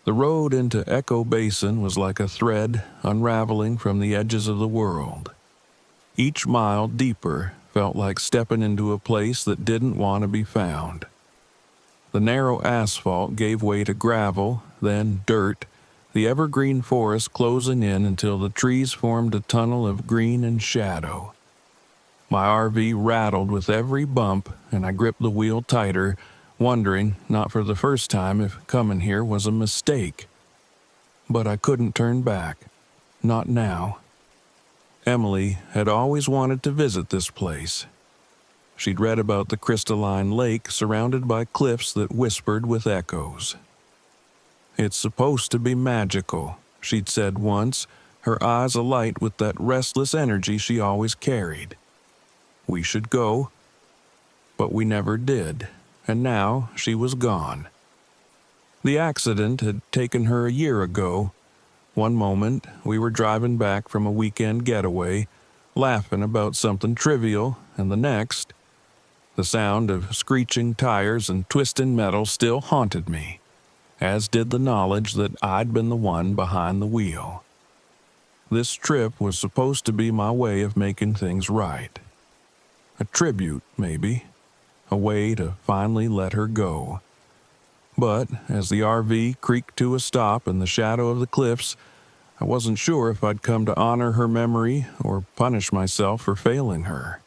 The road into Echo Basin was like a thread unraveling from the edges of the world. Each mile deeper felt like stepping into a place that didn't want to be found. The narrow asphalt gave way to gravel, then dirt, the evergreen forest closing in until the trees formed a tunnel of green and shadow. My RV rattled with every bump, and I gripped the wheel tighter, wondering, not for the first time, if coming here was a mistake. But I couldn't turn back. Not now. Emily had always wanted to visit this place. She'd read about the crystalline lake surrounded by cliffs that whispered with echoes. "It's supposed to be magical," she'd said once, her eyes alight with that restless energy she always carried. We should go, but we never did, and now she was gone. The accident had taken her a year ago. One moment, we were driving back from a weekend getaway, laughing about something trivial, and the next, the sound of screeching tires and twisting metal still haunted me, as did the knowledge that I'd been the one behind the wheel. This trip was supposed to be my way of making things right. A tribute, maybe. A way to finally let her go. But as the RV creaked to a stop in the shadow of the cliffs, I wasn't sure if I'd come to honor her memory or punish myself for failing her.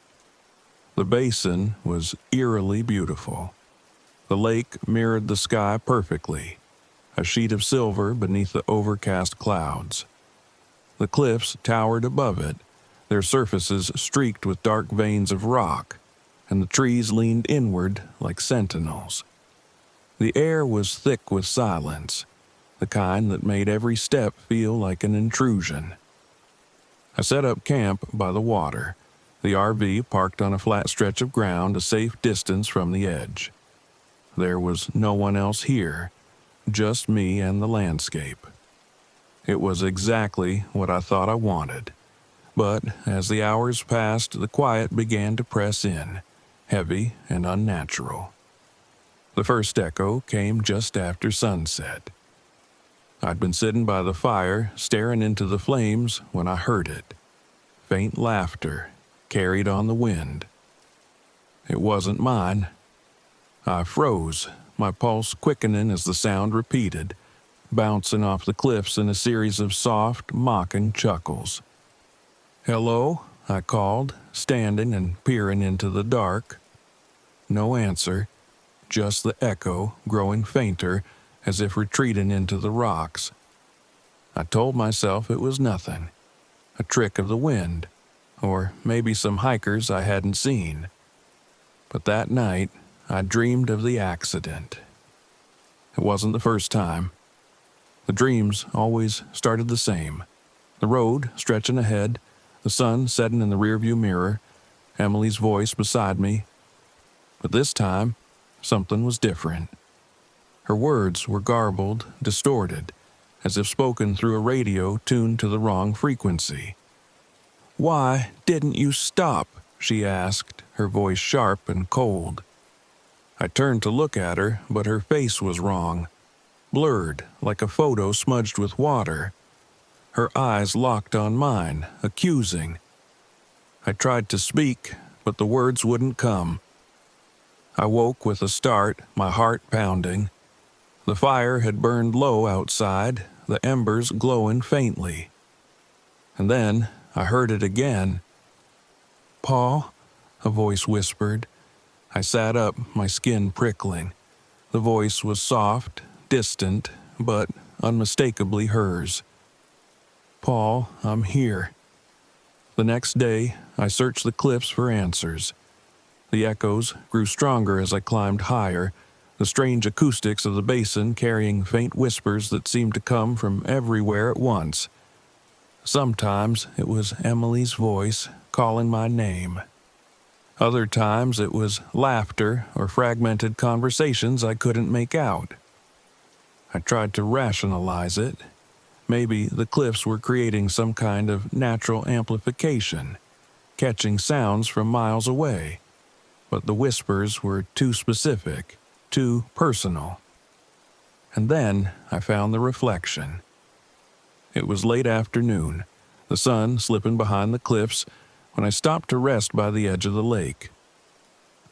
The basin was eerily beautiful. The lake mirrored the sky perfectly, a sheet of silver beneath the overcast clouds. The cliffs towered above it, their surfaces streaked with dark veins of rock, and the trees leaned inward like sentinels. The air was thick with silence, the kind that made every step feel like an intrusion. I set up camp by the water, the RV parked on a flat stretch of ground a safe distance from the edge. There was no one else here, just me and the landscape. It was exactly what I thought I wanted. But as the hours passed, the quiet began to press in, heavy and unnatural. The first echo came just after sunset. I'd been sitting by the fire, staring into the flames, when I heard it. Faint laughter, carried on the wind. It wasn't mine. I froze, my pulse quickening as the sound repeated, bouncing off the cliffs in a series of soft, mocking chuckles. "Hello?" I called, standing and peering into the dark. No answer, just the echo growing fainter as if retreating into the rocks. I told myself it was nothing, a trick of the wind, or maybe some hikers I hadn't seen. But that night, I dreamed of the accident. It wasn't the first time. The dreams always started the same. The road stretching ahead, the sun setting in the rearview mirror, Emily's voice beside me. But this time, something was different. Her words were garbled, distorted, as if spoken through a radio tuned to the wrong frequency. "Why didn't you stop?" she asked, her voice sharp and cold. I turned to look at her, but her face was wrong, blurred like a photo smudged with water. Her eyes locked on mine, accusing. I tried to speak, but the words wouldn't come. I woke with a start, my heart pounding. The fire had burned low outside, the embers glowing faintly. And then I heard it again. "Paul," a voice whispered. I sat up, my skin prickling. The voice was soft, distant, but unmistakably hers. "Paul, I'm here." The next day, I searched the cliffs for answers. The echoes grew stronger as I climbed higher, the strange acoustics of the basin carrying faint whispers that seemed to come from everywhere at once. Sometimes it was Emily's voice calling my name. Other times it was laughter or fragmented conversations I couldn't make out. I tried to rationalize it. Maybe the cliffs were creating some kind of natural amplification, catching sounds from miles away. But the whispers were too specific, too personal. And then I found the reflection. It was late afternoon, the sun slipping behind the cliffs, when I stopped to rest by the edge of the lake.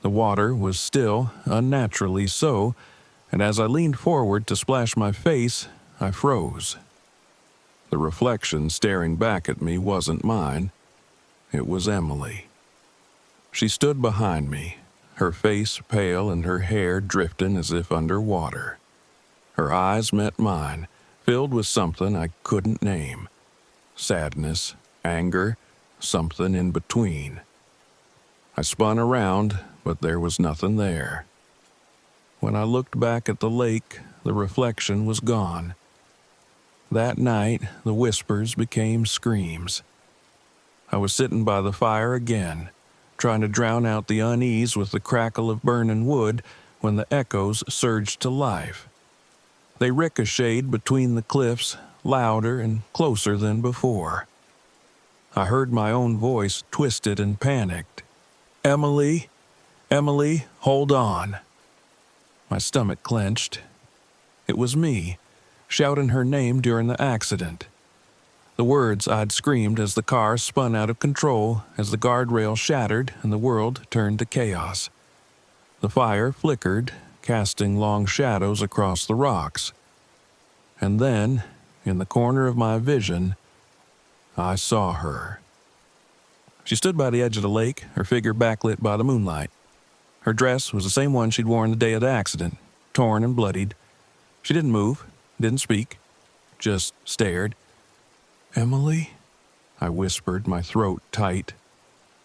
The water was still, unnaturally so, and as I leaned forward to splash my face, I froze. The reflection staring back at me wasn't mine. It was Emily. She stood behind me, her face pale and her hair drifting as if under water. Her eyes met mine, filled with something I couldn't name. Sadness, anger, something in between. I spun around, but there was nothing there. When I looked back at the lake, the reflection was gone. That night, the whispers became screams. I was sitting by the fire again, trying to drown out the unease with the crackle of burning wood when the echoes surged to life. They ricocheted between the cliffs, louder and closer than before. I heard my own voice twisted and panicked. "Emily, Emily, hold on." My stomach clenched. It was me, shouting her name during the accident. The words I'd screamed as the car spun out of control, as the guardrail shattered and the world turned to chaos. The fire flickered, casting long shadows across the rocks. And then, in the corner of my vision, I saw her. She stood by the edge of the lake, her figure backlit by the moonlight. Her dress was the same one she'd worn the day of the accident, torn and bloodied. She didn't move, didn't speak, just stared. "Emily?" I whispered, my throat tight.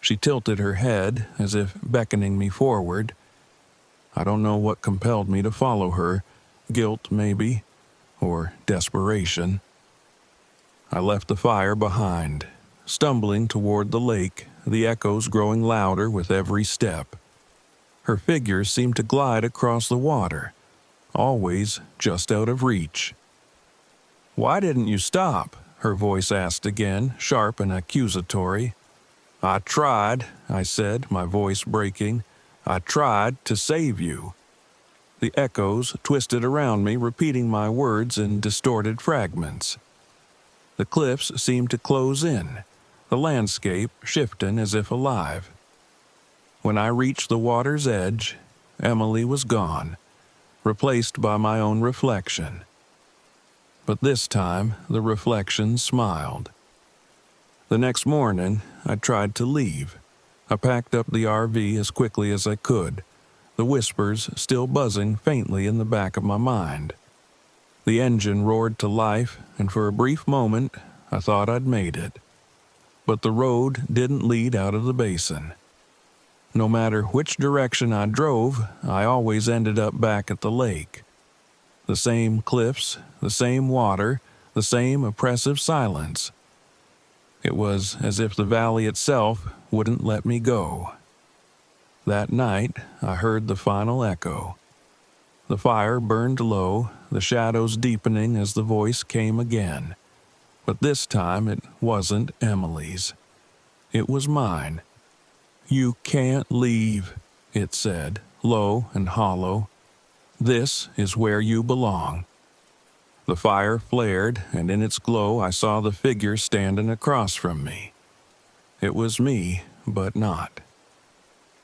She tilted her head, as if beckoning me forward. I don't know what compelled me to follow her, guilt maybe, or desperation. I left the fire behind, stumbling toward the lake, the echoes growing louder with every step. Her figure seemed to glide across the water, always just out of reach. "Why didn't you stop?" her voice asked again, sharp and accusatory. "I tried," I said, my voice breaking. "I tried to save you." The echoes twisted around me, repeating my words in distorted fragments. The cliffs seemed to close in, the landscape shifting as if alive. When I reached the water's edge, Emily was gone, replaced by my own reflection. But this time, the reflection smiled. The next morning, I tried to leave. I packed up the RV as quickly as I could, the whispers still buzzing faintly in the back of my mind. The engine roared to life, and for a brief moment, I thought I'd made it. But the road didn't lead out of the basin. No matter which direction I drove, I always ended up back at the lake. The same cliffs, the same water, the same oppressive silence. It was as if the valley itself wouldn't let me go. That night, I heard the final echo. The fire burned low, the shadows deepening as the voice came again. But this time it wasn't Emily's. It was mine. "You can't leave," it said, low and hollow. "This is where you belong." The fire flared, and in its glow I saw the figure standing across from me. It was me, but not.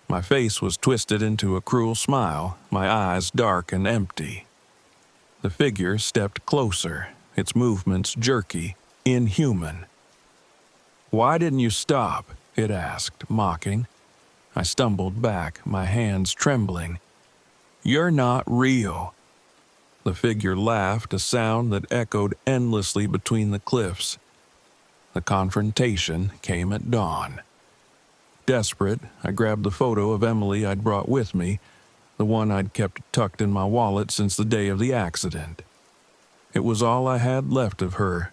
My face was twisted into a cruel smile, my eyes dark and empty. The figure stepped closer, its movements jerky, inhuman. "Why didn't you stop?" it asked, mocking. I stumbled back, my hands trembling. "You're not real." The figure laughed, a sound that echoed endlessly between the cliffs. The confrontation came at dawn. Desperate, I grabbed the photo of Emily I'd brought with me, the one I'd kept tucked in my wallet since the day of the accident. It was all I had left of her,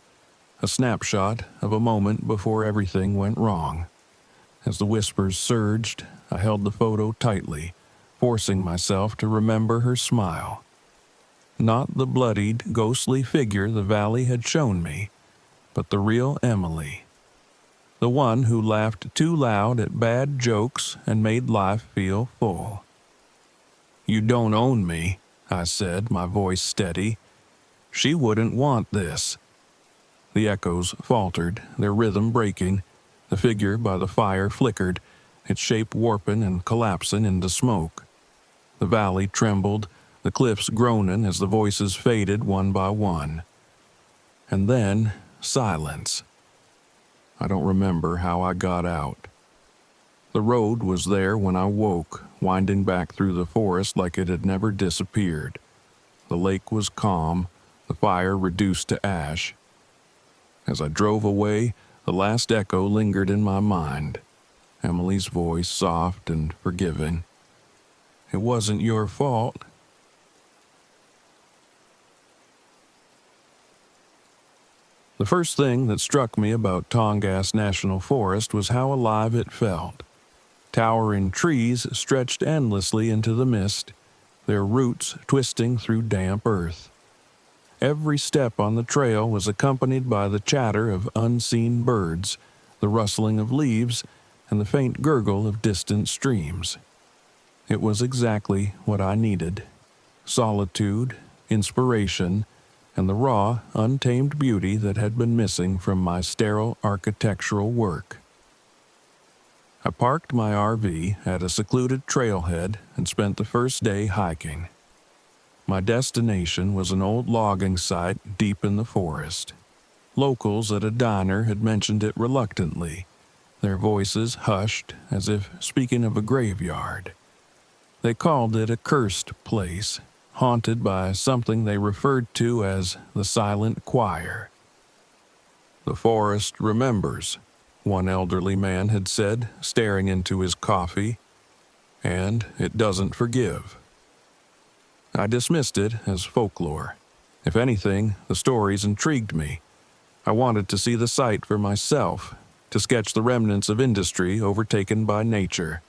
a snapshot of a moment before everything went wrong. As the whispers surged, I held the photo tightly, forcing myself to remember her smile. Not the bloodied, ghostly figure the valley had shown me, but the real Emily. The one who laughed too loud at bad jokes and made life feel full. "You don't own me," I said, my voice steady. She wouldn't want this. The echoes faltered, their rhythm breaking. The figure by the fire flickered, its shape warping and collapsing into smoke. The valley trembled, the cliffs groaning as the voices faded one by one. And then, silence. I don't remember how I got out. The road was there when I woke, winding back through the forest like it had never disappeared. The lake was calm, the fire reduced to ash. As I drove away, the last echo lingered in my mind. Emily's voice, soft and forgiving. It wasn't your fault. The first thing that struck me about Tongass National Forest was how alive it felt. Towering trees stretched endlessly into the mist, their roots twisting through damp earth. Every step on the trail was accompanied by the chatter of unseen birds, the rustling of leaves, and the faint gurgle of distant streams. It was exactly what I needed: solitude, inspiration, and the raw, untamed beauty that had been missing from my sterile architectural work. I parked my RV at a secluded trailhead and spent the first day hiking. My destination was an old logging site deep in the forest. Locals at a diner had mentioned it reluctantly, their voices hushed as if speaking of a graveyard. They called it a cursed place, haunted by something they referred to as the silent choir. "The forest remembers," one elderly man had said, staring into his coffee, "and it doesn't forgive." I dismissed it as folklore. If anything, the stories intrigued me. I wanted to see the site for myself, to sketch the remnants of industry overtaken by nature.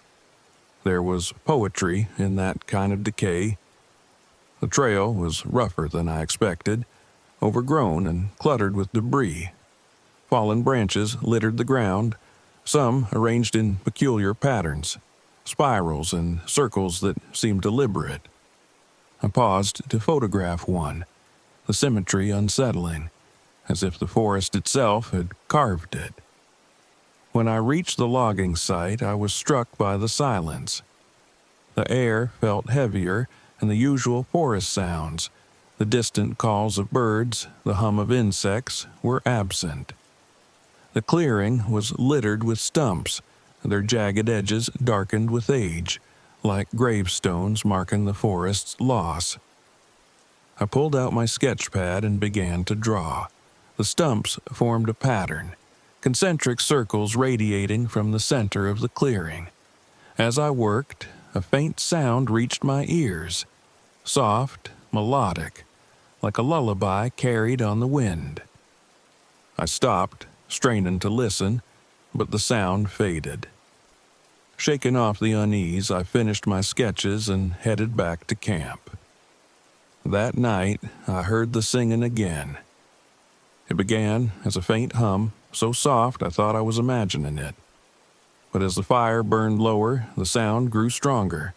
There was poetry in that kind of decay. The trail was rougher than I expected, overgrown and cluttered with debris. Fallen branches littered the ground, some arranged in peculiar patterns, spirals and circles that seemed deliberate. I paused to photograph one, the symmetry unsettling, as if the forest itself had carved it. When I reached the logging site, I was struck by the silence. The air felt heavier, and the usual forest sounds, the distant calls of birds, the hum of insects, were absent. The clearing was littered with stumps, their jagged edges darkened with age, like gravestones marking the forest's loss. I pulled out my sketch pad and began to draw. The stumps formed a pattern, concentric circles radiating from the center of the clearing. As I worked, a faint sound reached my ears, soft, melodic, like a lullaby carried on the wind. I stopped, straining to listen, but the sound faded. Shaking off the unease, I finished my sketches and headed back to camp. That night, I heard the singing again. It began as a faint hum, so soft I thought I was imagining it. But as the fire burned lower, the sound grew stronger.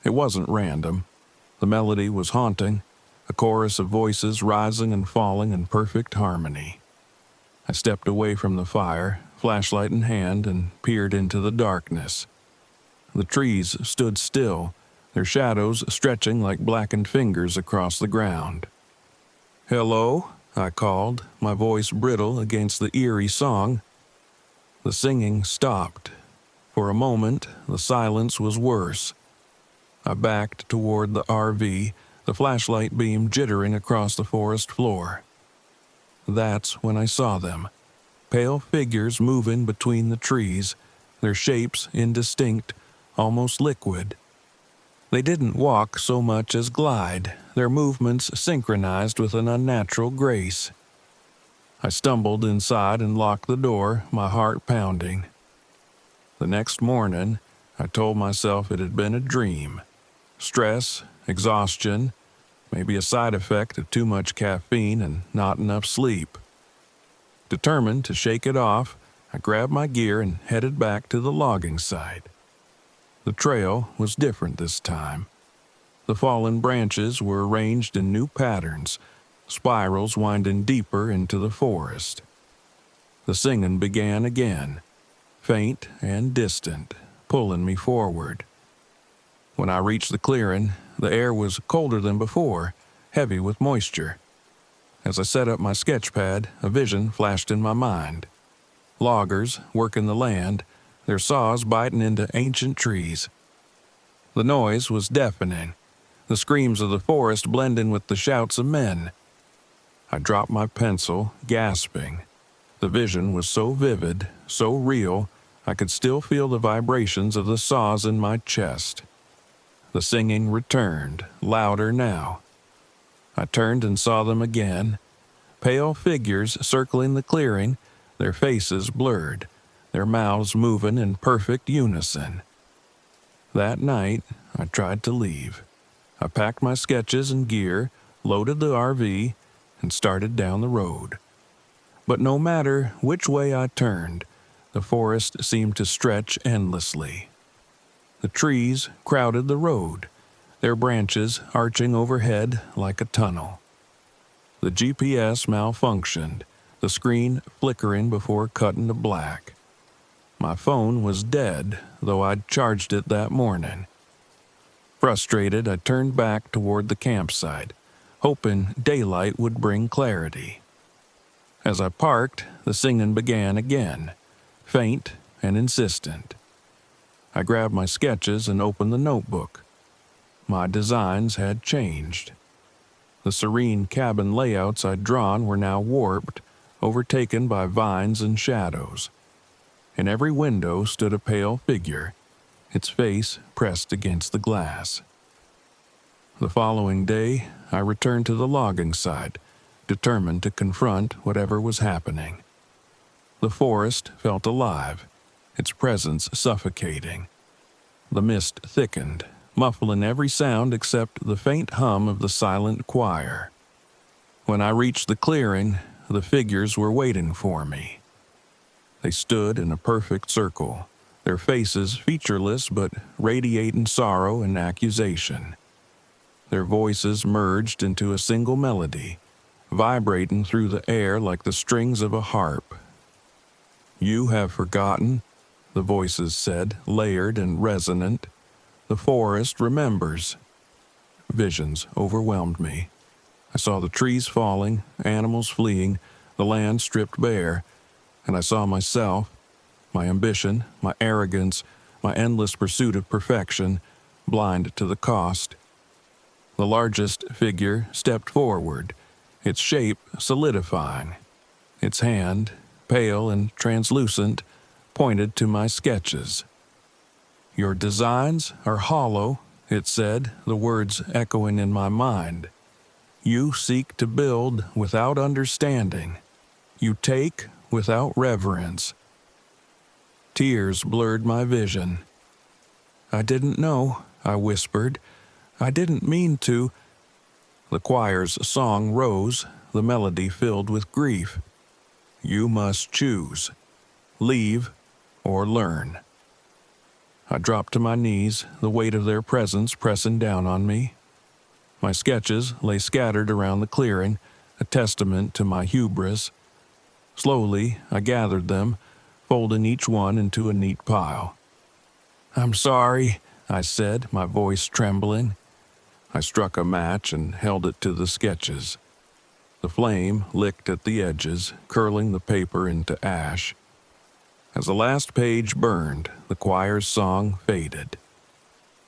It wasn't random. The melody was haunting, a chorus of voices rising and falling in perfect harmony. I stepped away from the fire, flashlight in hand, and peered into the darkness. The trees stood still, their shadows stretching like blackened fingers across the ground. "Hello?" I called, my voice brittle against the eerie song. The singing stopped. For a moment, the silence was worse. I backed toward the RV, the flashlight beam jittering across the forest floor. That's when I saw them, pale figures moving between the trees, their shapes indistinct, almost liquid. They didn't walk so much as glide, their movements synchronized with an unnatural grace. I stumbled inside and locked the door, my heart pounding. The next morning, I told myself it had been a dream. Stress, exhaustion, maybe a side effect of too much caffeine and not enough sleep. Determined to shake it off, I grabbed my gear and headed back to the logging site. The trail was different this time. The fallen branches were arranged in new patterns, spirals winding deeper into the forest. The singing began again, faint and distant, pulling me forward. When I reached the clearing, the air was colder than before, heavy with moisture. As I set up my sketch pad, a vision flashed in my mind. Loggers working the land, their saws biting into ancient trees. The noise was deafening, the screams of the forest blending with the shouts of men. I dropped my pencil, gasping. The vision was so vivid, so real, I could still feel the vibrations of the saws in my chest. The singing returned, louder now. I turned and saw them again, pale figures circling the clearing, their faces blurred, their mouths moving in perfect unison. That night, I tried to leave. I packed my sketches and gear, loaded the RV, and started down the road. But no matter which way I turned, the forest seemed to stretch endlessly. The trees crowded the road, their branches arching overhead like a tunnel. The GPS malfunctioned, the screen flickering before cutting to black. My phone was dead, though I'd charged it that morning. Frustrated, I turned back toward the campsite, hoping daylight would bring clarity. As I parked, the singing began again, faint and insistent. I grabbed my sketches and opened the notebook. My designs had changed. The serene cabin layouts I'd drawn were now warped, overtaken by vines and shadows. In every window stood a pale figure, its face pressed against the glass. The following day, I returned to the logging site, determined to confront whatever was happening. The forest felt alive, its presence suffocating. The mist thickened, muffling every sound except the faint hum of the silent choir. When I reached the clearing, the figures were waiting for me. They stood in a perfect circle, their faces featureless but radiating sorrow and accusation. Their voices merged into a single melody, vibrating through the air like the strings of a harp. "You have forgotten," the voices said, layered and resonant. "The forest remembers." Visions overwhelmed me. I saw the trees falling, animals fleeing, the land stripped bare, and I saw myself, my ambition, my arrogance, my endless pursuit of perfection, blind to the cost. The largest figure stepped forward, its shape solidifying. Its hand, pale and translucent, pointed to my sketches. "Your designs are hollow," it said, the words echoing in my mind. "You seek to build without understanding. You take without reverence." Tears blurred my vision. "I didn't know," I whispered. "I didn't mean to." The choir's song rose, the melody filled with grief. "You must choose. Leave or learn." I dropped to my knees, the weight of their presence pressing down on me. My sketches lay scattered around the clearing, a testament to my hubris. Slowly, I gathered them, folding each one into a neat pile. "I'm sorry," I said, my voice trembling. I struck a match and held it to the sketches. The flame licked at the edges, curling the paper into ash. As the last page burned, the choir's song faded.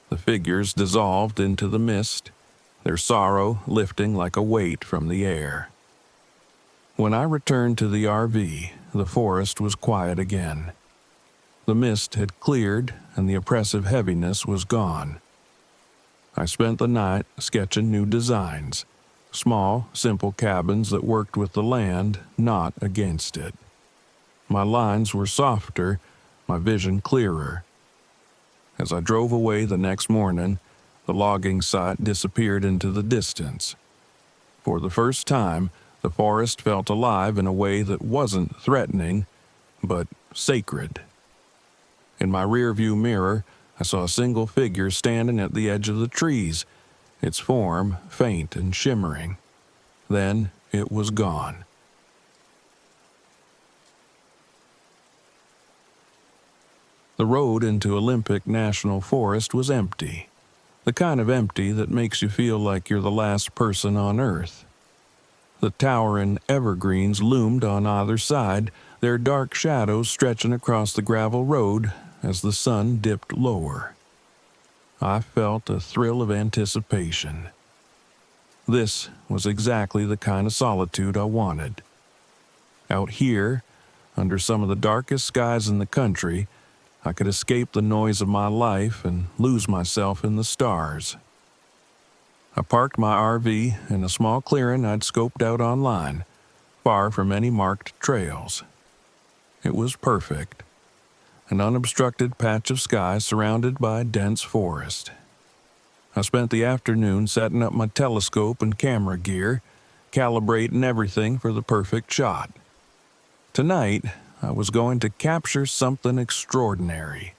The figures dissolved into the mist, their sorrow lifting like a weight from the air. When I returned to the RV, the forest was quiet again. The mist had cleared and the oppressive heaviness was gone. I spent the night sketching new designs, small, simple cabins that worked with the land, not against it. My lines were softer, my vision clearer. As I drove away the next morning, the logging site disappeared into the distance. For the first time, the forest felt alive in a way that wasn't threatening, but sacred. In my rearview mirror, I saw a single figure standing at the edge of the trees, its form faint and shimmering. Then it was gone. The road into Olympic National Forest was empty, the kind of empty that makes you feel like you're the last person on Earth. The towering evergreens loomed on either side, their dark shadows stretching across the gravel road as the sun dipped lower. I felt a thrill of anticipation. This was exactly the kind of solitude I wanted. Out here, under some of the darkest skies in the country, I could escape the noise of my life and lose myself in the stars. I parked my RV in a small clearing I'd scoped out online, far from any marked trails. It was perfect, an unobstructed patch of sky surrounded by dense forest. I spent the afternoon setting up my telescope and camera gear, calibrating everything for the perfect shot. Tonight, I was going to capture something extraordinary.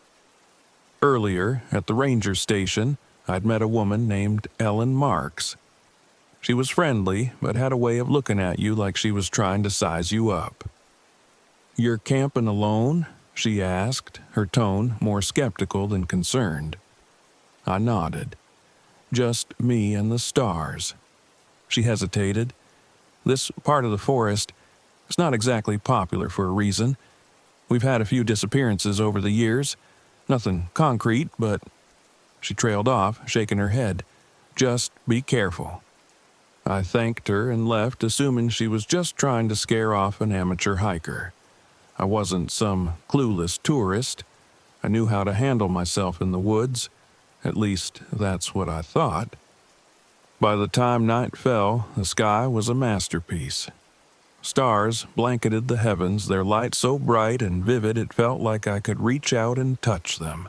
Earlier, at the ranger station, I'd met a woman named Ellen Marks. She was friendly, but had a way of looking at you like she was trying to size you up. "You're camping alone?" she asked, her tone more skeptical than concerned. I nodded. "Just me and the stars." She hesitated. "This part of the forest is not exactly popular for a reason. We've had a few disappearances over the years. Nothing concrete, but..." She trailed off, shaking her head. "Just be careful." I thanked her and left, assuming she was just trying to scare off an amateur hiker. I wasn't some clueless tourist. I knew how to handle myself in the woods. At least, that's what I thought. By the time night fell, the sky was a masterpiece. Stars blanketed the heavens, their light so bright and vivid it felt like I could reach out and touch them.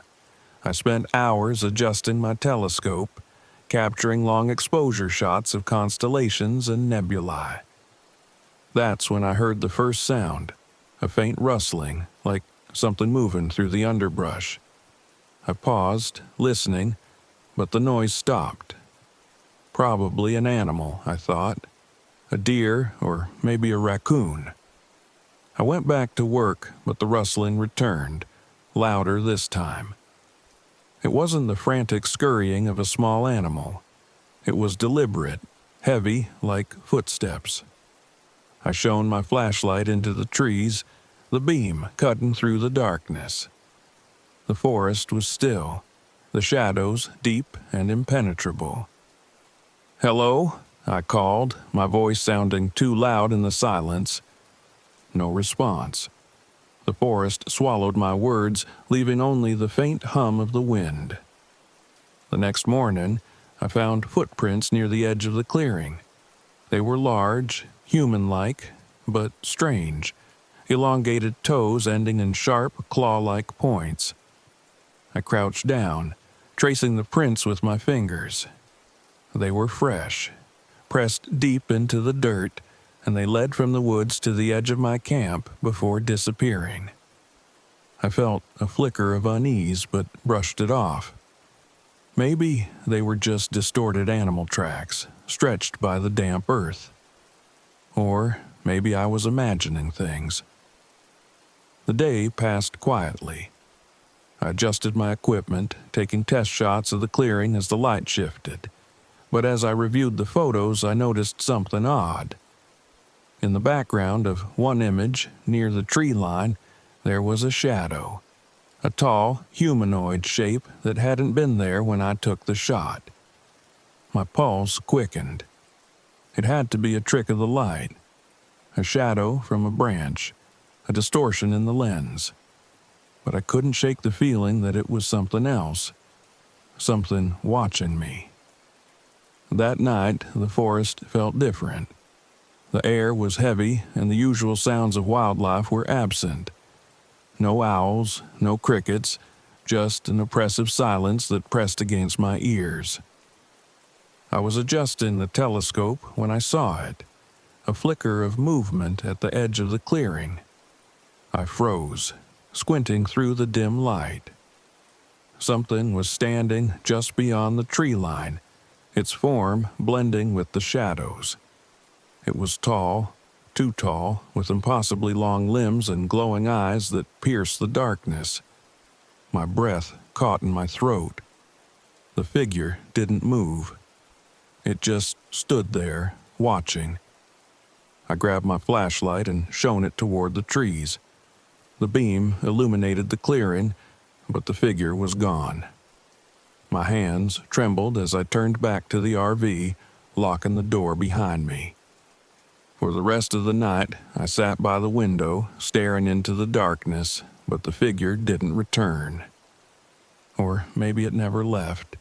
I spent hours adjusting my telescope, capturing long exposure shots of constellations and nebulae. That's when I heard the first sound, a faint rustling, like something moving through the underbrush. I paused, listening, but the noise stopped. Probably an animal, I thought. A deer or maybe a raccoon. I went back to work, but the rustling returned, louder this time. It wasn't the frantic scurrying of a small animal. It was deliberate, heavy like footsteps. I shone my flashlight into the trees, the beam cutting through the darkness. The forest was still, the shadows deep and impenetrable. "Hello?" I called, my voice sounding too loud in the silence. No response. The forest swallowed my words, leaving only the faint hum of the wind. The next morning, I found footprints near the edge of the clearing. They were large, human-like, but strange, elongated toes ending in sharp, claw-like points. I crouched down, tracing the prints with my fingers. They were fresh, pressed deep into the dirt, and they led from the woods to the edge of my camp before disappearing. I felt a flicker of unease, but brushed it off. Maybe they were just distorted animal tracks, stretched by the damp earth. Or maybe I was imagining things. The day passed quietly. I adjusted my equipment, taking test shots of the clearing as the light shifted. But as I reviewed the photos, I noticed something odd. In the background of one image, near the tree line, there was a shadow. A tall, humanoid shape that hadn't been there when I took the shot. My pulse quickened. It had to be a trick of the light. A shadow from a branch, a distortion in the lens. But I couldn't shake the feeling that it was something else. Something watching me. That night, the forest felt different. The air was heavy, and the usual sounds of wildlife were absent. No owls, no crickets, just an oppressive silence that pressed against my ears. I was adjusting the telescope when I saw it, a flicker of movement at the edge of the clearing. I froze, squinting through the dim light. Something was standing just beyond the tree line, its form blending with the shadows. It was tall, too tall, with impossibly long limbs and glowing eyes that pierced the darkness. My breath caught in my throat. The figure didn't move. It just stood there, watching. I grabbed my flashlight and shone it toward the trees. The beam illuminated the clearing, but the figure was gone. My hands trembled as I turned back to the RV, locking the door behind me. For the rest of the night, I sat by the window, staring into the darkness, but the figure didn't return. Or maybe it never left.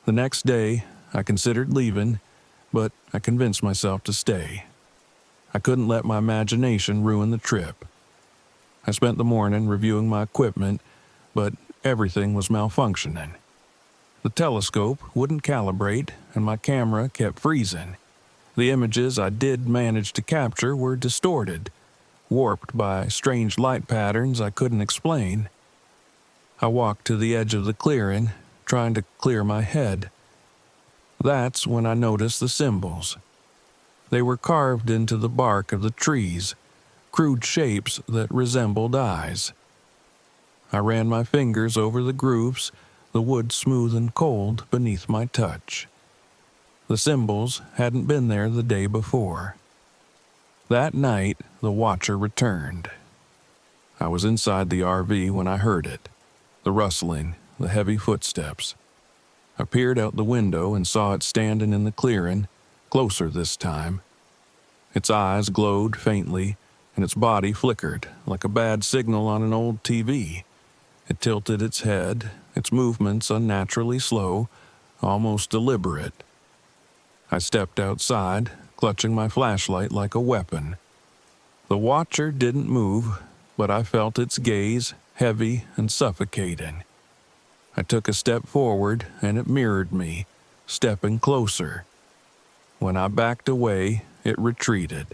The next day, I considered leaving, but I convinced myself to stay. I couldn't let my imagination ruin the trip. I spent the morning reviewing my equipment, but everything was malfunctioning. The telescope wouldn't calibrate, and my camera kept freezing. The images I did manage to capture were distorted, warped by strange light patterns I couldn't explain. I walked to the edge of the clearing, trying to clear my head. That's when I noticed the symbols. They were carved into the bark of the trees, crude shapes that resembled eyes. I ran my fingers over the grooves, the wood smooth and cold beneath my touch. The symbols hadn't been there the day before. That night, the watcher returned. I was inside the RV when I heard it. The rustling, the heavy footsteps. I peered out the window and saw it standing in the clearing, closer this time. Its eyes glowed faintly, and its body flickered like a bad signal on an old TV. It tilted its head, its movements unnaturally slow, almost deliberate. I stepped outside, clutching my flashlight like a weapon. The watcher didn't move, but I felt its gaze, heavy and suffocating. I took a step forward, and it mirrored me, stepping closer. When I backed away, it retreated.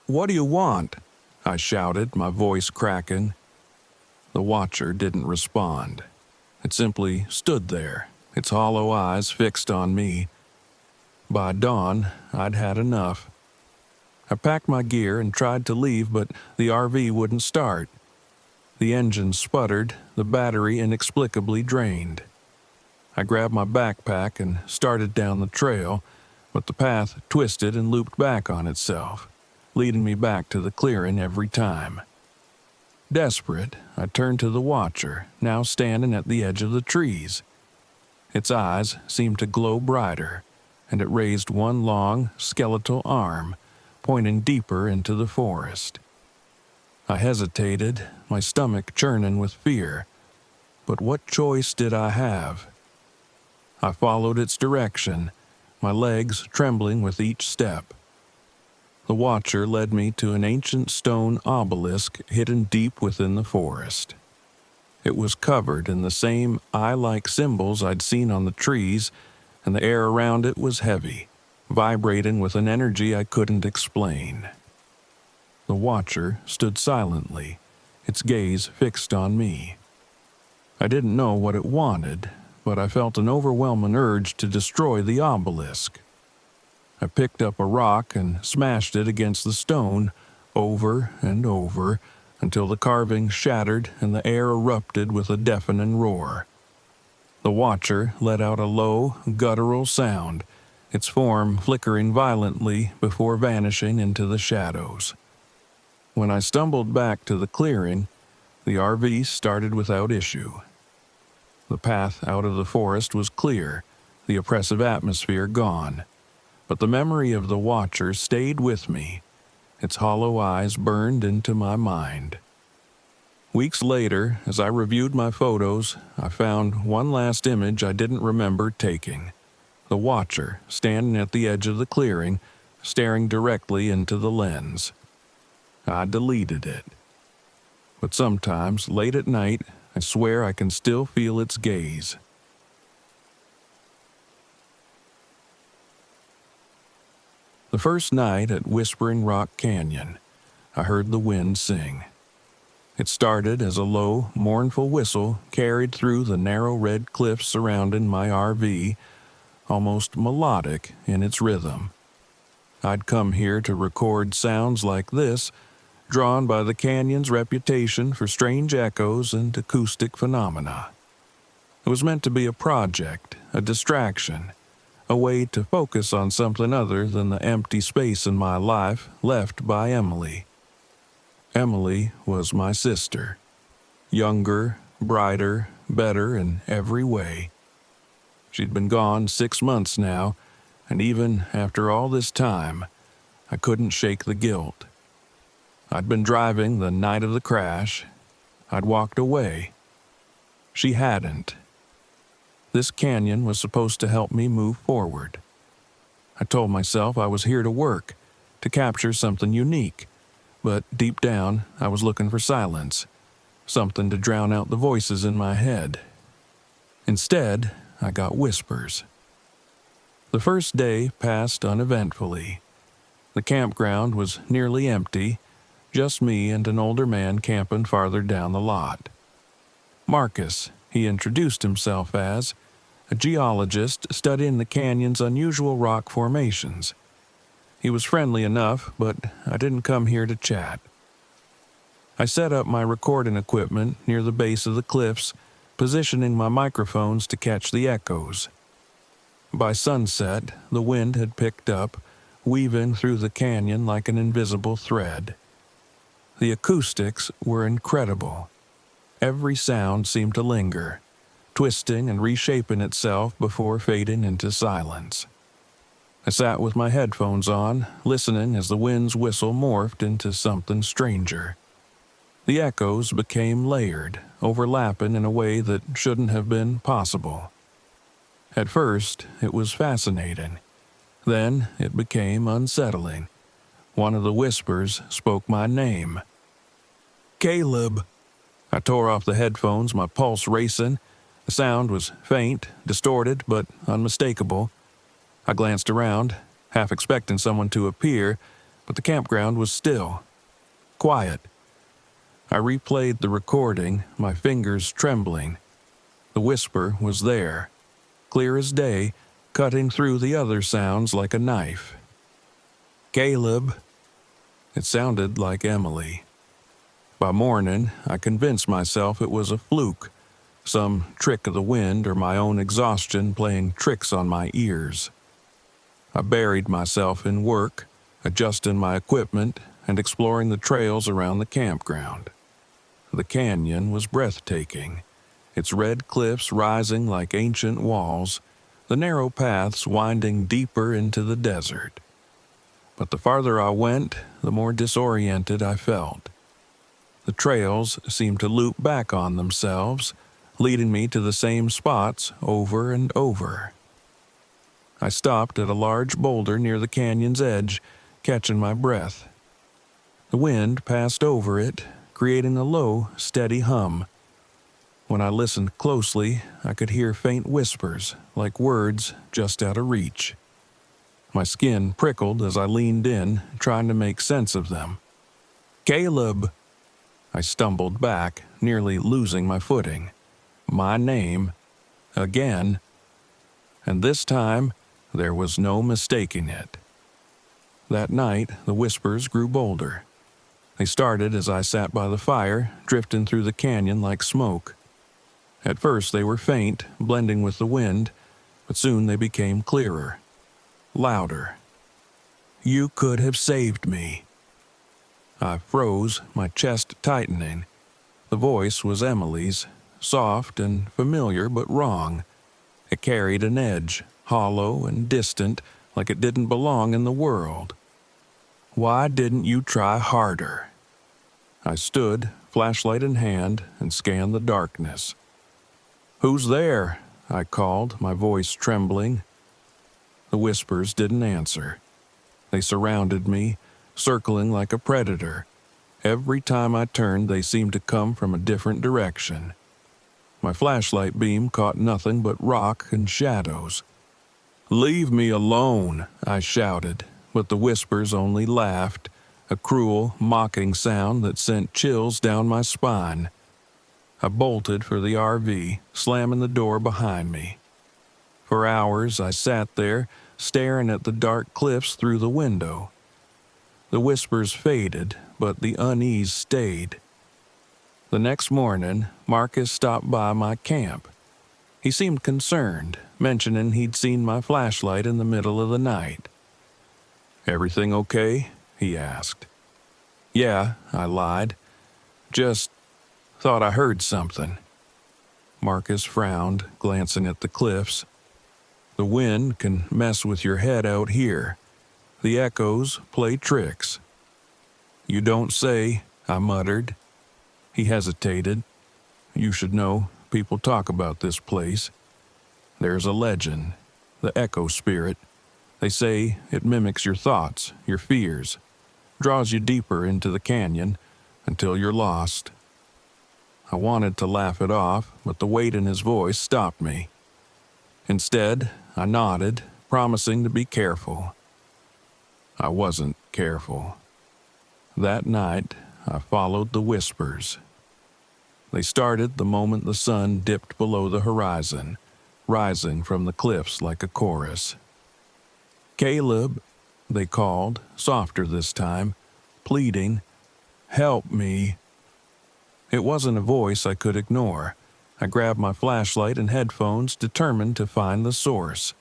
"What do you want?" I shouted, my voice cracking. The watcher didn't respond. It simply stood there, its hollow eyes fixed on me. By dawn, I'd had enough. I packed my gear and tried to leave, but the RV wouldn't start. The engine sputtered, the battery inexplicably drained. I grabbed my backpack and started down the trail, but the path twisted and looped back on itself, leading me back to the clearing every time. Desperate, I turned to the watcher, now standing at the edge of the trees. Its eyes seemed to glow brighter, and it raised one long, skeletal arm, pointing deeper into the forest. I hesitated, my stomach churning with fear. But what choice did I have? I followed its direction, my legs trembling with each step. The watcher led me to an ancient stone obelisk hidden deep within the forest. It was covered in the same eye-like symbols I'd seen on the trees, and the air around it was heavy, vibrating with an energy I couldn't explain. The watcher stood silently, its gaze fixed on me. I didn't know what it wanted, but I felt an overwhelming urge to destroy the obelisk. I picked up a rock and smashed it against the stone, over and over, until the carving shattered and the air erupted with a deafening roar. The watcher let out a low, guttural sound, its form flickering violently before vanishing into the shadows. When I stumbled back to the clearing, the RV started without issue. The path out of the forest was clear, the oppressive atmosphere gone. But the memory of the watcher stayed with me. Its hollow eyes burned into my mind. Weeks later, as I reviewed my photos, I found one last image I didn't remember taking. The watcher, standing at the edge of the clearing, staring directly into the lens. I deleted it. But sometimes, late at night, I swear I can still feel its gaze. The first night at Whispering Rock Canyon, I heard the wind sing. It started as a low, mournful whistle carried through the narrow red cliffs surrounding my RV, almost melodic in its rhythm. I'd come here to record sounds like this, drawn by the canyon's reputation for strange echoes and acoustic phenomena. It was meant to be a project, a distraction, a way to focus on something other than the empty space in my life left by Emily. Emily was my sister. Younger, brighter, better in every way. She'd been gone 6 months now, and even after all this time, I couldn't shake the guilt. I'd been driving the night of the crash. I'd walked away. She hadn't. This canyon was supposed to help me move forward. I told myself I was here to work, to capture something unique, but deep down I was looking for silence, something to drown out the voices in my head. Instead, I got whispers. The first day passed uneventfully. The campground was nearly empty, just me and an older man camping farther down the lot. Marcus, he introduced himself as, a geologist studying the canyon's unusual rock formations. He was friendly enough, but I didn't come here to chat. I set up my recording equipment near the base of the cliffs, positioning my microphones to catch the echoes. By sunset, the wind had picked up, weaving through the canyon like an invisible thread. The acoustics were incredible. Every sound seemed to linger, twisting and reshaping itself before fading into silence. I sat with my headphones on, listening as the wind's whistle morphed into something stranger. The echoes became layered, overlapping in a way that shouldn't have been possible. At first, it was fascinating. Then it became unsettling. One of the whispers spoke my name. Caleb. I tore off the headphones, my pulse racing. The sound was faint, distorted, but unmistakable. I glanced around, half expecting someone to appear, but the campground was still. Quiet. I replayed the recording, my fingers trembling. The whisper was there, clear as day, cutting through the other sounds like a knife. Caleb. It sounded like Emily. By morning, I convinced myself it was a fluke, some trick of the wind or my own exhaustion playing tricks on my ears. I buried myself in work, adjusting my equipment and exploring the trails around the campground. The canyon was breathtaking, its red cliffs rising like ancient walls, the narrow paths winding deeper into the desert. But the farther I went, the more disoriented I felt. The trails seemed to loop back on themselves, leading me to the same spots over and over. I stopped at a large boulder near the canyon's edge, catching my breath. The wind passed over it, creating a low, steady hum. When I listened closely, I could hear faint whispers, like words just out of reach. My skin prickled as I leaned in, trying to make sense of them. Caleb! I stumbled back, nearly losing my footing. My name. Again. And this time, there was no mistaking it. That night, the whispers grew bolder. They started as I sat by the fire, drifting through the canyon like smoke. At first they were faint, blending with the wind, but soon they became clearer, louder. You could have saved me. I froze, my chest tightening. The voice was Emily's, soft and familiar but wrong. It carried an edge, hollow and distant, like it didn't belong in the world. Why didn't you try harder? I stood, flashlight in hand, and scanned the darkness. Who's there? I called, my voice trembling. The whispers didn't answer. They surrounded me, circling like a predator. Every time I turned, they seemed to come from a different direction. My flashlight beam caught nothing but rock and shadows. Leave me alone, I shouted, but the whispers only laughed, a cruel, mocking sound that sent chills down my spine. I bolted for the RV, slamming the door behind me. For hours I sat there, staring at the dark cliffs through the window. The whispers faded, but the unease stayed. The next morning, Marcus stopped by my camp. He seemed concerned, mentioning he'd seen my flashlight in the middle of the night. "Everything okay?" he asked. "Yeah," I lied. "Just thought I heard something." Marcus frowned, glancing at the cliffs. "The wind can mess with your head out here. The echoes play tricks." "You don't say," I muttered. He hesitated. "You should know, people talk about this place. There's a legend, the echo spirit. They say it mimics your thoughts, your fears, draws you deeper into the canyon until you're lost." I wanted to laugh it off, but the weight in his voice stopped me. Instead, I nodded, promising to be careful. I wasn't careful. That night, I followed the whispers. They started the moment the sun dipped below the horizon, rising from the cliffs like a chorus. "Caleb," they called, softer this time, pleading, "help me." It wasn't a voice I could ignore. I grabbed my flashlight and headphones, determined to find the source.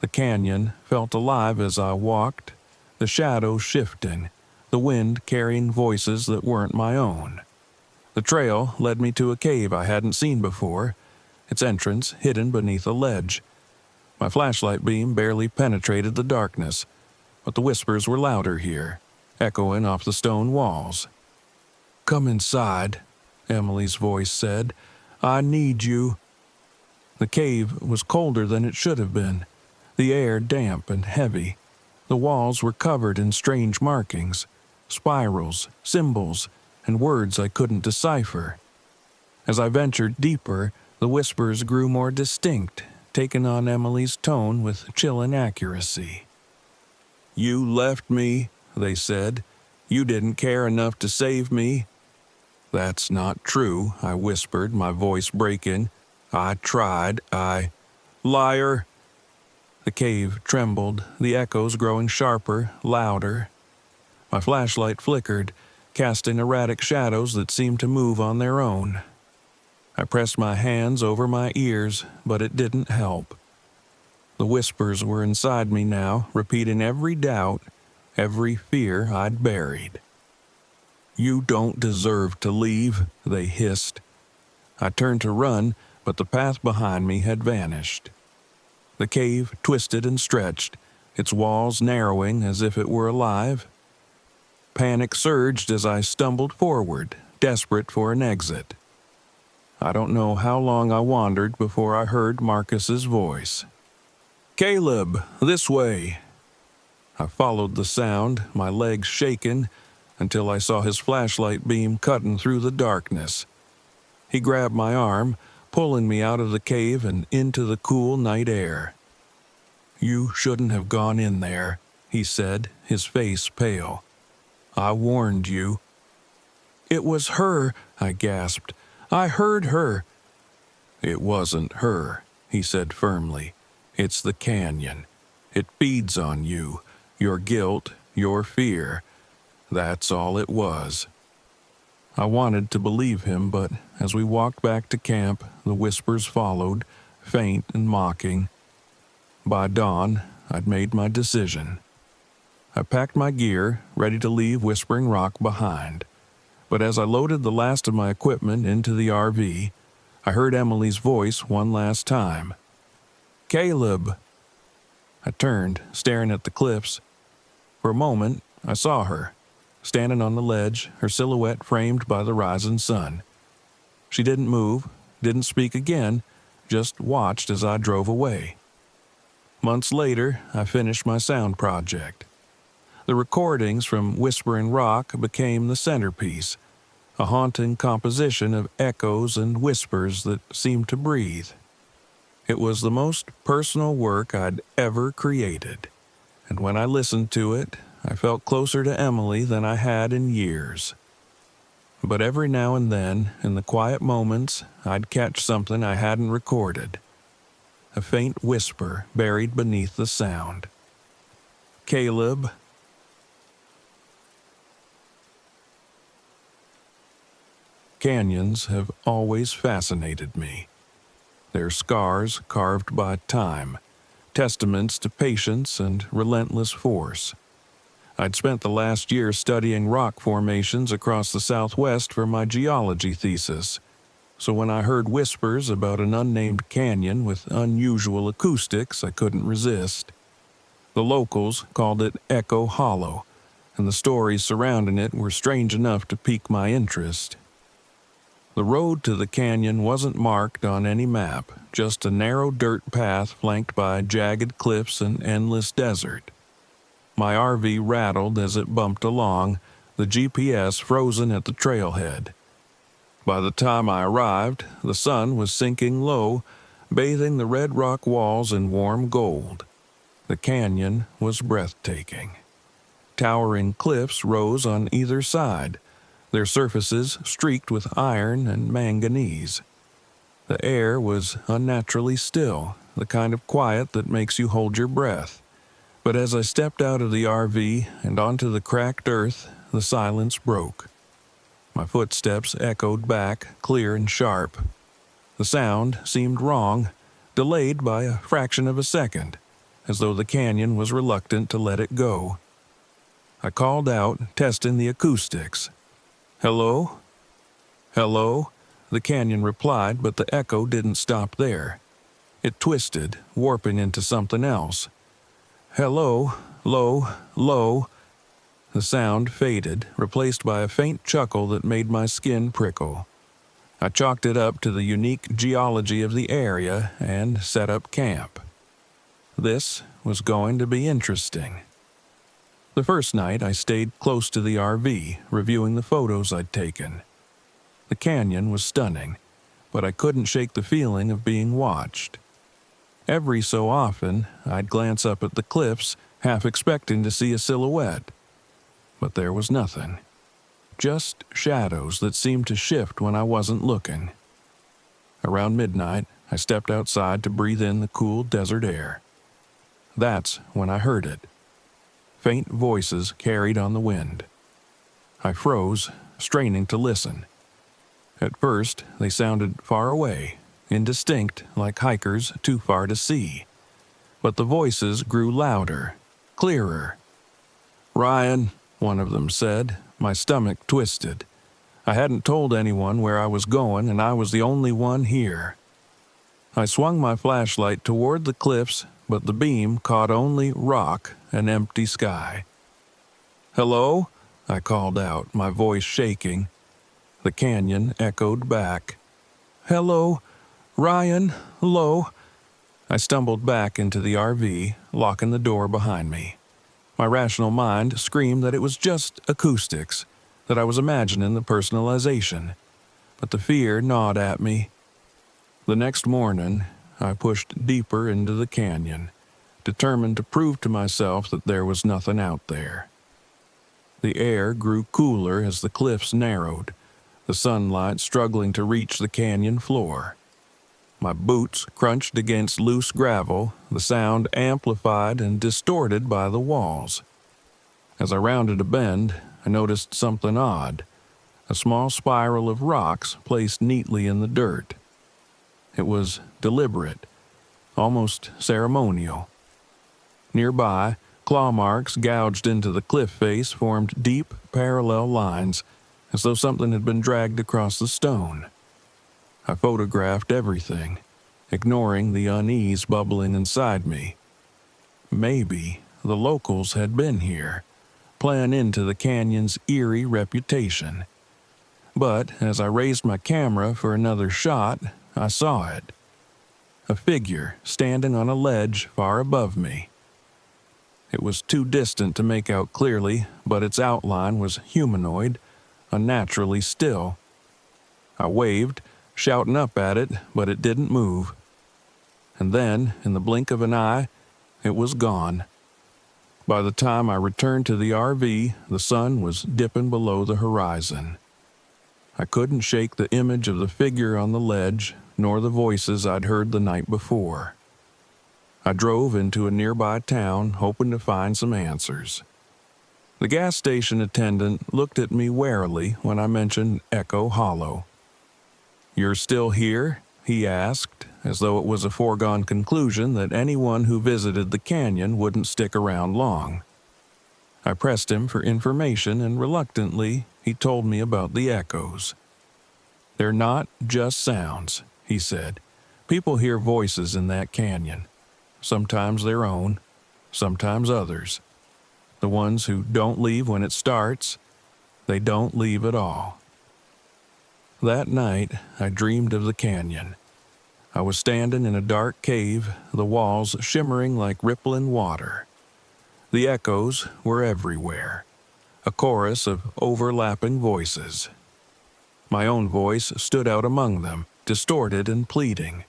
The canyon felt alive as I walked, the shadows shifting, the wind carrying voices that weren't my own. The trail led me to a cave I hadn't seen before, its entrance hidden beneath a ledge. My flashlight beam barely penetrated the darkness, but the whispers were louder here, echoing off the stone walls. "Come inside," Emily's voice said. "I need you." The cave was colder than it should have been, the air damp and heavy. The walls were covered in strange markings, spirals, symbols, and words I couldn't decipher. As I ventured deeper, the whispers grew more distinct, taking on Emily's tone with chilling accuracy. "You left me," they said. "You didn't care enough to save me." "That's not true," I whispered, my voice breaking. "I tried, Liar!" The cave trembled, the echoes growing sharper, louder. My flashlight flickered, casting erratic shadows that seemed to move on their own. I pressed my hands over my ears, but it didn't help. The whispers were inside me now, repeating every doubt, every fear I'd buried. "You don't deserve to leave," they hissed. I turned to run, but the path behind me had vanished. The cave twisted and stretched, its walls narrowing as if it were alive. Panic surged as I stumbled forward, desperate for an exit. I don't know how long I wandered before I heard Marcus's voice. "Caleb, this way." I followed the sound, my legs shaking, until I saw his flashlight beam cutting through the darkness. He grabbed my arm, pulling me out of the cave and into the cool night air. "You shouldn't have gone in there," he said, his face pale. "I warned you." "It was her," I gasped. "I heard her." "It wasn't her," he said firmly. "It's the canyon. It feeds on you, your guilt, your fear. That's all it was." I wanted to believe him, but as we walked back to camp, the whispers followed, faint and mocking. By dawn, I'd made my decision. I packed my gear, ready to leave Whispering Rock behind. But as I loaded the last of my equipment into the RV, I heard Emily's voice one last time. "Caleb!" I turned, staring at the cliffs. For a moment, I saw her, standing on the ledge, her silhouette framed by the rising sun. She didn't move, didn't speak again, just watched as I drove away. Months later, I finished my sound project. The recordings from Whispering Rock became the centerpiece, a haunting composition of echoes and whispers that seemed to breathe. It was the most personal work I'd ever created, and when I listened to it, I felt closer to Emily than I had in years. But every now and then, in the quiet moments, I'd catch something I hadn't recorded. a faint whisper buried beneath the sound. "Caleb." Canyons have always fascinated me. They're scars carved by time, testaments to patience and relentless force. I'd spent the last year studying rock formations across the Southwest for my geology thesis, so when I heard whispers about an unnamed canyon with unusual acoustics, I couldn't resist. The locals called it Echo Hollow, and the stories surrounding it were strange enough to pique my interest. The road to the canyon wasn't marked on any map, just a narrow dirt path flanked by jagged cliffs and endless desert. My RV rattled as it bumped along, the GPS frozen at the trailhead. By the time I arrived, the sun was sinking low, bathing the red rock walls in warm gold. The canyon was breathtaking. Towering cliffs rose on either side, their surfaces streaked with iron and manganese. The air was unnaturally still, the kind of quiet that makes you hold your breath. But as I stepped out of the RV and onto the cracked earth, the silence broke. My footsteps echoed back, clear and sharp. The sound seemed wrong, delayed by a fraction of a second, as though the canyon was reluctant to let it go. I called out, testing the acoustics. "Hello? Hello?" The canyon replied, but the echo didn't stop there. It twisted, warping into something else. "Hello, low, low." The sound faded, replaced by a faint chuckle that made my skin prickle. I chalked it up to the unique geology of the area and set up camp. This was going to be interesting. The first night, I stayed close to the RV, reviewing the photos I'd taken. The canyon was stunning, but I couldn't shake the feeling of being watched. Every so often, I'd glance up at the cliffs, half expecting to see a silhouette. But there was nothing. Just shadows that seemed to shift when I wasn't looking. Around midnight, I stepped outside to breathe in the cool desert air. That's when I heard it. Faint voices carried on the wind. I froze, straining to listen. At first, they sounded far away, indistinct like hikers too far to see. But the voices grew louder, clearer. "Ryan," one of them said. My stomach twisted. I hadn't told anyone where I was going, and I was the only one here. I swung my flashlight toward the cliffs, but the beam caught only rock and empty sky. "Hello?" I called out, my voice shaking. The canyon echoed back. "Hello, Ryan, hello." I stumbled back into the RV, locking the door behind me. My rational mind screamed that it was just acoustics, that I was imagining the personalization. But the fear gnawed at me. The next morning, I pushed deeper into the canyon, determined to prove to myself that there was nothing out there. The air grew cooler as the cliffs narrowed, the sunlight struggling to reach the canyon floor. My boots crunched against loose gravel, the sound amplified and distorted by the walls. As I rounded a bend, I noticed something odd, a small spiral of rocks placed neatly in the dirt. It was deliberate, almost ceremonial. Nearby, claw marks gouged into the cliff face formed deep, parallel lines, as though something had been dragged across the stone. I photographed everything, ignoring the unease bubbling inside me. Maybe the locals had been here, playing into the canyon's eerie reputation. But as I raised my camera for another shot, I saw it. A figure standing on a ledge far above me. It was too distant to make out clearly, but its outline was humanoid, unnaturally still. I waved, shouting up at it, but it didn't move. And then, in the blink of an eye, it was gone. By the time I returned to the RV, the sun was dipping below the horizon. I couldn't shake the image of the figure on the ledge, nor the voices I'd heard the night before. I drove into a nearby town hoping to find some answers. The gas station attendant looked at me warily when I mentioned Echo Hollow. "You're still here?" he asked, as though it was a foregone conclusion that anyone who visited the canyon wouldn't stick around long. I pressed him for information, and reluctantly, he told me about the echoes. "They're not just sounds," he said. "People hear voices in that canyon. Sometimes their own, sometimes others. The ones who don't leave when it starts, they don't leave at all." That night, I dreamed of the canyon. I was standing in a dark cave, the walls shimmering like rippling water. The echoes were everywhere, a chorus of overlapping voices. My own voice stood out among them, distorted and pleading.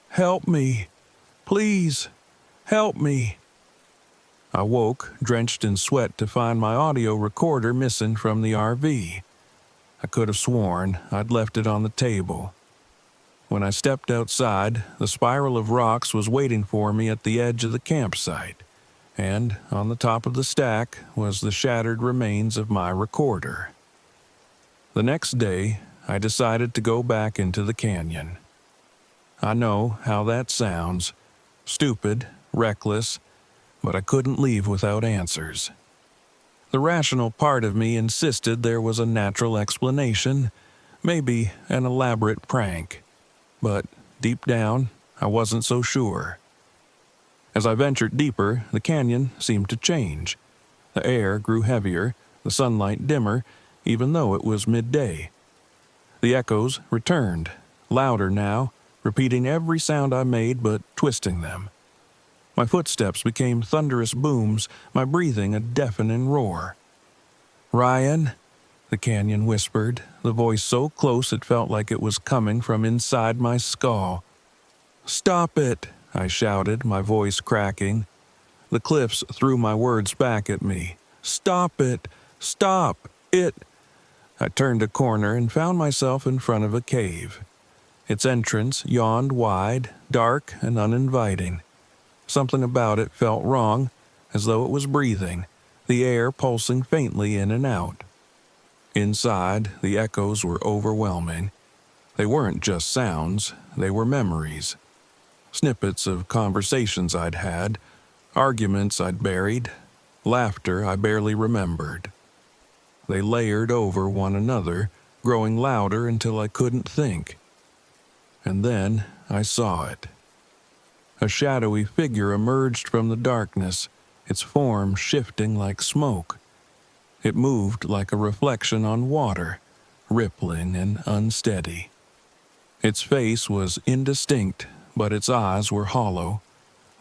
"Help me! Please, help me!" I woke, drenched in sweat, to find my audio recorder missing from the RV. I could have sworn I'd left it on the table. When I stepped outside, the spiral of rocks was waiting for me at the edge of the campsite, and on the top of the stack was the shattered remains of my recorder. The next day, I decided to go back into the canyon. I know how that sounds. Stupid, reckless, but I couldn't leave without answers. The rational part of me insisted there was a natural explanation, maybe an elaborate prank. But deep down, I wasn't so sure. As I ventured deeper, the canyon seemed to change. The air grew heavier, the sunlight dimmer, even though it was midday. The echoes returned, louder now, repeating every sound I made but twisting them. My footsteps became thunderous booms, my breathing a deafening roar. "Ryan," the canyon whispered, the voice so close it felt like it was coming from inside my skull. "Stop it," I shouted, my voice cracking. The cliffs threw my words back at me. "Stop it! Stop it!" I turned a corner and found myself in front of a cave. Its entrance yawned wide, dark and uninviting. Something about it felt wrong, as though it was breathing, the air pulsing faintly in and out. Inside, the echoes were overwhelming. They weren't just sounds, they were memories. Snippets of conversations I'd had, arguments I'd buried, laughter I barely remembered. They layered over one another, growing louder until I couldn't think. And then I saw it. A shadowy figure emerged from the darkness, its form shifting like smoke. It moved like a reflection on water, rippling and unsteady. Its face was indistinct, but its eyes were hollow,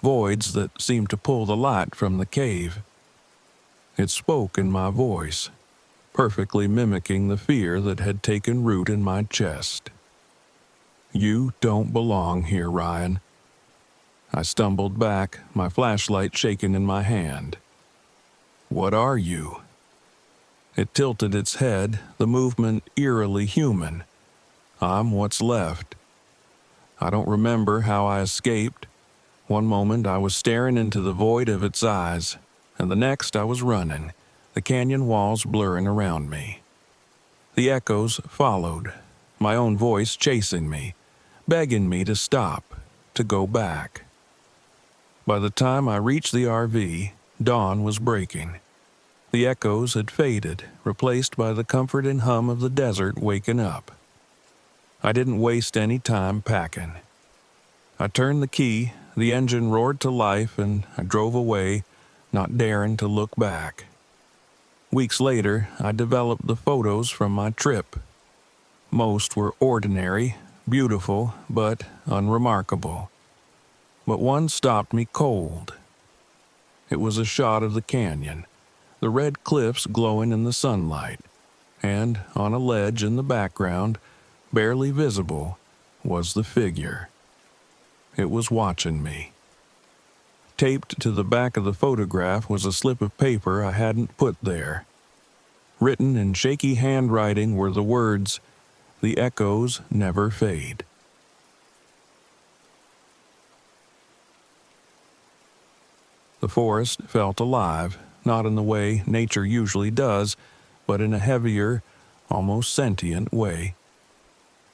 voids that seemed to pull the light from the cave. It spoke in my voice, perfectly mimicking the fear that had taken root in my chest. "You don't belong here, Ryan." I stumbled back, my flashlight shaking in my hand. "What are you?" It tilted its head, the movement eerily human. "I'm what's left." I don't remember how I escaped. One moment I was staring into the void of its eyes, and the next I was running, the canyon walls blurring around me. The echoes followed, my own voice chasing me, begging me to stop, to go back. By the time I reached the RV, dawn was breaking. The echoes had faded, replaced by the comforting hum of the desert waking up. I didn't waste any time packing. I turned the key, the engine roared to life, and I drove away, not daring to look back. Weeks later, I developed the photos from my trip. Most were ordinary, beautiful, but unremarkable. But one stopped me cold. It was a shot of the canyon, the red cliffs glowing in the sunlight, and on a ledge in the background, barely visible, was the figure. It was watching me. Taped to the back of the photograph was a slip of paper I hadn't put there. Written in shaky handwriting were the words, "The echoes never fade." The forest felt alive, not in the way nature usually does, but in a heavier, almost sentient way.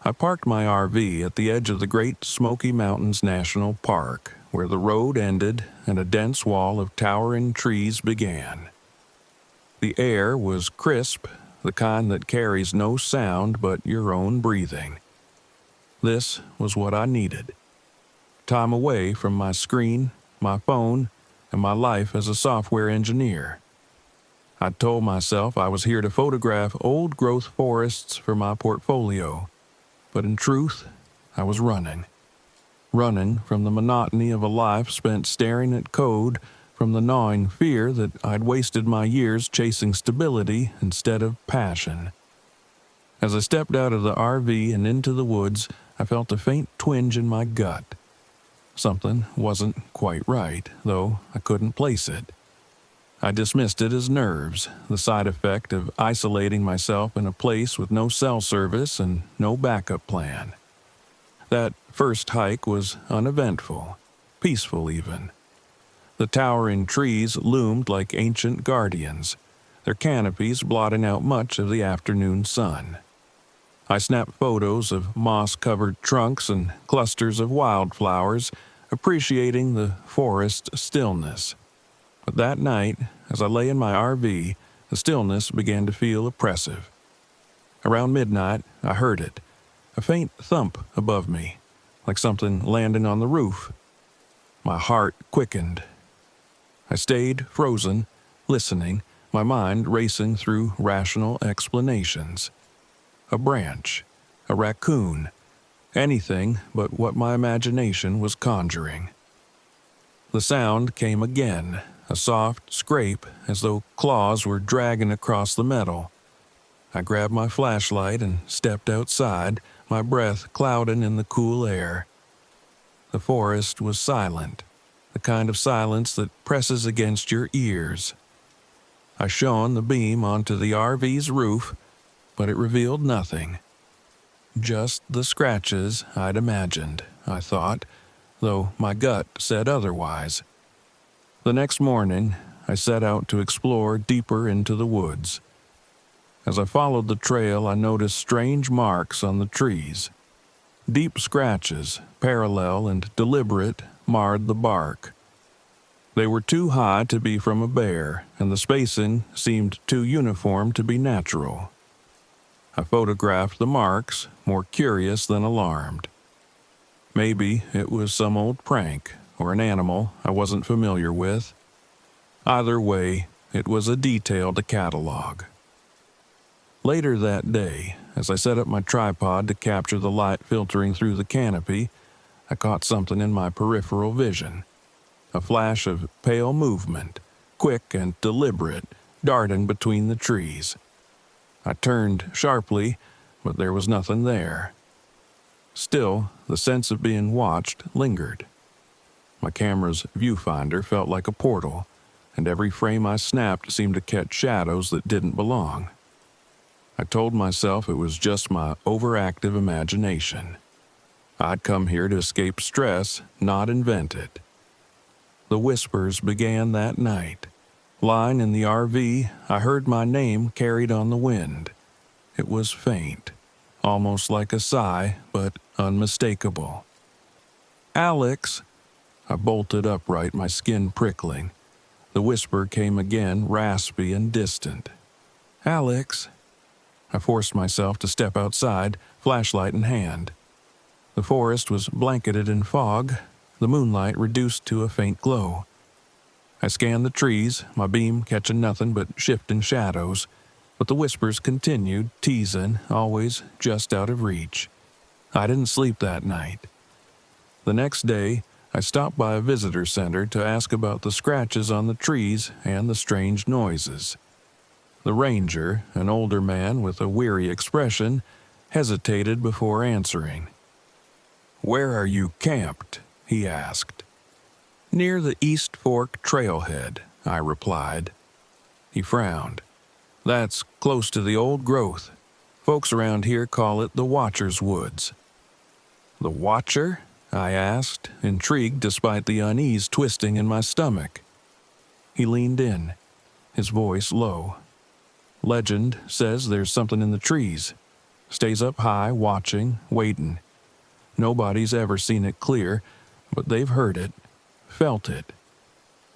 I parked my RV at the edge of the Great Smoky Mountains National Park, where the road ended and a dense wall of towering trees began. The air was crisp, the kind that carries no sound but your own breathing. This was what I needed. Time away from my screen, my phone, and my life as a software engineer. I told myself I was here to photograph old-growth forests for my portfolio, but in truth, I was running. Running from the monotony of a life spent staring at code, from the gnawing fear that I'd wasted my years chasing stability instead of passion. As I stepped out of the RV and into the woods, I felt a faint twinge in my gut. Something wasn't quite right, though I couldn't place it. I dismissed it as nerves, the side effect of isolating myself in a place with no cell service and no backup plan. That first hike was uneventful, peaceful even. The towering trees loomed like ancient guardians, their canopies blotting out much of the afternoon sun. I snapped photos of moss-covered trunks and clusters of wildflowers, appreciating the forest stillness. But that night, as I lay in my RV, the stillness began to feel oppressive. Around midnight, I heard it, a faint thump above me, like something landing on the roof. My heart quickened. I stayed frozen, listening, my mind racing through rational explanations. A branch, a raccoon, anything but what my imagination was conjuring. The sound came again, a soft scrape as though claws were dragging across the metal. I grabbed my flashlight and stepped outside, my breath clouding in the cool air. The forest was silent, the kind of silence that presses against your ears. I shone the beam onto the RV's roof, but it revealed nothing. Just the scratches I'd imagined, I thought, though my gut said otherwise. The next morning, I set out to explore deeper into the woods. As I followed the trail, I noticed strange marks on the trees. Deep scratches, parallel and deliberate, marred the bark. They were too high to be from a bear, and the spacing seemed too uniform to be natural. I photographed the marks, more curious than alarmed. Maybe it was some old prank, or an animal I wasn't familiar with. Either way, it was a detail to catalog. Later that day, as I set up my tripod to capture the light filtering through the canopy, I caught something in my peripheral vision. A flash of pale movement, quick and deliberate, darting between the trees. I turned sharply, but there was nothing there. Still, the sense of being watched lingered. My camera's viewfinder felt like a portal, and every frame I snapped seemed to catch shadows that didn't belong. I told myself it was just my overactive imagination. I'd come here to escape stress, not invent it. The whispers began that night. Lying in the RV, I heard my name carried on the wind. It was faint, almost like a sigh, but unmistakable. "Alex!" I bolted upright, my skin prickling. The whisper came again, raspy and distant. "Alex!" I forced myself to step outside, flashlight in hand. The forest was blanketed in fog, the moonlight reduced to a faint glow. I scanned the trees, my beam catching nothing but shifting shadows, but the whispers continued, teasing, always just out of reach. I didn't sleep that night. The next day, I stopped by a visitor center to ask about the scratches on the trees and the strange noises. The ranger, an older man with a weary expression, hesitated before answering. "Where are you camped?" he asked. "Near the East Fork trailhead," I replied. He frowned. "That's close to the old growth. Folks around here call it the Watcher's Woods." "The Watcher?" I asked, intrigued despite the unease twisting in my stomach. He leaned in, his voice low. "Legend says there's something in the trees. Stays up high, watching, waiting. Nobody's ever seen it clear, but they've heard it, felt it.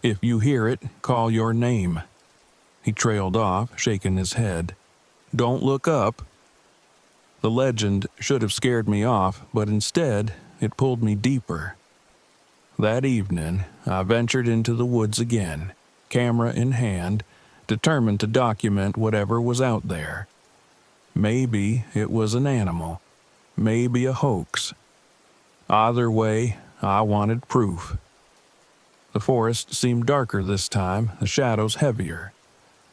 If you hear it, call your name." He trailed off, shaking his head. "Don't look up." The legend should have scared me off, but instead, it pulled me deeper. That evening, I ventured into the woods again, camera in hand, determined to document whatever was out there. Maybe it was an animal, maybe a hoax. Either way, I wanted proof. The forest seemed darker this time, the shadows heavier.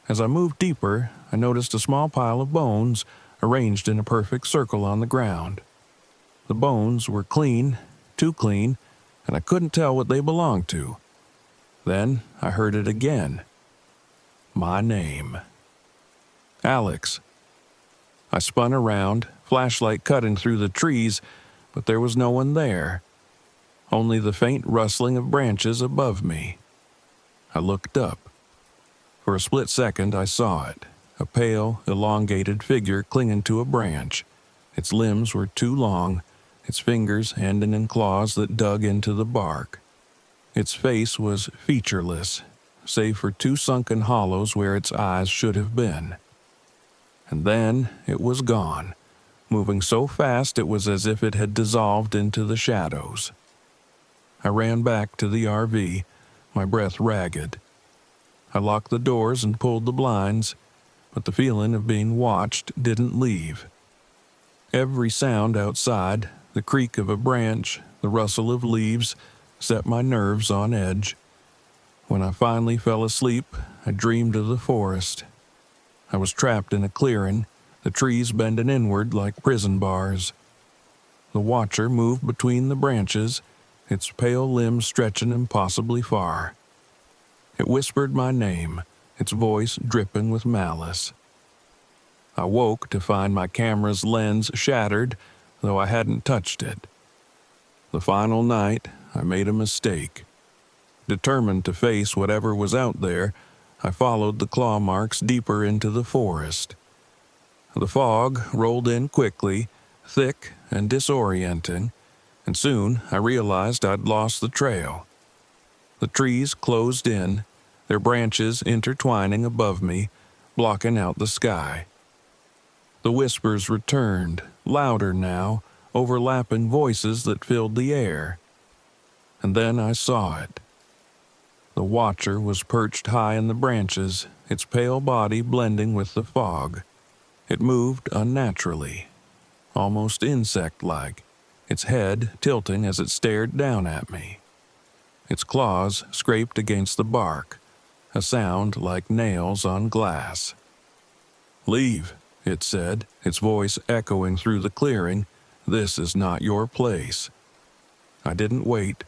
As I moved deeper, I noticed a small pile of bones arranged in a perfect circle on the ground. The bones were clean, too clean, and I couldn't tell what they belonged to. Then I heard it again. My name. Alex. I spun around, flashlight cutting through the trees, but there was no one there. Only the faint rustling of branches above me. I looked up. For a split second I saw it, a pale, elongated figure clinging to a branch. Its limbs were too long, its fingers ending in claws that dug into the bark. Its face was featureless, save for two sunken hollows where its eyes should have been. And then it was gone, moving so fast it was as if it had dissolved into the shadows. I ran back to the RV, my breath ragged. I locked the doors and pulled the blinds, but the feeling of being watched didn't leave. Every sound outside, the creak of a branch, the rustle of leaves, set my nerves on edge. When I finally fell asleep, I dreamed of the forest. I was trapped in a clearing, the trees bending inward like prison bars. The watcher moved between the branches, its pale limbs stretching impossibly far. It whispered my name, its voice dripping with malice. I woke to find my camera's lens shattered, though I hadn't touched it. The final night, I made a mistake. Determined to face whatever was out there, I followed the claw marks deeper into the forest. The fog rolled in quickly, thick and disorienting, and soon I realized I'd lost the trail. The trees closed in, their branches intertwining above me, blocking out the sky. The whispers returned, louder now, overlapping voices that filled the air. And then I saw it. The watcher was perched high in the branches, its pale body blending with the fog. It moved unnaturally, almost insect-like, its head tilting as it stared down at me. Its claws scraped against the bark, a sound like nails on glass. "Leave," it said, its voice echoing through the clearing. "This is not your place." I didn't wait.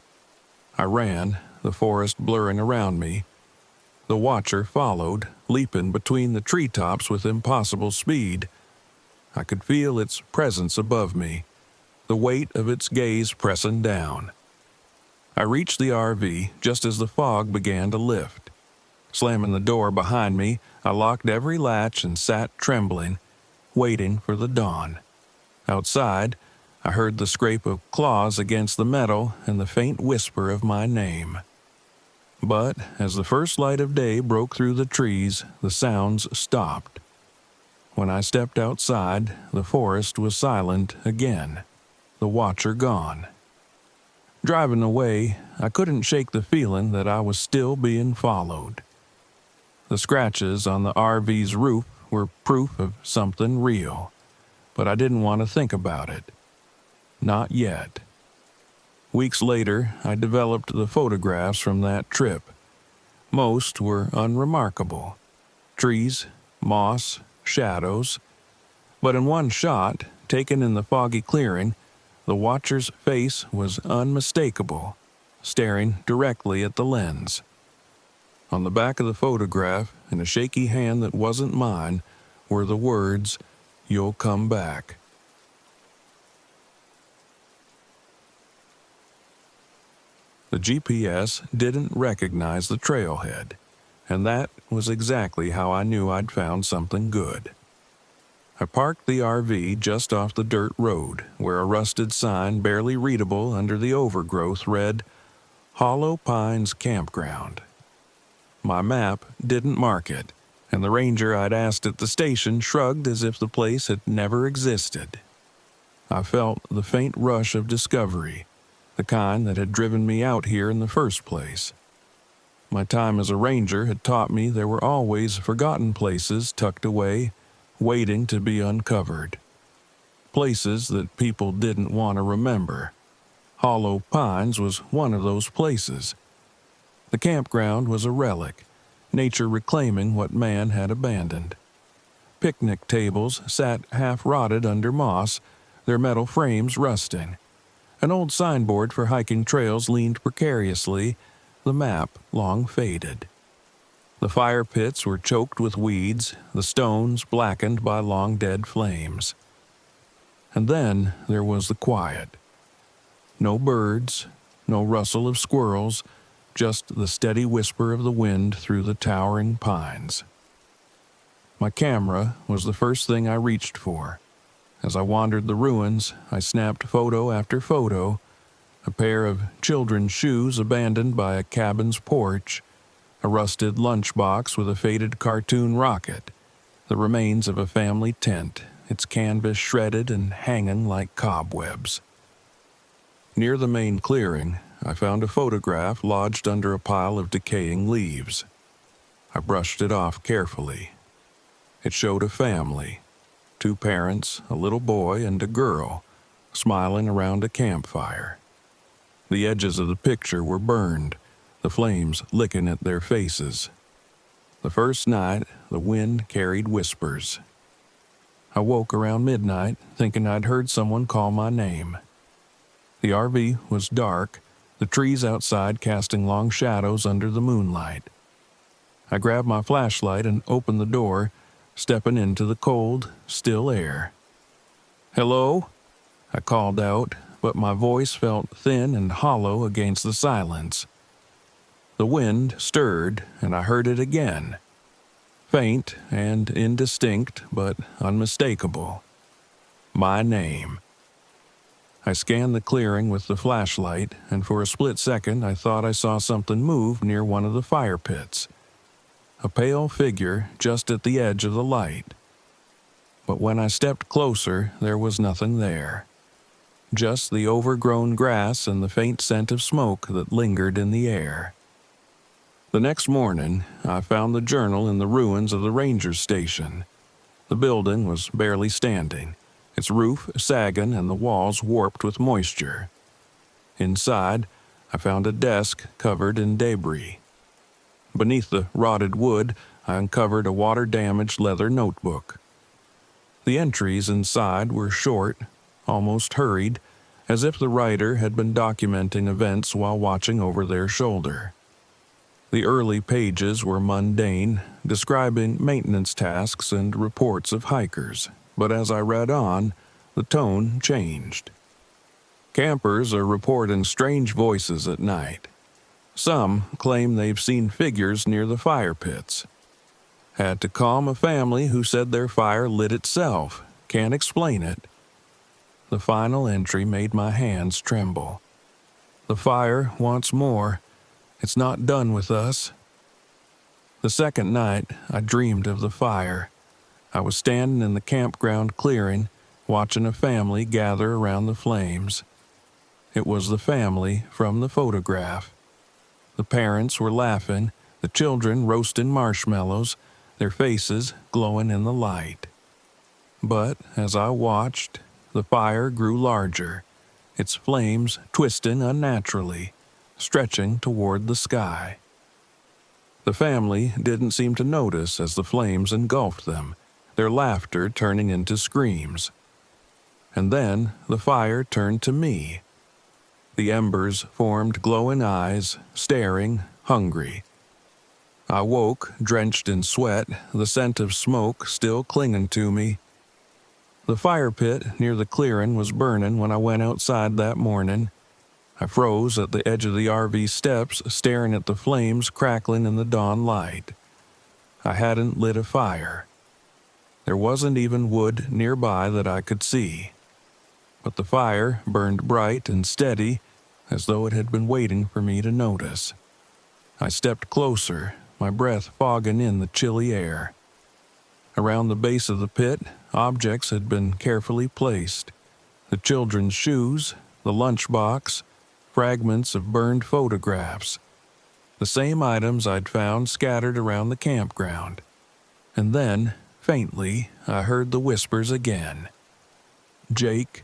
I ran, the forest blurring around me. The watcher followed, leaping between the treetops with impossible speed. I could feel its presence above me, the weight of its gaze pressing down. I reached the RV just as the fog began to lift. Slamming the door behind me, I locked every latch and sat trembling, waiting for the dawn. Outside, I heard the scrape of claws against the metal and the faint whisper of my name. But as the first light of day broke through the trees, the sounds stopped. When I stepped outside, the forest was silent again, the watcher gone. Driving away, I couldn't shake the feeling that I was still being followed. The scratches on the RV's roof were proof of something real, but I didn't want to think about it. Not yet. Weeks later, I developed the photographs from that trip. Most were unremarkable. Trees, moss, shadows. But in one shot, taken in the foggy clearing, the watcher's face was unmistakable, staring directly at the lens. On the back of the photograph, in a shaky hand that wasn't mine, were the words, "You'll come back." The GPS didn't recognize the trailhead. and that was exactly how I knew I'd found something good. I parked the RV just off the dirt road, where a rusted sign barely readable under the overgrowth read, Hollow Pines Campground. My map didn't mark it, and the ranger I'd asked at the station shrugged as if the place had never existed. I felt the faint rush of discovery, the kind that had driven me out here in the first place. My time as a ranger had taught me there were always forgotten places tucked away, waiting to be uncovered. Places that people didn't want to remember. Hollow Pines was one of those places. The campground was a relic, nature reclaiming what man had abandoned. Picnic tables sat half-rotted under moss, their metal frames rusting. An old signboard for hiking trails leaned precariously, the map long faded. The fire pits were choked with weeds, the stones blackened by long-dead flames. And then there was the quiet. No birds, no rustle of squirrels, just the steady whisper of the wind through the towering pines. My camera was the first thing I reached for. As I wandered the ruins, I snapped photo after photo, a pair of children's shoes abandoned by a cabin's porch, a rusted lunchbox with a faded cartoon rocket, the remains of a family tent, its canvas shredded and hanging like cobwebs. Near the main clearing, I found a photograph lodged under a pile of decaying leaves. I brushed it off carefully. It showed a family, 2 parents, a little boy, and a girl, smiling around a campfire. The edges of the picture were burned, the flames licking at their faces. The first night, the wind carried whispers. I woke around midnight, thinking I'd heard someone call my name. The RV was dark, the trees outside casting long shadows under the moonlight. I grabbed my flashlight and opened the door, stepping into the cold, still air. "Hello?" I called out, but my voice felt thin and hollow against the silence. The wind stirred, and I heard it again. Faint and indistinct, but unmistakable. My name. I scanned the clearing with the flashlight, and for a split second I thought I saw something move near one of the fire pits. A pale figure just at the edge of the light. But when I stepped closer, there was nothing there. Just the overgrown grass and the faint scent of smoke that lingered in the air. The next morning, I found the journal in the ruins of the ranger station. The building was barely standing, its roof sagging and the walls warped with moisture. Inside, I found a desk covered in debris. Beneath the rotted wood, I uncovered a water-damaged leather notebook. The entries inside were short, almost hurried, as if the writer had been documenting events while watching over their shoulder. The early pages were mundane, describing maintenance tasks and reports of hikers, but as I read on, the tone changed. Campers are reporting strange voices at night. Some claim they've seen figures near the fire pits. Had to calm a family who said their fire lit itself. Can't explain it. The final entry made my hands tremble. The fire wants more. It's not done with us. The second night, I dreamed of the fire. I was standing in the campground clearing, watching a family gather around the flames. It was the family from the photograph. The parents were laughing, the children roasting marshmallows, their faces glowing in the light. But as I watched, the fire grew larger, its flames twisting unnaturally, stretching toward the sky. The family didn't seem to notice as the flames engulfed them, their laughter turning into screams. And then the fire turned to me. The embers formed glowing eyes, staring, hungry. I woke, drenched in sweat, the scent of smoke still clinging to me. The fire pit near the clearing was burning when I went outside that morning. I froze at the edge of the RV steps, staring at the flames crackling in the dawn light. I hadn't lit a fire. There wasn't even wood nearby that I could see. But the fire burned bright and steady, as though it had been waiting for me to notice. I stepped closer, my breath fogging in the chilly air. Around the base of the pit, objects had been carefully placed. The children's shoes, the lunchbox, fragments of burned photographs. The same items I'd found scattered around the campground. And then, faintly, I heard the whispers again. Jake.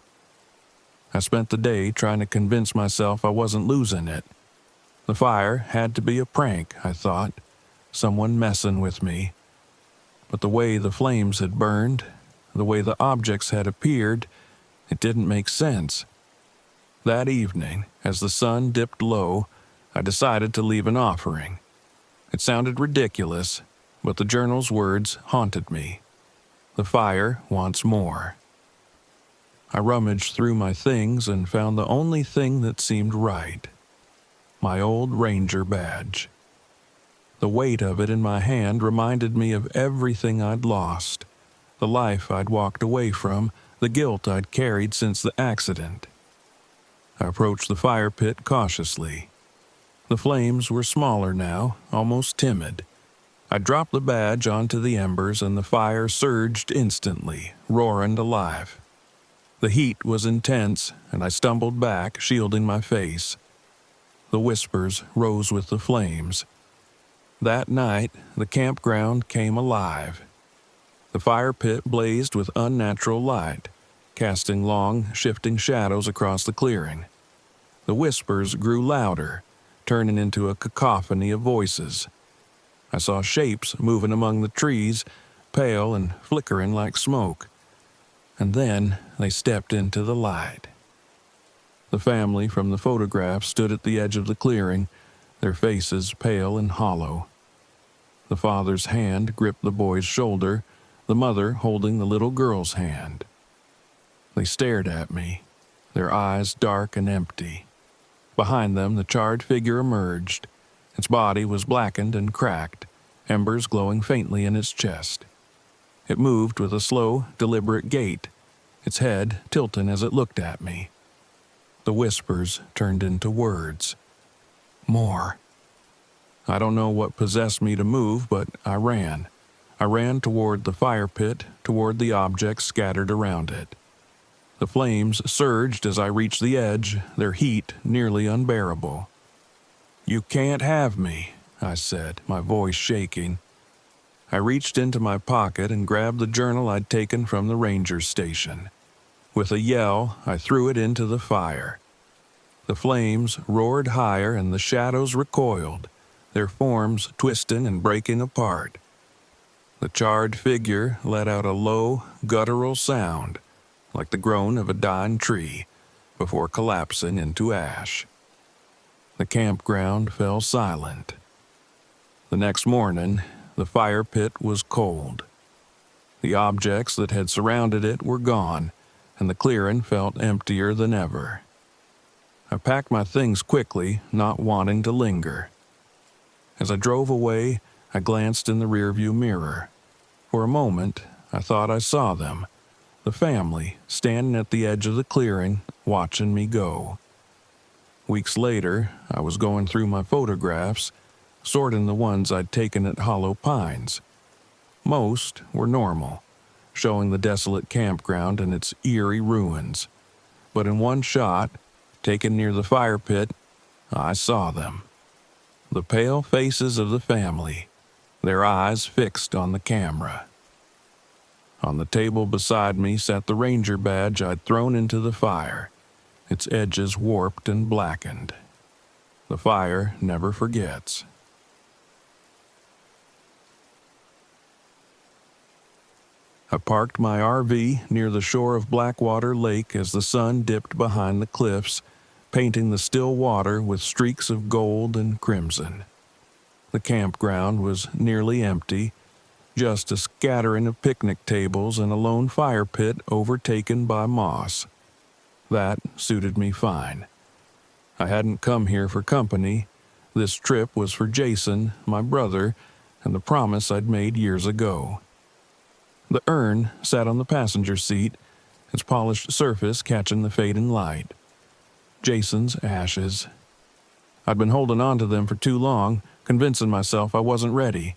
I spent the day trying to convince myself I wasn't losing it. The fire had to be a prank, I thought. Someone messing with me. But the way the flames had burned, the way the objects had appeared, it didn't make sense. That evening, as the sun dipped low, I decided to leave an offering. It sounded ridiculous, but the journal's words haunted me. The fire wants more. I rummaged through my things and found the only thing that seemed right. My old ranger badge. The weight of it in my hand reminded me of everything I'd lost, the life I'd walked away from, the guilt I'd carried since the accident. I approached the fire pit cautiously. The flames were smaller now, almost timid. I dropped the badge onto the embers and the fire surged instantly, roaring to life. The heat was intense, and I stumbled back, shielding my face. The whispers rose with the flames. That night, the campground came alive. The fire pit blazed with unnatural light, casting long, shifting shadows across the clearing. The whispers grew louder, turning into a cacophony of voices. I saw shapes moving among the trees, pale and flickering like smoke. And then they stepped into the light. The family from the photograph stood at the edge of the clearing, their faces pale and hollow. The father's hand gripped the boy's shoulder, the mother holding the little girl's hand. They stared at me, their eyes dark and empty. Behind them, the charred figure emerged. Its body was blackened and cracked, embers glowing faintly in its chest. It moved with a slow, deliberate gait, its head tilting as it looked at me. The whispers turned into words. More. I don't know what possessed me to move, but I ran. I ran toward the fire pit, toward the objects scattered around it. The flames surged as I reached the edge, their heat nearly unbearable. "You can't have me," I said, my voice shaking. I reached into my pocket and grabbed the journal I'd taken from the ranger station. With a yell, I threw it into the fire. The flames roared higher and the shadows recoiled, their forms twisting and breaking apart. The charred figure let out a low, guttural sound, like the groan of a dying tree, before collapsing into ash. The campground fell silent. The next morning, the fire pit was cold. The objects that had surrounded it were gone, and the clearing felt emptier than ever. I packed my things quickly, not wanting to linger. As I drove away, I glanced in the rearview mirror. For a moment, I thought I saw them, the family, standing at the edge of the clearing, watching me go. Weeks later, I was going through my photographs, sorting the ones I'd taken at Hollow Pines. Most were normal, showing the desolate campground and its eerie ruins. But in one shot, taken near the fire pit, I saw them. The pale faces of the family, their eyes fixed on the camera. On the table beside me sat the ranger badge I'd thrown into the fire, its edges warped and blackened. The fire never forgets. I parked my RV near the shore of Blackwater Lake as the sun dipped behind the cliffs, painting the still water with streaks of gold and crimson. The campground was nearly empty, just a scattering of picnic tables and a lone fire pit overtaken by moss. That suited me fine. I hadn't come here for company. This trip was for Jason, my brother, and the promise I'd made years ago. The urn sat on the passenger seat, its polished surface catching the fading light. Jason's ashes. I'd been holding on to them for too long, convincing myself I wasn't ready.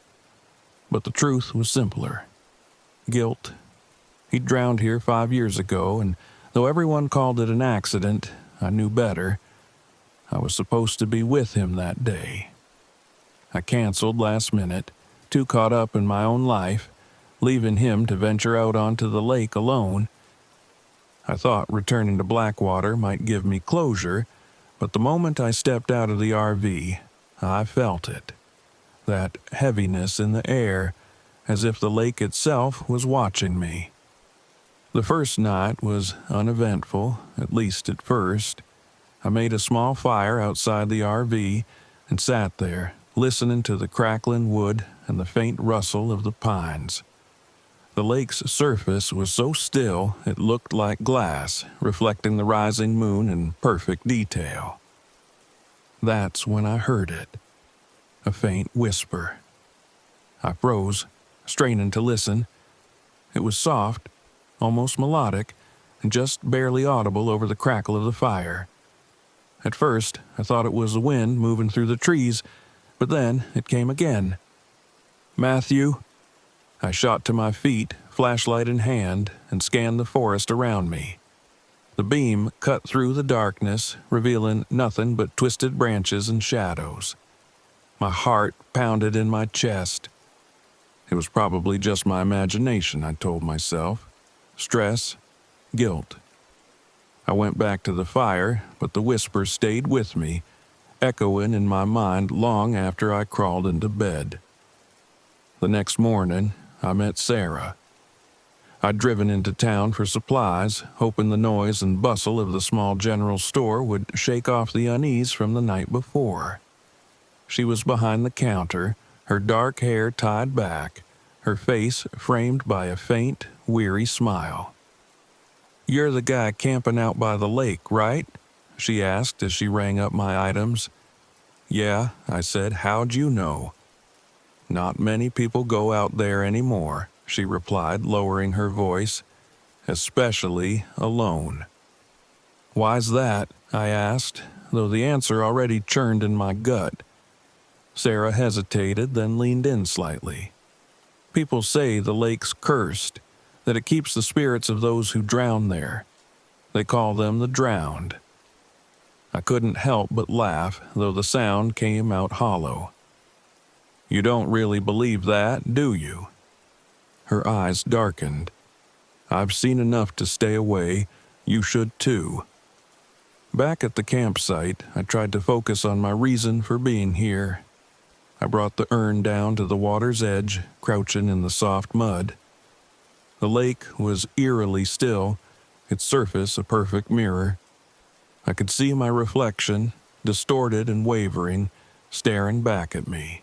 But the truth was simpler. Guilt. He'd drowned here 5 years ago, and though everyone called it an accident, I knew better. I was supposed to be with him that day. I canceled last minute, too caught up in my own life, leaving him to venture out onto the lake alone. I thought returning to Blackwater might give me closure, but the moment I stepped out of the RV, I felt it. That heaviness in the air, as if the lake itself was watching me. The first night was uneventful, at least at first. I made a small fire outside the RV and sat there, listening to the crackling wood and the faint rustle of the pines. The lake's surface was so still it looked like glass, reflecting the rising moon in perfect detail. That's when I heard it. A faint whisper. I froze, straining to listen. It was soft, almost melodic, and just barely audible over the crackle of the fire. At first, I thought it was the wind moving through the trees, but then it came again. "Matthew?" I shot to my feet, flashlight in hand, and scanned the forest around me. The beam cut through the darkness, revealing nothing but twisted branches and shadows. My heart pounded in my chest. It was probably just my imagination, I told myself. Stress, guilt. I went back to the fire, but the whisper stayed with me, echoing in my mind long after I crawled into bed. The next morning, I met Sarah. I'd driven into town for supplies, hoping the noise and bustle of the small general store would shake off the unease from the night before. She was behind the counter, her dark hair tied back, her face framed by a faint, weary smile. "You're the guy camping out by the lake, right?" she asked as she rang up my items. "Yeah," I said. "How'd you know?" "Not many people go out there anymore," she replied, lowering her voice, "especially alone." "Why's that?" I asked, though the answer already churned in my gut. Sarah hesitated, then leaned in slightly. "People say the lake's cursed, that it keeps the spirits of those who drown there. They call them the drowned." I couldn't help but laugh, though the sound came out hollow. "You don't really believe that, do you?" Her eyes darkened. "I've seen enough to stay away. You should too." Back at the campsite, I tried to focus on my reason for being here. I brought the urn down to the water's edge, crouching in the soft mud. The lake was eerily still, its surface a perfect mirror. I could see my reflection, distorted and wavering, staring back at me.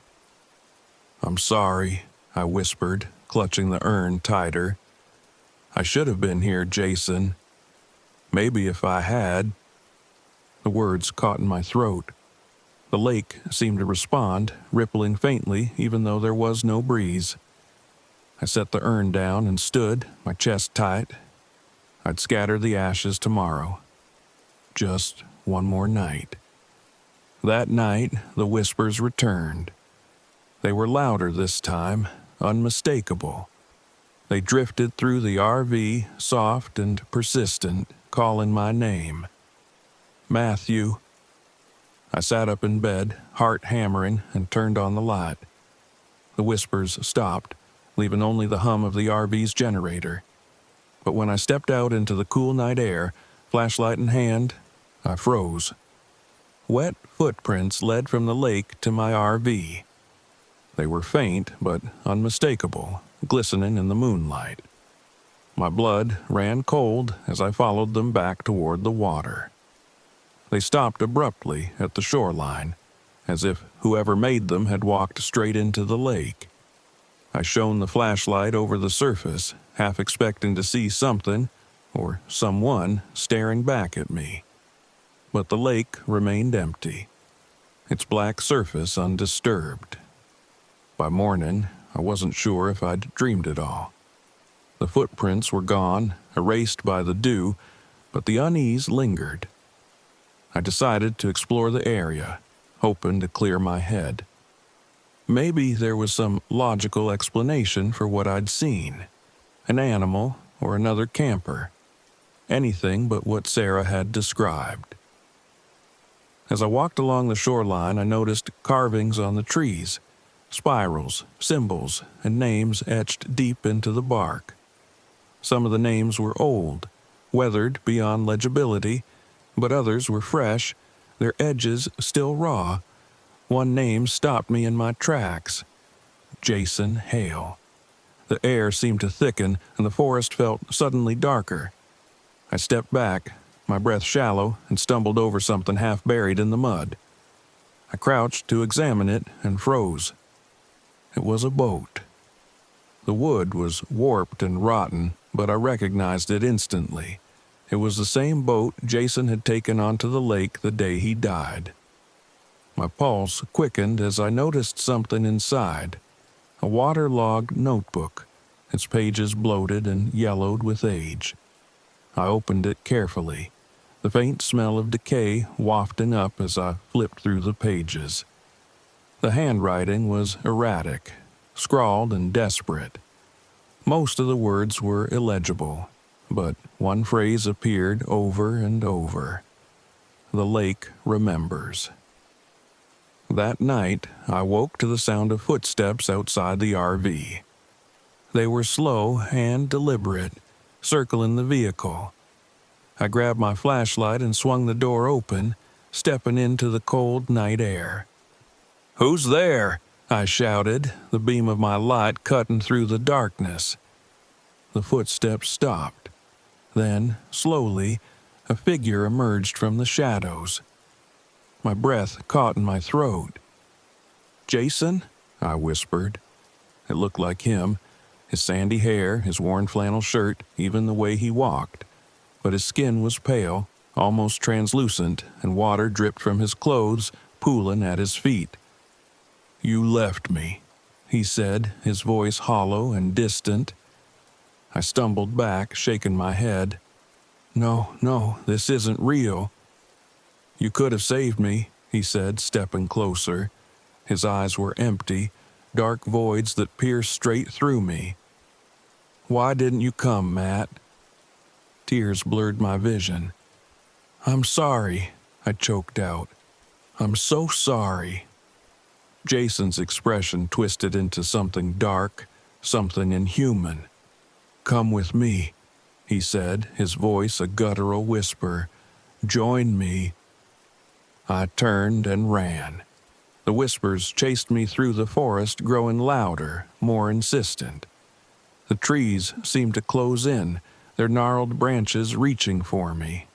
"I'm sorry," I whispered, clutching the urn tighter. "I should have been here, Jason. Maybe if I had." The words caught in my throat. The lake seemed to respond, rippling faintly even though there was no breeze. I set the urn down and stood, my chest tight. I'd scatter the ashes tomorrow. Just one more night. That night, the whispers returned. They were louder this time, unmistakable. They drifted through the RV, soft and persistent, calling my name. "Matthew." I sat up in bed, heart hammering, and turned on the light. The whispers stopped, leaving only the hum of the RV's generator. But when I stepped out into the cool night air, flashlight in hand, I froze. Wet footprints led from the lake to my RV. They were faint but unmistakable, glistening in the moonlight. My blood ran cold as I followed them back toward the water. They stopped abruptly at the shoreline, as if whoever made them had walked straight into the lake. I shone the flashlight over the surface, half expecting to see something, or someone, staring back at me. But the lake remained empty, its black surface undisturbed. By morning, I wasn't sure if I'd dreamed it all. The footprints were gone, erased by the dew, but the unease lingered. I decided to explore the area, hoping to clear my head. Maybe there was some logical explanation for what I'd seen. An animal or another camper. Anything but what Sarah had described. As I walked along the shoreline, I noticed carvings on the trees, spirals, symbols, and names etched deep into the bark. Some of the names were old, weathered beyond legibility, but others were fresh, their edges still raw. One name stopped me in my tracks. Jason Hale. The air seemed to thicken, and the forest felt suddenly darker. I stepped back, my breath shallow, and stumbled over something half buried in the mud. I crouched to examine it and froze. It was a boat. The wood was warped and rotten, but I recognized it instantly. It was the same boat Jason had taken onto the lake the day he died. My pulse quickened as I noticed something inside. A waterlogged notebook, its pages bloated and yellowed with age. I opened it carefully, the faint smell of decay wafting up as I flipped through the pages. The handwriting was erratic, scrawled and desperate. Most of the words were illegible, but one phrase appeared over and over. The lake remembers. That night, I woke to the sound of footsteps outside the RV. They were slow and deliberate, circling the vehicle. I grabbed my flashlight and swung the door open, stepping into the cold night air. "Who's there?" I shouted, the beam of my light cutting through the darkness. The footsteps stopped. Then, slowly, a figure emerged from the shadows. My breath caught in my throat. "Jason?" I whispered. It looked like him, his sandy hair, his worn flannel shirt, even the way he walked. But his skin was pale, almost translucent, and water dripped from his clothes, pooling at his feet. "You left me," he said, his voice hollow and distant. I stumbled back, shaking my head. No, this isn't real." "You could have saved me," he said, stepping closer. His eyes were empty, dark voids that pierced straight through me. "Why didn't you come, Matt?" Tears blurred my vision. "I'm sorry," I choked out. "I'm so sorry." Jason's expression twisted into something dark, something inhuman. "Come with me," he said, his voice a guttural whisper. "Join me." I turned and ran. The whispers chased me through the forest, growing louder, more insistent. The trees seemed to close in, their gnarled branches reaching for me.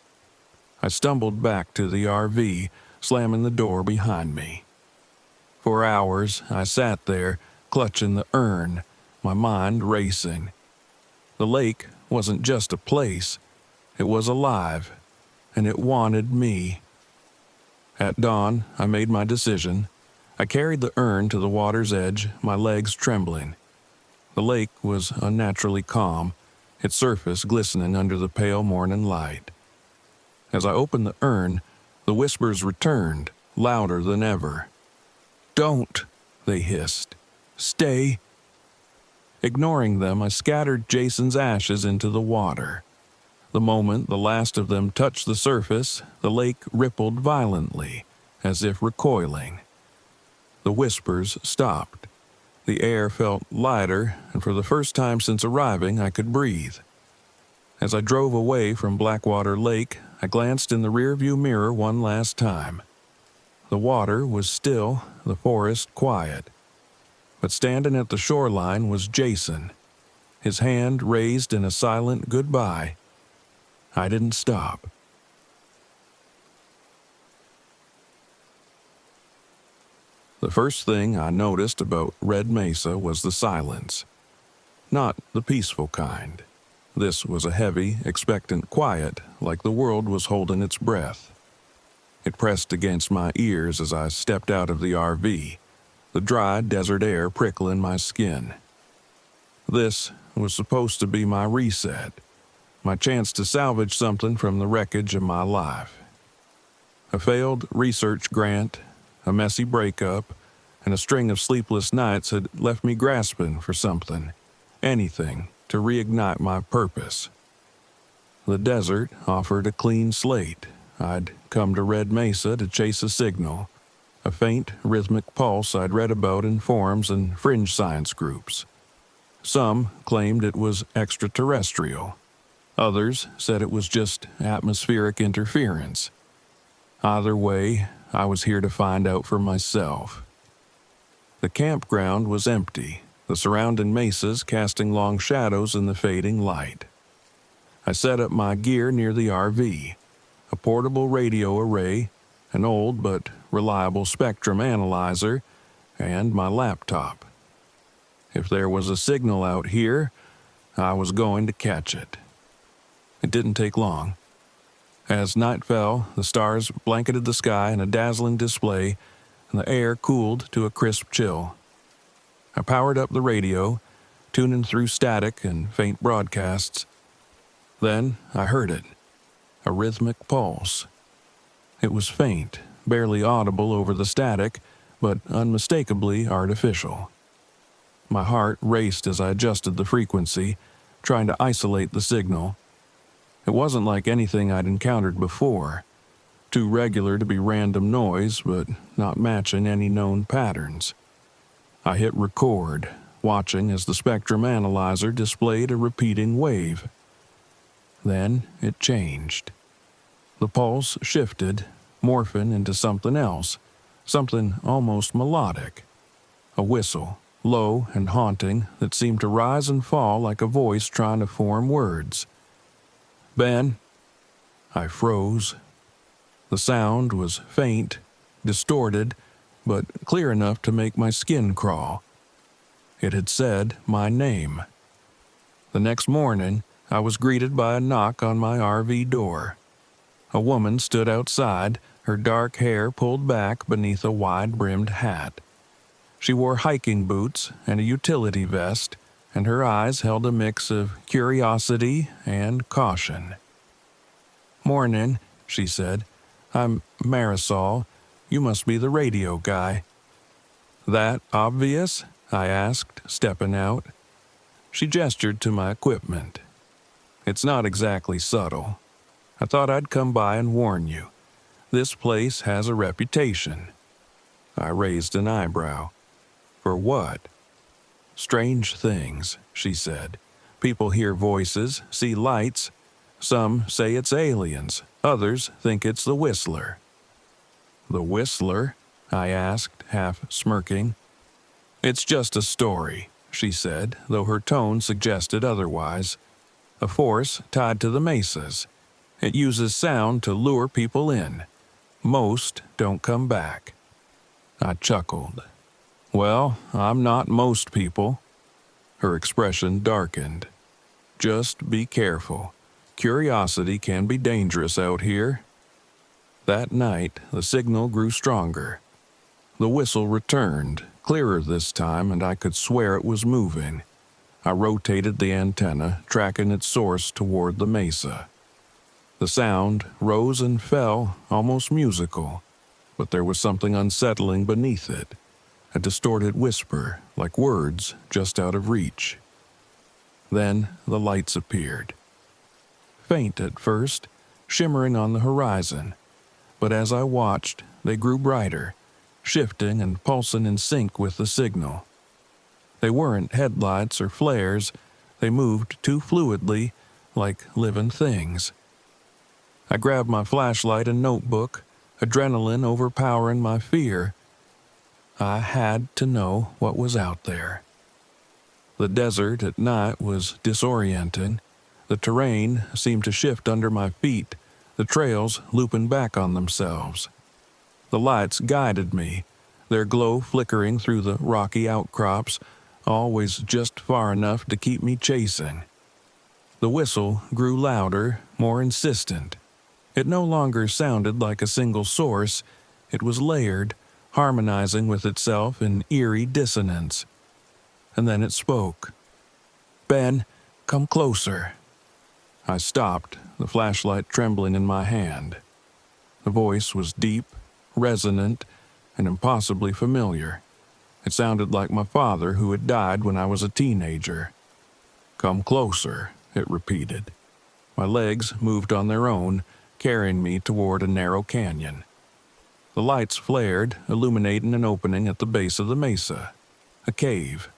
I stumbled back to the RV, slamming the door behind me. For hours, I sat there, clutching the urn, my mind racing. The lake wasn't just a place. It was alive, and it wanted me. At dawn, I made my decision. I carried the urn to the water's edge, my legs trembling. The lake was unnaturally calm, its surface glistening under the pale morning light. As I opened the urn, the whispers returned, louder than ever. "Don't," they hissed. "Stay." Ignoring them, I scattered Jason's ashes into the water. The moment the last of them touched the surface, the lake rippled violently, as if recoiling. The whispers stopped. The air felt lighter, and for the first time since arriving, I could breathe. As I drove away from Blackwater Lake, I glanced in the rearview mirror one last time. The water was still, the forest quiet. But standing at the shoreline was Jason, his hand raised in a silent goodbye. I didn't stop. The first thing I noticed about Red Mesa was the silence. Not the peaceful kind. This was a heavy, expectant quiet, like the world was holding its breath. It pressed against my ears as I stepped out of the RV. the dry desert air prickling my skin. This was supposed to be my reset, my chance to salvage something from the wreckage of my life. A failed research grant, a messy breakup, and a string of sleepless nights had left me grasping for something, anything, to reignite my purpose. The desert offered a clean slate. I'd come to Red Mesa to chase a signal, a faint rhythmic pulse I'd read about in forums and fringe science groups. Some claimed it was extraterrestrial. Others said it was just atmospheric interference. Either way, I was here to find out for myself. The campground was empty, the surrounding mesas casting long shadows in the fading light. I set up my gear near the RV, a portable radio array, an old but reliable spectrum analyzer, and my laptop. If there was a signal out here, I was going to catch it. It didn't take long. As night fell, the stars blanketed the sky in a dazzling display, and the air cooled to a crisp chill. I powered up the radio, tuning through static and faint broadcasts. Then I heard it, a rhythmic pulse. It was faint, barely audible over the static, but unmistakably artificial. My heart raced as I adjusted the frequency, trying to isolate the signal. It wasn't like anything I'd encountered before, too regular to be random noise, but not matching any known patterns. I hit record, watching as the spectrum analyzer displayed a repeating wave. Then it changed. The pulse shifted, morphing into something else, something almost melodic. A whistle, low and haunting, that seemed to rise and fall like a voice trying to form words. "Ben?" I froze. The sound was faint, distorted, but clear enough to make my skin crawl. It had said my name. The next morning, I was greeted by a knock on my RV door. A woman stood outside, her dark hair pulled back beneath a wide-brimmed hat. She wore hiking boots and a utility vest, and her eyes held a mix of curiosity and caution. "Morning," she said. "I'm Marisol. You must be the radio guy." "That obvious?" I asked, stepping out. She gestured to my equipment. "It's not exactly subtle. I thought I'd come by and warn you. This place has a reputation." I raised an eyebrow. "For what?" "Strange things," she said. "People hear voices, see lights. Some say it's aliens. Others think it's the Whistler." "The Whistler?" I asked, half smirking. "It's just a story," she said, though her tone suggested otherwise. "A force tied to the mesas. It uses sound to lure people in. Most don't come back." I chuckled. "Well, I'm not most people." Her expression darkened. "Just be careful. Curiosity can be dangerous out here." That night, the signal grew stronger. The whistle returned, clearer this time, and I could swear it was moving. I rotated the antenna, tracking its source toward the mesa. The sound rose and fell, almost musical, but there was something unsettling beneath it, a distorted whisper, like words just out of reach. Then the lights appeared. Faint at first, shimmering on the horizon, but as I watched, they grew brighter, shifting and pulsing in sync with the signal. They weren't headlights or flares, they moved too fluidly, like living things. I grabbed my flashlight and notebook, adrenaline overpowering my fear. I had to know what was out there. The desert at night was disorienting. The terrain seemed to shift under my feet, the trails looping back on themselves. The lights guided me, their glow flickering through the rocky outcrops, always just far enough to keep me chasing. The whistle grew louder, more insistent. It no longer sounded like a single source. It was layered, harmonizing with itself in eerie dissonance. And then it spoke. "Ben, come closer." I stopped, the flashlight trembling in my hand. The voice was deep, resonant, and impossibly familiar. It sounded like my father, who had died when I was a teenager. "Come closer," it repeated. My legs moved on their own, carrying me toward a narrow canyon. The lights flared, illuminating an opening at the base of the mesa. A cave.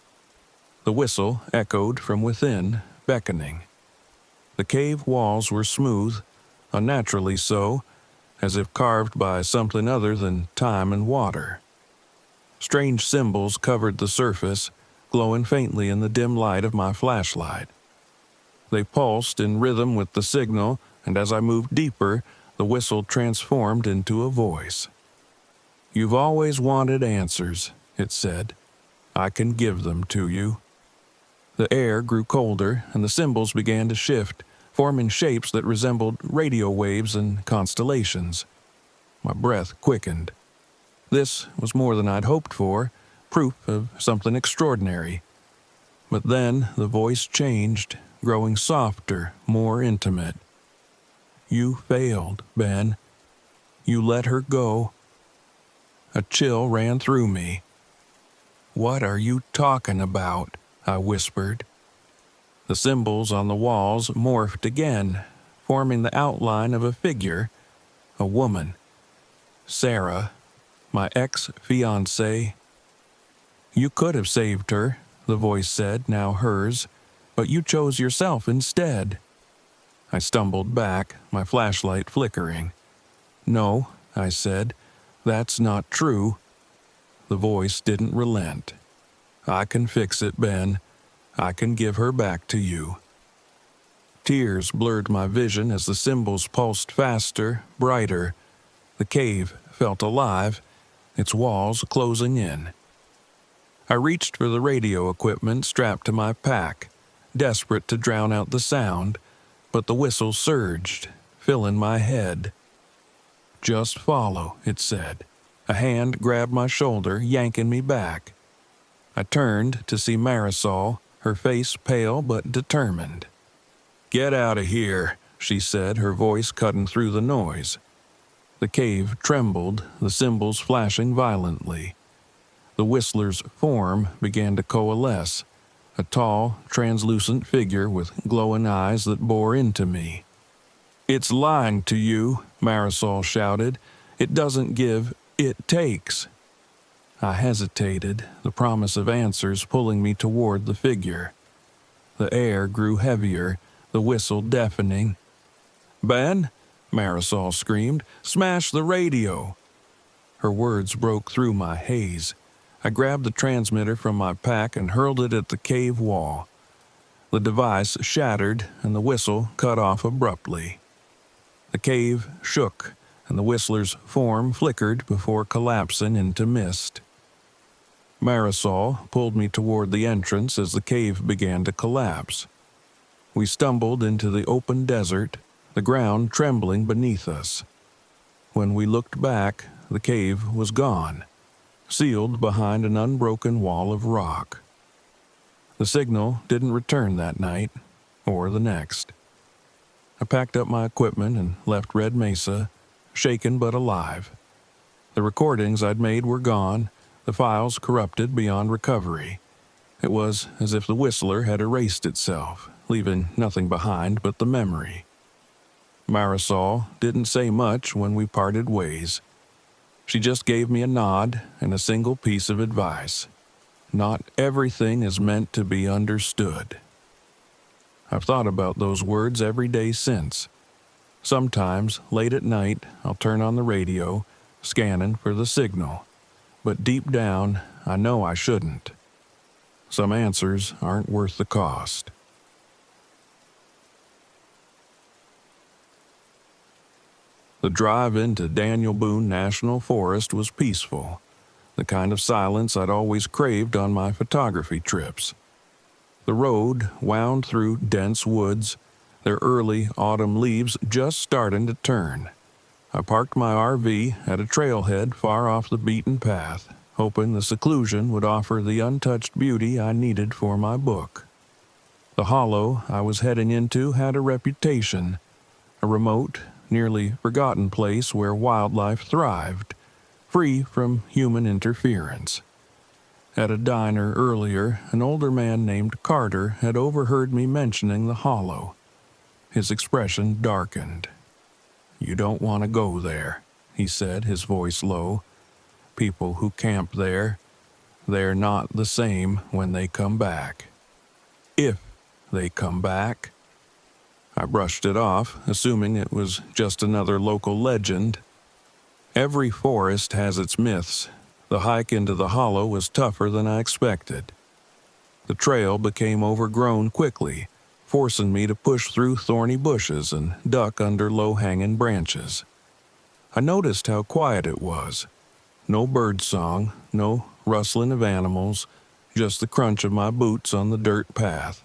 The whistle echoed from within, beckoning. The cave walls were smooth, unnaturally so, as if carved by something other than time and water. Strange symbols covered the surface, glowing faintly in the dim light of my flashlight. They pulsed in rhythm with the signal, and as I moved deeper, the whistle transformed into a voice. "You've always wanted answers," it said. "I can give them to you." The air grew colder, and the symbols began to shift, forming shapes that resembled radio waves and constellations. My breath quickened. This was more than I'd hoped for, proof of something extraordinary. But then the voice changed, growing softer, more intimate. "You failed, Ben. You let her go." A chill ran through me. "What are you talking about?" I whispered. The symbols on the walls morphed again, forming the outline of a figure, a woman. Sarah, my ex-fiancée. "You could have saved her," the voice said, now hers, "but you chose yourself instead." I stumbled back, my flashlight flickering. "No," I said, "that's not true." The voice didn't relent. "I can fix it, Ben. I can give her back to you." Tears blurred my vision as the symbols pulsed faster, brighter. The cave felt alive, its walls closing in. I reached for the radio equipment strapped to my pack, desperate to drown out the sound, but the whistle surged, filling my head. "Just follow," it said. A hand grabbed my shoulder, yanking me back. I turned to see Marisol, her face pale but determined. "Get out of here," she said, her voice cutting through the noise. The cave trembled, the symbols flashing violently. The whistler's form began to coalesce, a tall, translucent figure with glowing eyes that bore into me. "It's lying to you," Marisol shouted. "It doesn't give, it takes." I hesitated, the promise of answers pulling me toward the figure. The air grew heavier, the whistle deafening. "Ben," Marisol screamed, "smash the radio!" Her words broke through my haze. I grabbed the transmitter from my pack and hurled it at the cave wall. The device shattered, and the whistle cut off abruptly. The cave shook, and the whistler's form flickered before collapsing into mist. Marisol pulled me toward the entrance as the cave began to collapse. We stumbled into the open desert, the ground trembling beneath us. When we looked back, the cave was gone, sealed behind an unbroken wall of rock. The signal didn't return that night, or the next. I packed up my equipment and left Red Mesa, shaken but alive. The recordings I'd made were gone, the files corrupted beyond recovery. It was as if the whistler had erased itself, leaving nothing behind but the memory. Marisol didn't say much when we parted ways. She just gave me a nod and a single piece of advice. Not everything is meant to be understood. I've thought about those words every day since. Sometimes, late at night, I'll turn on the radio, scanning for the signal. But deep down, I know I shouldn't. Some answers aren't worth the cost. The drive into Daniel Boone National Forest was peaceful, the kind of silence I'd always craved on my photography trips. The road wound through dense woods, their early autumn leaves just starting to turn. I parked my RV at a trailhead far off the beaten path, hoping the seclusion would offer the untouched beauty I needed for my book. The hollow I was heading into had a reputation, a remote, nearly forgotten place where wildlife thrived, free from human interference. At a diner earlier, an older man named Carter had overheard me mentioning the hollow. His expression darkened. "You don't want to go there," he said, his voice low. "People who camp there, they're not the same when they come back. If they come back." I brushed it off, assuming it was just another local legend. Every forest has its myths. The hike into the hollow was tougher than I expected. The trail became overgrown quickly, forcing me to push through thorny bushes and duck under low-hanging branches. I noticed how quiet it was. No birdsong, no rustling of animals, just the crunch of my boots on the dirt path.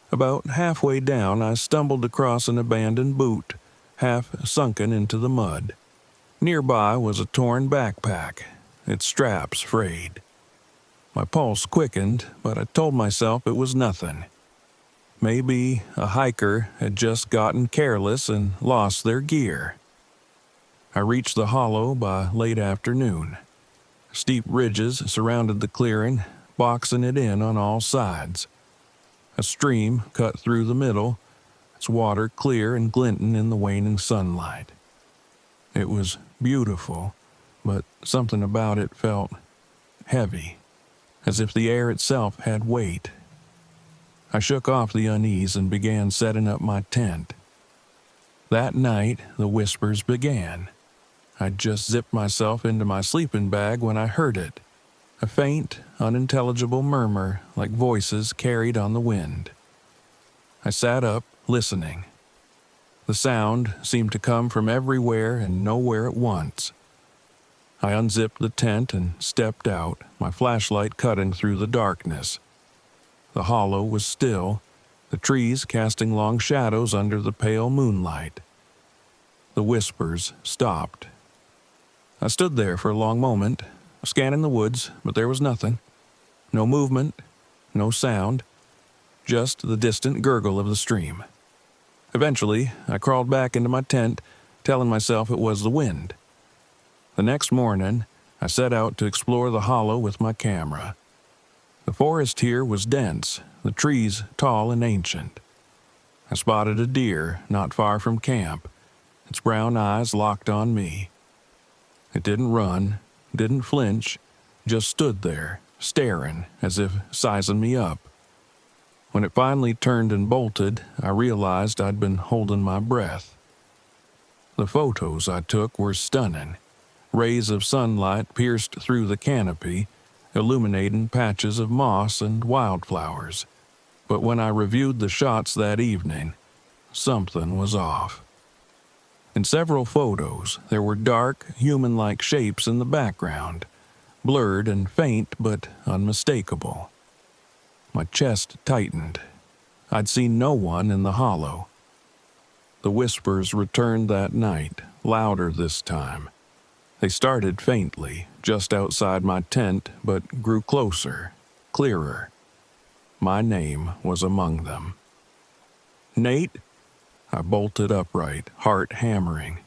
About halfway down, I stumbled across an abandoned boot, half sunken into the mud. Nearby was a torn backpack, its straps frayed. My pulse quickened, but I told myself it was nothing. Maybe a hiker had just gotten careless and lost their gear. I reached the hollow by late afternoon. Steep ridges surrounded the clearing, boxing it in on all sides. A stream cut through the middle, its water clear and glinting in the waning sunlight. It was beautiful, but something about it felt heavy, as if the air itself had weight. I shook off the unease and began setting up my tent. That night, the whispers began. I'd just zipped myself into my sleeping bag when I heard it. A faint, unintelligible murmur like voices carried on the wind. I sat up, listening. The sound seemed to come from everywhere and nowhere at once. I unzipped the tent and stepped out, my flashlight cutting through the darkness. The hollow was still, the trees casting long shadows under the pale moonlight. The whispers stopped. I stood there for a long moment, scanning the woods, but there was nothing. No movement, no sound, just the distant gurgle of the stream. Eventually, I crawled back into my tent, telling myself it was the wind. The next morning, I set out to explore the hollow with my camera. The forest here was dense, the trees tall and ancient. I spotted a deer not far from camp, its brown eyes locked on me. It didn't run, didn't flinch, just stood there, staring as if sizing me up. When it finally turned and bolted, I realized I'd been holding my breath. The photos I took were stunning. Rays of sunlight pierced through the canopy, illuminating patches of moss and wildflowers. But when I reviewed the shots that evening, something was off. In several photos, there were dark, human-like shapes in the background, blurred and faint but unmistakable. My chest tightened. I'd seen no one in the hollow. The whispers returned that night, louder this time. They started faintly, just outside my tent, but grew closer, clearer. My name was among them. "Nate?" I bolted upright, heart hammering.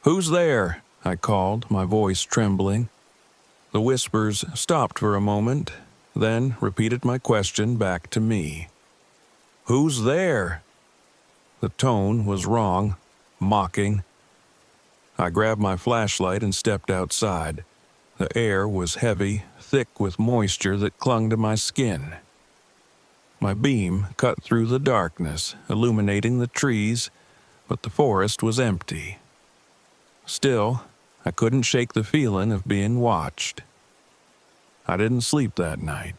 "Who's there?" I called, my voice trembling. The whispers stopped for a moment, then repeated my question back to me. "Who's there?" The tone was wrong, mocking. I grabbed my flashlight and stepped outside. The air was heavy, thick with moisture that clung to my skin. My beam cut through the darkness, illuminating the trees, but the forest was empty. Still, I couldn't shake the feeling of being watched. I didn't sleep that night.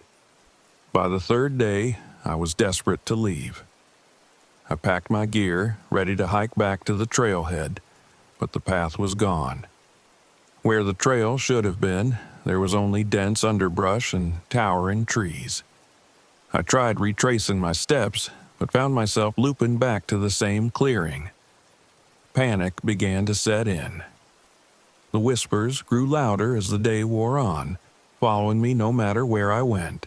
By the third day, I was desperate to leave. I packed my gear, ready to hike back to the trailhead, but the path was gone. Where the trail should have been, there was only dense underbrush and towering trees. I tried retracing my steps, but found myself looping back to the same clearing. panic began to set in. The whispers grew louder as the day wore on, following me no matter where I went.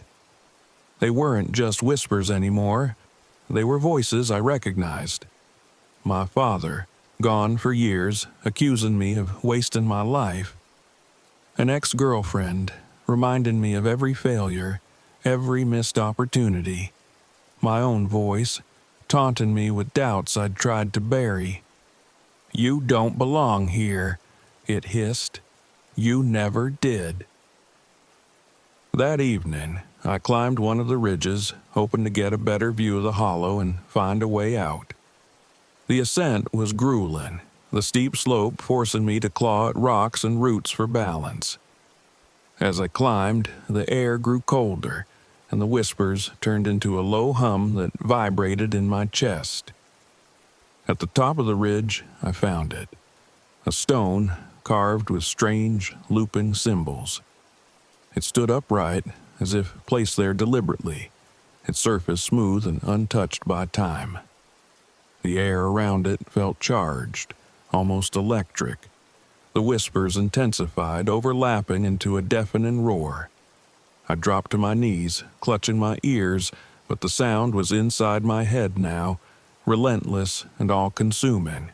They weren't just whispers anymore. They were voices I recognized. My father, gone for years, accusing me of wasting my life. An ex-girlfriend, reminding me of every failure, every missed opportunity. My own voice, taunting me with doubts I'd tried to bury. "You don't belong here," it hissed. "You never did." That evening, I climbed one of the ridges, hoping to get a better view of the hollow and find a way out. The ascent was grueling, the steep slope forcing me to claw at rocks and roots for balance. As I climbed, the air grew colder, and the whispers turned into a low hum that vibrated in my chest. At the top of the ridge, I found it. A stone carved with strange, looping symbols. It stood upright, as if placed there deliberately, its surface smooth and untouched by time. The air around it felt charged, almost electric. The whispers intensified, overlapping into a deafening roar. I dropped to my knees, clutching my ears, but the sound was inside my head now, relentless and all-consuming.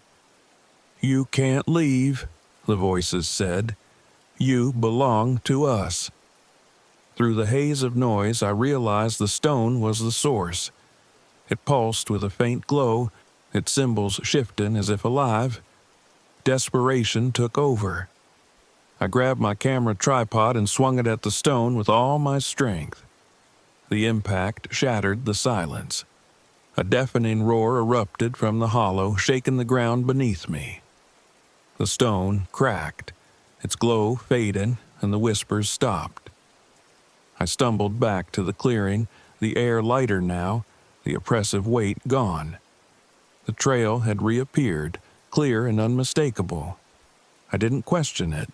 "You can't leave," the voices said. "You belong to us." Through the haze of noise, I realized the stone was the source. It pulsed with a faint glow, its symbols shifting as if alive. Desperation took over. I grabbed my camera tripod and swung it at the stone with all my strength. The impact shattered the silence. A deafening roar erupted from the hollow, shaking the ground beneath me. The stone cracked, its glow fading, and the whispers stopped. I stumbled back to the clearing, the air lighter now, the oppressive weight gone. The trail had reappeared, clear and unmistakable. I didn't question it.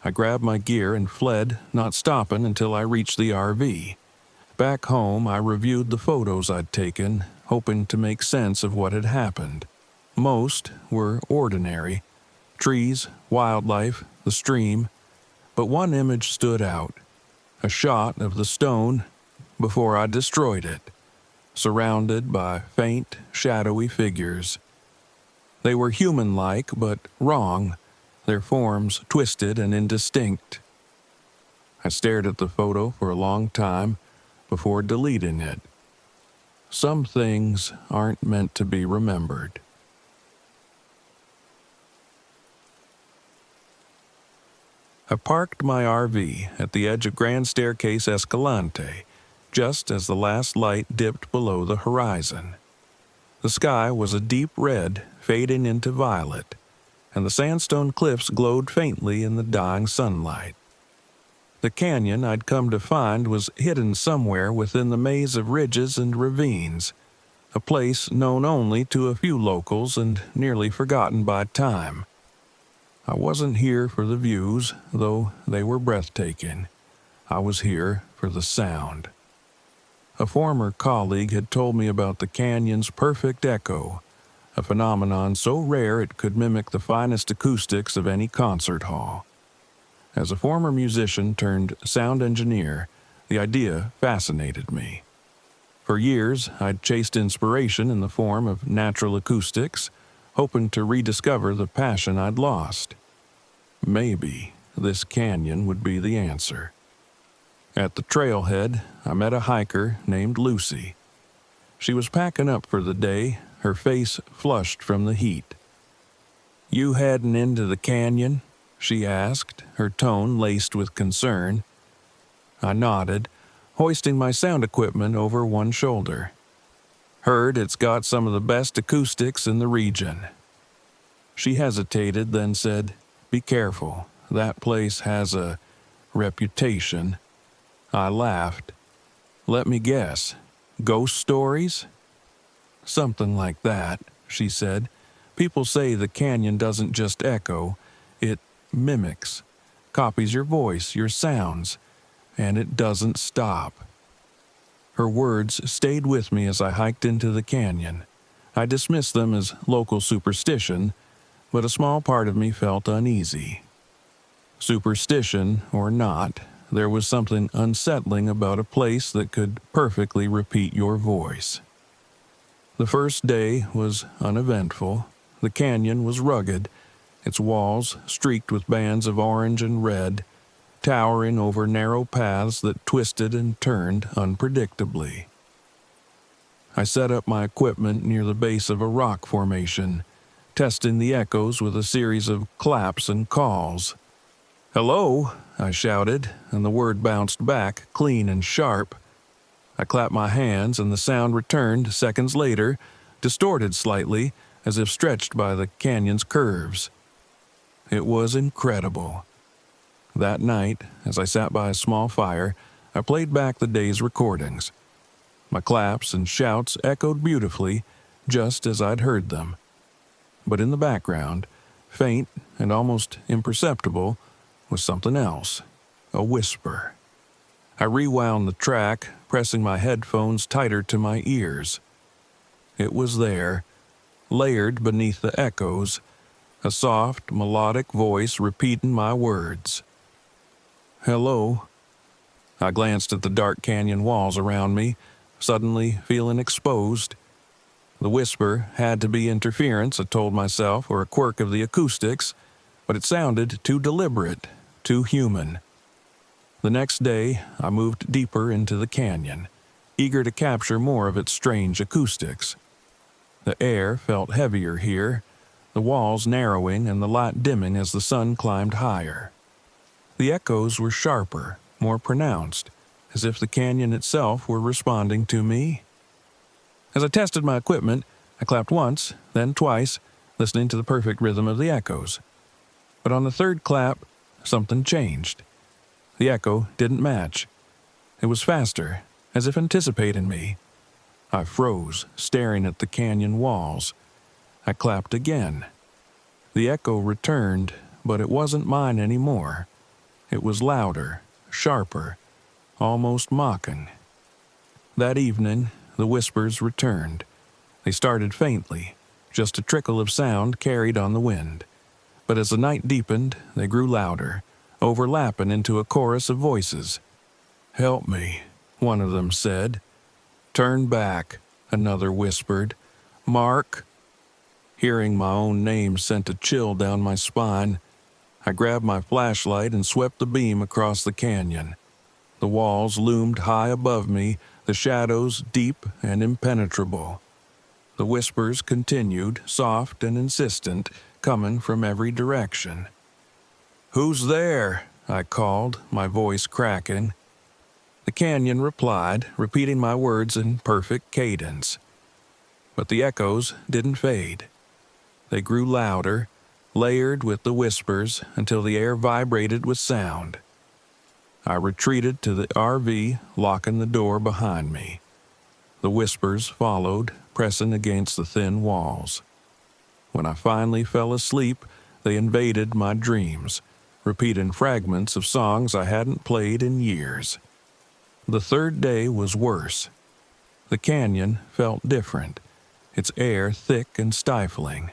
I grabbed my gear and fled, not stopping until I reached the RV. Back home, I reviewed the photos I'd taken, hoping to make sense of what had happened. Most were ordinary. Trees, wildlife, the stream. But one image stood out. A shot of the stone before I destroyed it, surrounded by faint, shadowy figures. They were human-like, but wrong, their forms twisted and indistinct. I stared at the photo for a long time before deleting it. Some things aren't meant to be remembered. I parked my RV at the edge of Grand Staircase Escalante, just as the last light dipped below the horizon. The sky was a deep red, fading into violet, and the sandstone cliffs glowed faintly in the dying sunlight. The canyon I'd come to find was hidden somewhere within the maze of ridges and ravines, a place known only to a few locals and nearly forgotten by time. I wasn't here for the views, though they were breathtaking. I was here for the sound. A former colleague had told me about the canyon's perfect echo, a phenomenon so rare it could mimic the finest acoustics of any concert hall. As a former musician turned sound engineer, the idea fascinated me. For years, I'd chased inspiration in the form of natural acoustics, hoping to rediscover the passion I'd lost. Maybe this canyon would be the answer. At the trailhead, I met a hiker named Lucy. She was packing up for the day, her face flushed from the heat. "You heading into the canyon?" she asked, her tone laced with concern. I nodded, hoisting my sound equipment over one shoulder. "Heard it's got some of the best acoustics in the region." She hesitated, then said, "Be careful, that place has a reputation." I laughed. "Let me guess, ghost stories?" "Something like that," she said. "People say the canyon doesn't just echo, it mimics, copies your voice, your sounds, and it doesn't stop." Her words stayed with me as I hiked into the canyon. I dismissed them as local superstition, but a small part of me felt uneasy. Superstition or not, there was something unsettling about a place that could perfectly repeat your voice. The first day was uneventful. The canyon was rugged, its walls streaked with bands of orange and red, towering over narrow paths that twisted and turned unpredictably. I set up my equipment near the base of a rock formation, testing the echoes with a series of claps and calls. "Hello," I shouted, and the word bounced back, clean and sharp. I clapped my hands, and the sound returned seconds later, distorted slightly, as if stretched by the canyon's curves. It was incredible. That night, as I sat by a small fire, I played back the day's recordings. My claps and shouts echoed beautifully, just as I'd heard them. But in the background, faint and almost imperceptible, was something else, a whisper. I rewound the track, pressing my headphones tighter to my ears. It was there, layered beneath the echoes, a soft, melodic voice repeating my words. "Hello." I glanced at the dark canyon walls around me, suddenly feeling exposed. The whisper had to be interference, I told myself, or a quirk of the acoustics, but it sounded too deliberate, too human. The next day, I moved deeper into the canyon, eager to capture more of its strange acoustics. The air felt heavier here, the walls narrowing and the light dimming as the sun climbed higher. The echoes were sharper, more pronounced, as if the canyon itself were responding to me. As I tested my equipment, I clapped once, then twice, listening to the perfect rhythm of the echoes. But on the third clap, something changed. The echo didn't match. It was faster, as if anticipating me. I froze, staring at the canyon walls. I clapped again. The echo returned, but it wasn't mine anymore. It was louder, sharper, almost mocking. That evening, the whispers returned. They started faintly, just a trickle of sound carried on the wind. But as the night deepened, they grew louder, overlapping into a chorus of voices. "Help me," one of them said. "Turn back," another whispered. "Mark." Hearing my own name sent a chill down my spine. I grabbed my flashlight and swept the beam across the canyon. The walls loomed high above me, the shadows deep and impenetrable. The whispers continued, soft and insistent, coming from every direction. "Who's there?" I called, my voice cracking. The canyon replied, repeating my words in perfect cadence. But the echoes didn't fade. They grew louder, layered with the whispers until the air vibrated with sound. I retreated to the RV, locking the door behind me. The whispers followed, pressing against the thin walls. When I finally fell asleep, they invaded my dreams, repeating fragments of songs I hadn't played in years. The third day was worse. The canyon felt different, its air thick and stifling.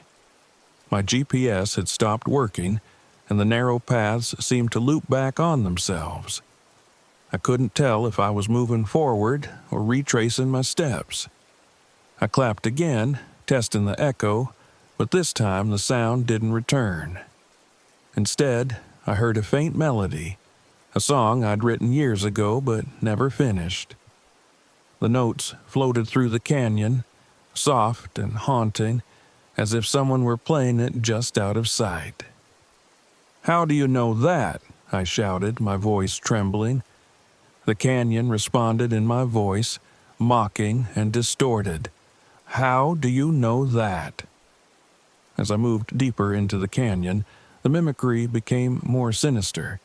My GPS had stopped working, and the narrow paths seemed to loop back on themselves. I couldn't tell if I was moving forward or retracing my steps. I clapped again, testing the echo, but this time the sound didn't return. Instead, I heard a faint melody, a song I'd written years ago but never finished. The notes floated through the canyon, soft and haunting, as if someone were playing it just out of sight. "How do you know that?" I shouted, my voice trembling. The canyon responded in my voice, mocking and distorted. "How do you know that?" As I moved deeper into the canyon, the mimicry became more sinister.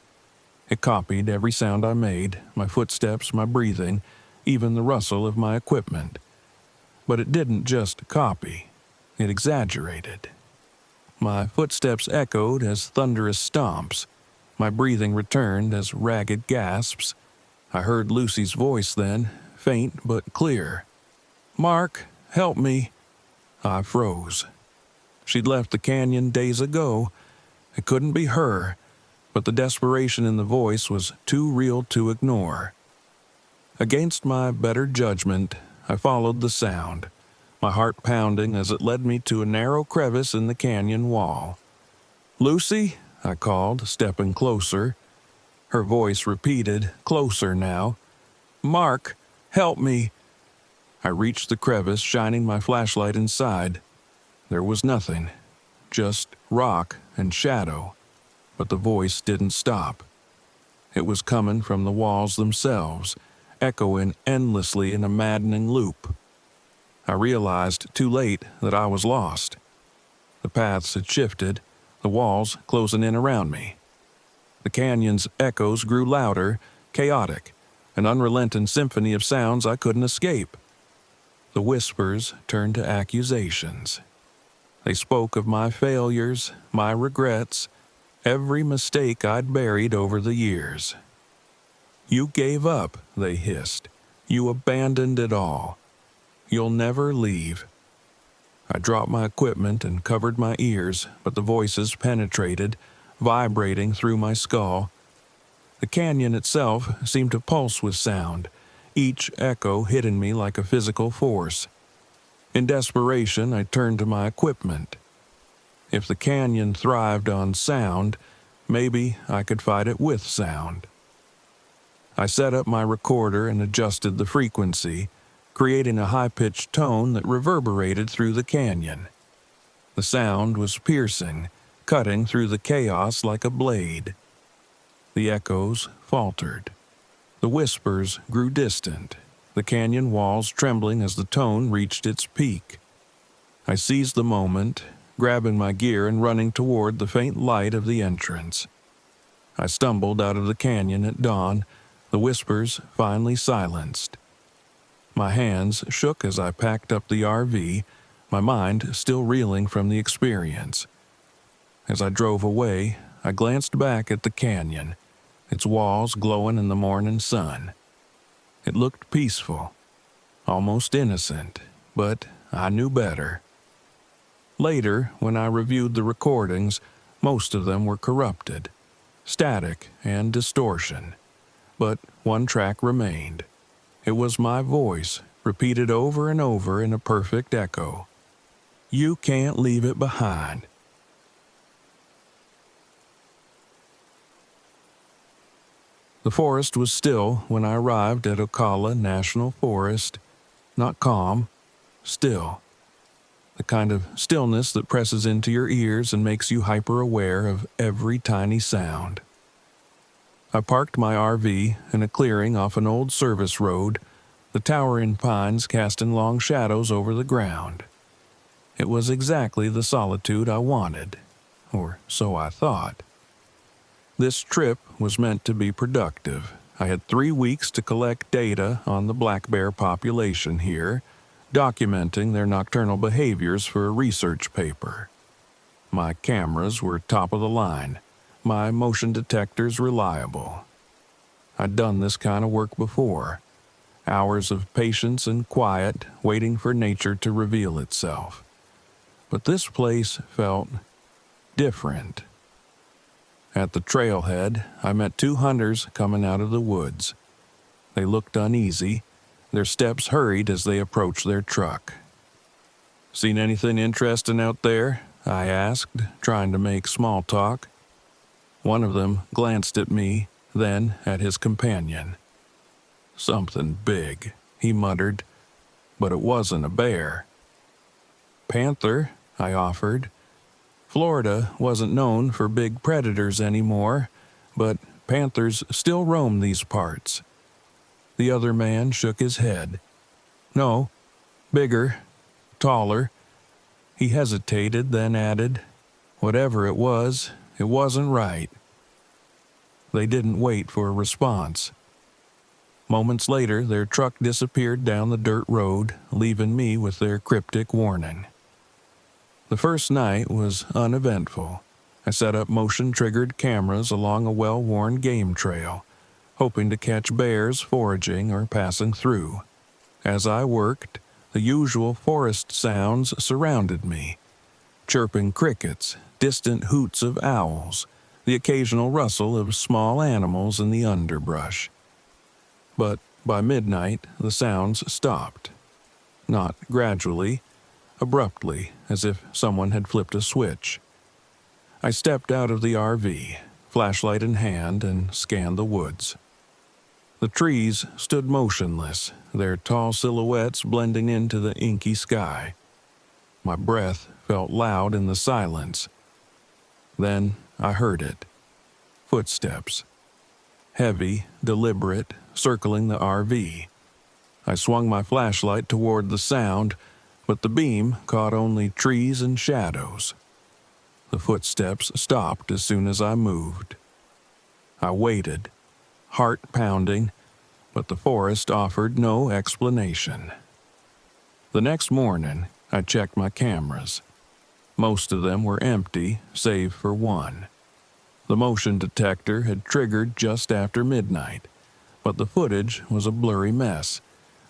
It copied every sound I made, my footsteps, my breathing, even the rustle of my equipment. But it didn't just copy, it exaggerated. My footsteps echoed as thunderous stomps. My breathing returned as ragged gasps. I heard Lucy's voice then, faint but clear. "Mark, help me." I froze. She'd left the canyon days ago. It couldn't be her, but the desperation in the voice was too real to ignore. Against my better judgment, I followed the sound, my heart pounding as it led me to a narrow crevice in the canyon wall. "Lucy," I called, stepping closer. Her voice repeated, closer now. "Mark, help me." I reached the crevice, shining my flashlight inside. There was nothing, just rock and shadow, but the voice didn't stop. It was coming from the walls themselves, echoing endlessly in a maddening loop. I realized too late that I was lost. The paths had shifted, the walls closing in around me. The canyon's echoes grew louder, chaotic, an unrelenting symphony of sounds I couldn't escape. The whispers turned to accusations. They spoke of my failures, my regrets, every mistake I'd buried over the years. "You gave up," they hissed. "You abandoned it all. You'll never leave." I dropped my equipment and covered my ears, but the voices penetrated, vibrating through my skull. The canyon itself seemed to pulse with sound, each echo hitting me like a physical force. In desperation, I turned to my equipment. If the canyon thrived on sound, maybe I could fight it with sound. I set up my recorder and adjusted the frequency, creating a high-pitched tone that reverberated through the canyon. The sound was piercing, cutting through the chaos like a blade. The echoes faltered. The whispers grew distant, the canyon walls trembling as the tone reached its peak. I seized the moment, grabbing my gear and running toward the faint light of the entrance. I stumbled out of the canyon at dawn, the whispers finally silenced. My hands shook as I packed up the RV, my mind still reeling from the experience. As I drove away, I glanced back at the canyon, its walls glowing in the morning sun. It looked peaceful, almost innocent, but I knew better. Later, when I reviewed the recordings, most of them were corrupted, static and distortion. But one track remained. It was my voice, repeated over and over in a perfect echo. "You can't leave it behind." The forest was still when I arrived at Ocala National Forest. Not calm, still. The kind of stillness that presses into your ears and makes you hyper-aware of every tiny sound. I parked my RV in a clearing off an old service road, the towering pines casting long shadows over the ground. It was exactly the solitude I wanted, or so I thought. This trip was meant to be productive. I had 3 weeks to collect data on the black bear population here, documenting their nocturnal behaviors for a research paper. My cameras were top of the line, my motion detectors reliable. I'd done this kind of work before. Hours of patience and quiet, waiting for nature to reveal itself. But this place felt different. At the trailhead, I met 2 hunters coming out of the woods. They looked uneasy, their steps hurried as they approached their truck. "Seen anything interesting out there?" I asked, trying to make small talk. One of them glanced at me, then at his companion. "Something big," he muttered, "but it wasn't a bear." "Panther," I offered. Florida wasn't known for big predators anymore, but panthers still roam these parts. The other man shook his head. "No, bigger, taller." He hesitated, then added, "Whatever it wasn't right." They didn't wait for a response. Moments later, their truck disappeared down the dirt road, leaving me with their cryptic warning. The first night was uneventful. I set up motion-triggered cameras along a well-worn game trail, hoping to catch bears foraging or passing through. As I worked, the usual forest sounds surrounded me. chirping crickets, distant hoots of owls, the occasional rustle of small animals in the underbrush. But by midnight, the sounds stopped. Not gradually, abruptly, as if someone had flipped a switch. I stepped out of the RV, flashlight in hand, and scanned the woods. The trees stood motionless, their tall silhouettes blending into the inky sky. My breath felt loud in the silence. Then I heard it. Footsteps. Heavy, deliberate, circling the RV. I swung my flashlight toward the sound, but the beam caught only trees and shadows. The footsteps stopped as soon as I moved. I waited, heart pounding, but the forest offered no explanation. The next morning, I checked my cameras. Most of them were empty, save for one. The motion detector had triggered just after midnight, but the footage was a blurry mess,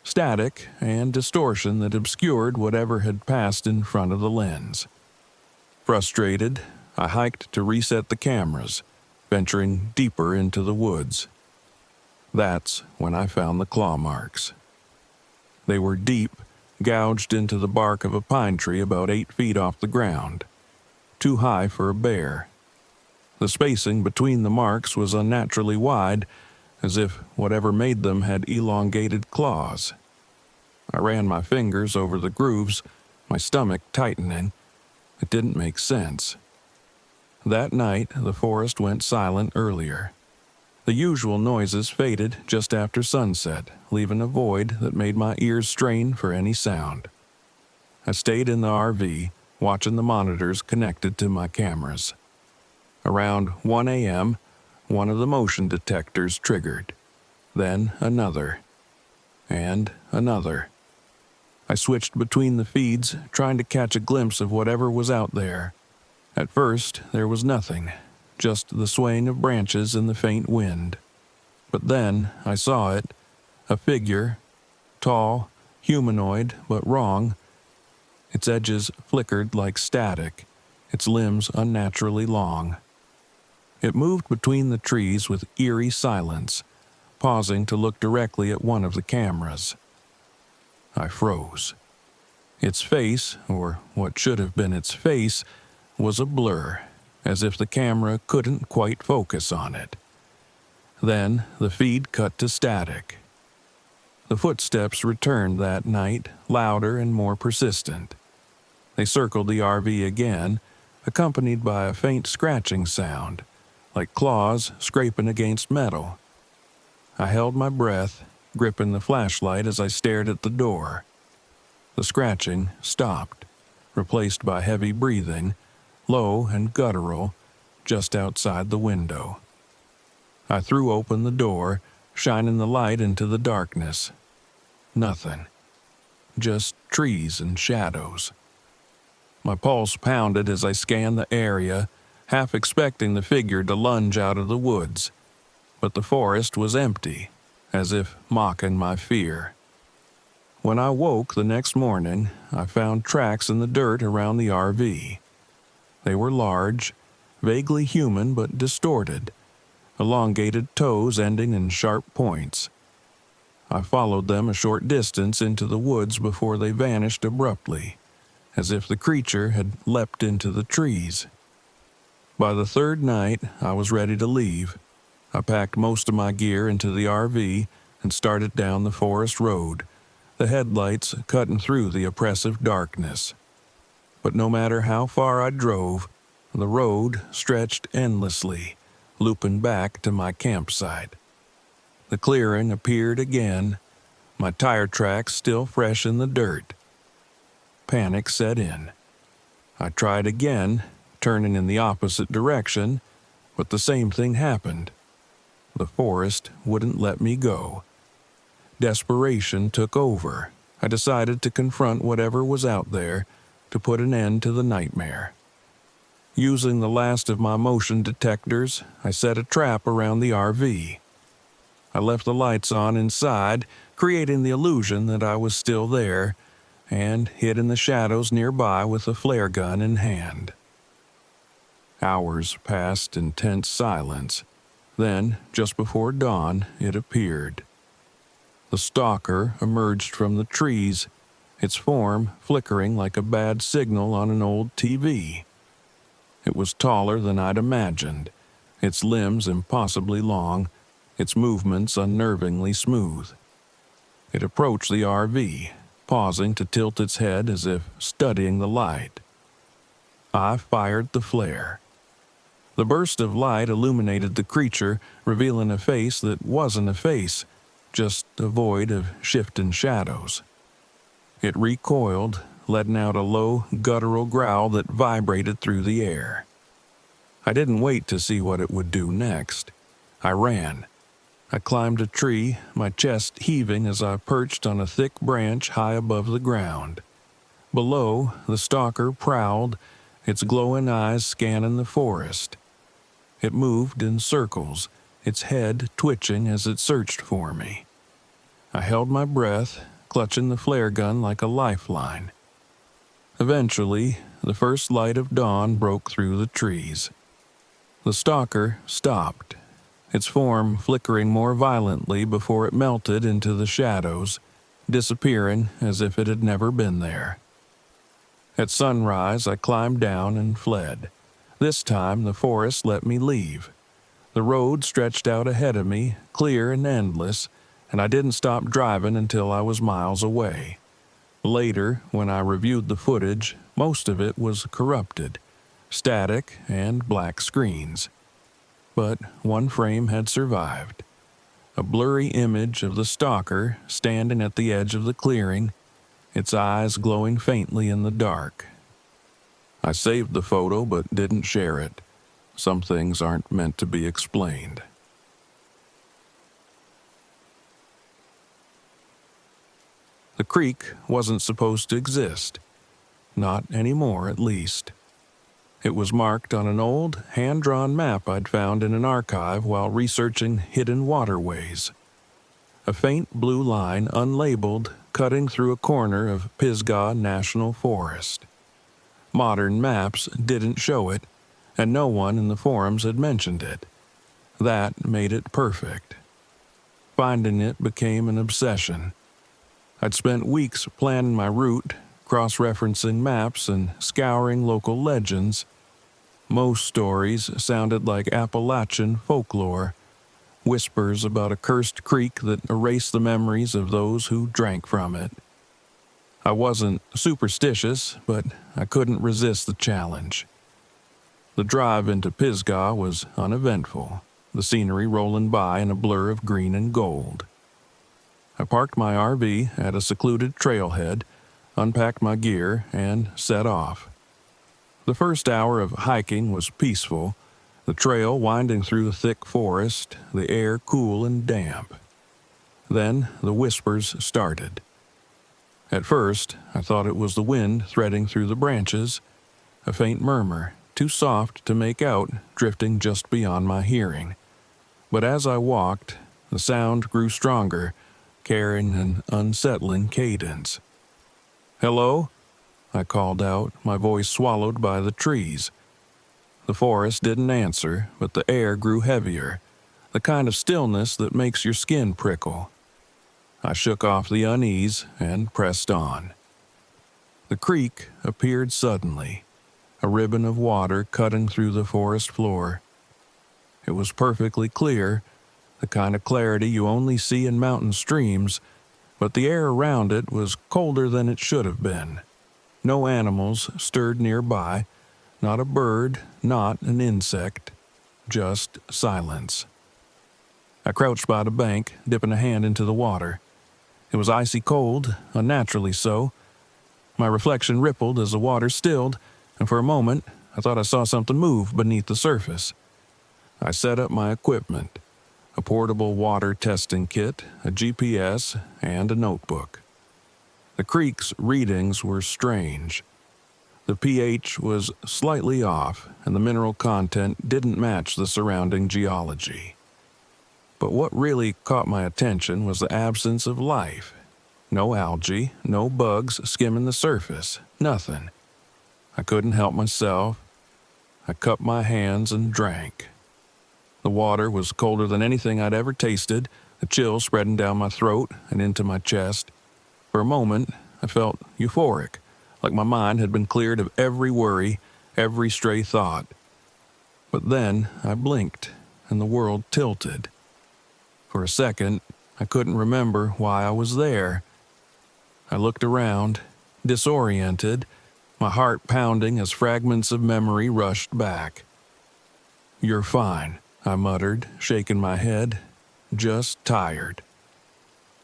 static and distortion that obscured whatever had passed in front of the lens. Frustrated, I hiked to reset the cameras, venturing deeper into the woods. That's when I found the claw marks. They were deep, gouged into the bark of a pine tree about 8 feet off the ground, too high for a bear. The spacing between the marks was unnaturally wide, as if whatever made them had elongated claws. I ran my fingers over the grooves, my stomach tightening. It didn't make sense. That night, the forest went silent earlier. The usual noises faded just after sunset, leaving a void that made my ears strain for any sound. I stayed in the RV, watching the monitors connected to my cameras. Around 1 a.m., one of the motion detectors triggered. Then another. And another. I switched between the feeds, trying to catch a glimpse of whatever was out there. At first, there was nothing, just the swaying of branches in the faint wind. But then I saw it, a figure, tall, humanoid, but wrong. Its edges flickered like static, its limbs unnaturally long. It moved between the trees with eerie silence, pausing to look directly at one of the cameras. I froze. Its face, or what should have been its face, was a blur, as if the camera couldn't quite focus on it. Then the feed cut to static. The footsteps returned that night, louder and more persistent. They circled the RV again, accompanied by a faint scratching sound, like claws scraping against metal. I held my breath, gripping the flashlight as I stared at the door. The scratching stopped, replaced by heavy breathing, low and guttural, just outside the window. I threw open the door, shining the light into the darkness. Nothing. Just trees and shadows. My pulse pounded as I scanned the area, half expecting the figure to lunge out of the woods. But the forest was empty, as if mocking my fear. When I woke the next morning, I found tracks in the dirt around the RV. They were large, vaguely human but distorted, elongated toes ending in sharp points. I followed them a short distance into the woods before they vanished abruptly, as if the creature had leapt into the trees. By the third night, I was ready to leave. I packed most of my gear into the RV and started down the forest road, the headlights cutting through the oppressive darkness. But no matter how far I drove, the road stretched endlessly, looping back to my campsite. The clearing appeared again, my tire tracks still fresh in the dirt. Panic set in. I tried again, turning in the opposite direction, but the same thing happened. The forest wouldn't let me go. Desperation took over. I decided to confront whatever was out there to put an end to the nightmare. Using the last of my motion detectors, I set a trap around the RV. I left the lights on inside, creating the illusion that I was still there, and hid in the shadows nearby with a flare gun in hand. Hours passed in tense silence. Then, just before dawn, it appeared. The stalker emerged from the trees, its form flickering like a bad signal on an old TV. It was taller than I'd imagined, its limbs impossibly long, its movements unnervingly smooth. It approached the RV, pausing to tilt its head as if studying the light. I fired the flare. The burst of light illuminated the creature, revealing a face that wasn't a face, just a void of shifting shadows. It recoiled, letting out a low, guttural growl that vibrated through the air. I didn't wait to see what it would do next. I ran. I climbed a tree, my chest heaving as I perched on a thick branch high above the ground. Below, the stalker prowled, its glowing eyes scanning the forest. It moved in circles, its head twitching as it searched for me. I held my breath, clutching the flare gun like a lifeline. Eventually, the first light of dawn broke through the trees. The stalker stopped, its form flickering more violently before it melted into the shadows, disappearing as if it had never been there. At sunrise, I climbed down and fled. This time, the forest let me leave. The road stretched out ahead of me, clear and endless, and I didn't stop driving until I was miles away. Later, when I reviewed the footage, most of it was corrupted, static and black screens. But one frame had survived. A blurry image of the stalker standing at the edge of the clearing, its eyes glowing faintly in the dark. I saved the photo but didn't share it. Some things aren't meant to be explained. The creek wasn't supposed to exist. Not anymore, at least. It was marked on an old, hand-drawn map I'd found in an archive while researching hidden waterways. A faint blue line, unlabeled, cutting through a corner of Pisgah National Forest. Modern maps didn't show it, and no one in the forums had mentioned it. That made it perfect. Finding it became an obsession. I'd spent weeks planning my route, cross-referencing maps and scouring local legends. Most stories sounded like Appalachian folklore, whispers about a cursed creek that erased the memories of those who drank from it. I wasn't superstitious, but I couldn't resist the challenge. The drive into Pisgah was uneventful, the scenery rolling by in a blur of green and gold. I parked my RV at a secluded trailhead, unpacked my gear, and set off. The first hour of hiking was peaceful, the trail winding through the thick forest, the air cool and damp. Then the whispers started. At first, I thought it was the wind threading through the branches, a faint murmur, too soft to make out, drifting just beyond my hearing. But as I walked, the sound grew stronger, carrying an unsettling cadence. "Hello?" I called out, my voice swallowed by the trees. The forest didn't answer, but the air grew heavier, the kind of stillness that makes your skin prickle. I shook off the unease and pressed on. The creek appeared suddenly, a ribbon of water cutting through the forest floor. It was perfectly clear, the kind of clarity you only see in mountain streams, but the air around it was colder than it should have been. No animals stirred nearby, not a bird, not an insect, just silence. I crouched by the bank, dipping a hand into the water. It was icy cold, unnaturally so. My reflection rippled as the water stilled, and for a moment I thought I saw something move beneath the surface. I set up my equipment, a portable water testing kit, a GPS, and a notebook. The creek's readings were strange. The pH was slightly off, and the mineral content didn't match the surrounding geology. But what really caught my attention was the absence of life. No algae, no bugs skimming the surface, nothing. I couldn't help myself. I cupped my hands and drank. The water was colder than anything I'd ever tasted, a chill spreading down my throat and into my chest. For a moment, I felt euphoric, like my mind had been cleared of every worry, every stray thought. But then I blinked, and the world tilted. For a second, I couldn't remember why I was there. I looked around, disoriented, my heart pounding as fragments of memory rushed back. "You're fine," I muttered, shaking my head. "Just tired."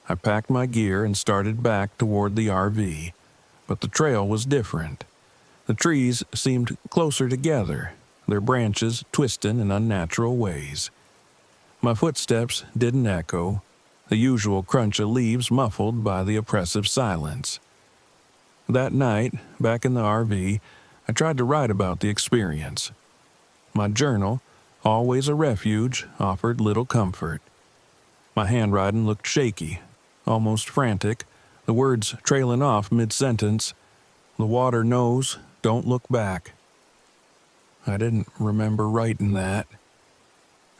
I packed my gear and started back toward the RV, but the trail was different. The trees seemed closer together, their branches twisting in unnatural ways. My footsteps didn't echo, the usual crunch of leaves muffled by the oppressive silence. That night, back in the RV, I tried to write about the experience. My journal, always a refuge, offered little comfort. My handwriting looked shaky, almost frantic, the words trailing off mid-sentence. "The water knows, don't look back." I didn't remember writing that.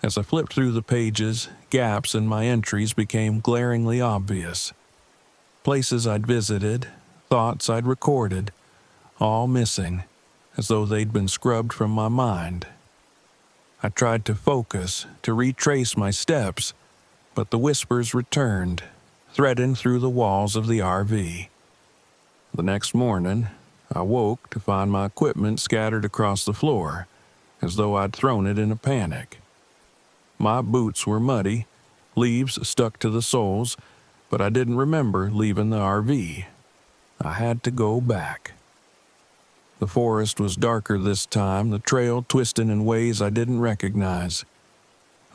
As I flipped through the pages, gaps in my entries became glaringly obvious. Places I'd visited, thoughts I'd recorded, all missing, as though they'd been scrubbed from my mind. I tried to focus, to retrace my steps, but the whispers returned, threading through the walls of the RV. The next morning, I woke to find my equipment scattered across the floor, as though I'd thrown it in a panic. My boots were muddy, leaves stuck to the soles, but I didn't remember leaving the RV. I had to go back. The forest was darker this time, the trail twisting in ways I didn't recognize.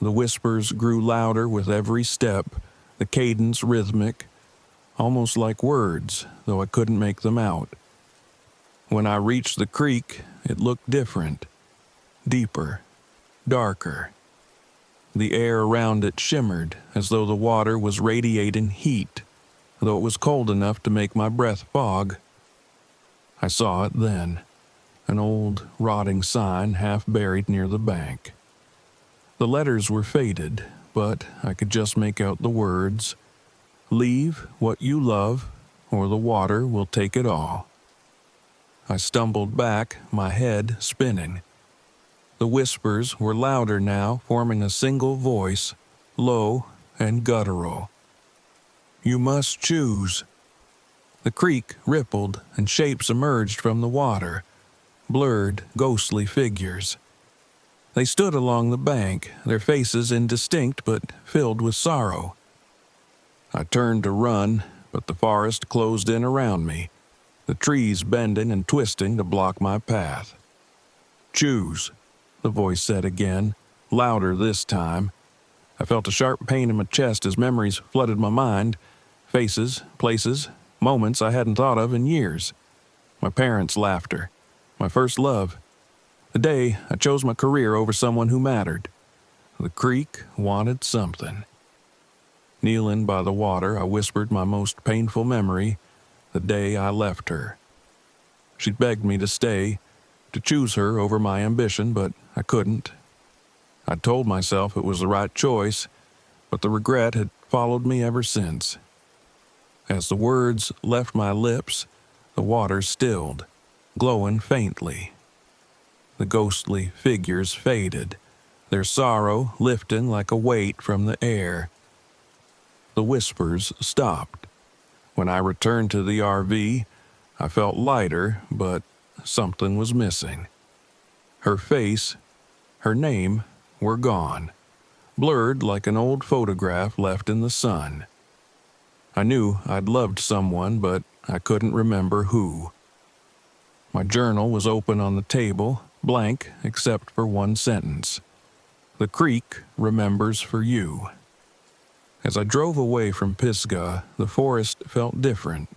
The whispers grew louder with every step, the cadence rhythmic, almost like words, though I couldn't make them out. When I reached the creek, it looked different, deeper, darker. The air around it shimmered, as though the water was radiating heat, though it was cold enough to make my breath fog. I saw it then, an old, rotting sign half buried near the bank. The letters were faded, but I could just make out the words, "Leave what you love, or the water will take it all." I stumbled back, my head spinning. The whispers were louder now, forming a single voice, low and guttural. "You must choose." The creek rippled, and shapes emerged from the water, blurred, ghostly figures. They stood along the bank, their faces indistinct but filled with sorrow. I turned to run, but the forest closed in around me, the trees bending and twisting to block my path. "Choose," the voice said again, louder this time. I felt a sharp pain in my chest as memories flooded my mind, faces, places, moments I hadn't thought of in years. My parents' laughter, my first love, the day I chose my career over someone who mattered. The creek wanted something. Kneeling by the water, I whispered my most painful memory, the day I left her. She'd begged me to stay, to choose her over my ambition, but I couldn't. I'd told myself it was the right choice, but the regret had followed me ever since. As the words left my lips, the water stilled, glowing faintly. The ghostly figures faded, their sorrow lifting like a weight from the air. The whispers stopped. When I returned to the RV, I felt lighter, but something was missing. Her face, her name, were gone, blurred like an old photograph left in the sun. I knew I'd loved someone, but I couldn't remember who. My journal was open on the table, blank except for one sentence. "The creek remembers for you." As I drove away from Pisgah, the forest felt different,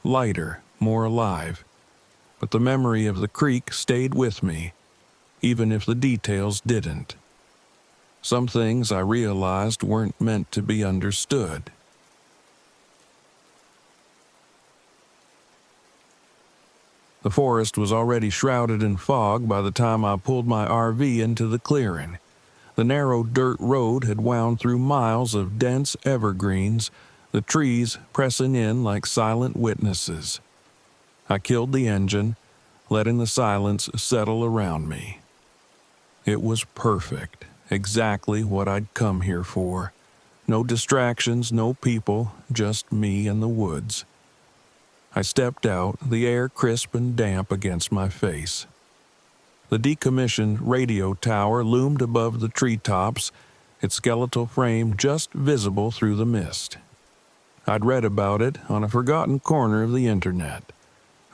lighter, more alive. But the memory of the creek stayed with me, even if the details didn't. Some things I realized weren't meant to be understood. The forest was already shrouded in fog by the time I pulled my RV into the clearing. The narrow dirt road had wound through miles of dense evergreens, the trees pressing in like silent witnesses. I killed the engine, letting the silence settle around me. It was perfect, exactly what I'd come here for. No distractions, no people, just me and the woods. I stepped out, the air crisp and damp against my face. The decommissioned radio tower loomed above the treetops, its skeletal frame just visible through the mist. I'd read about it on a forgotten corner of the internet,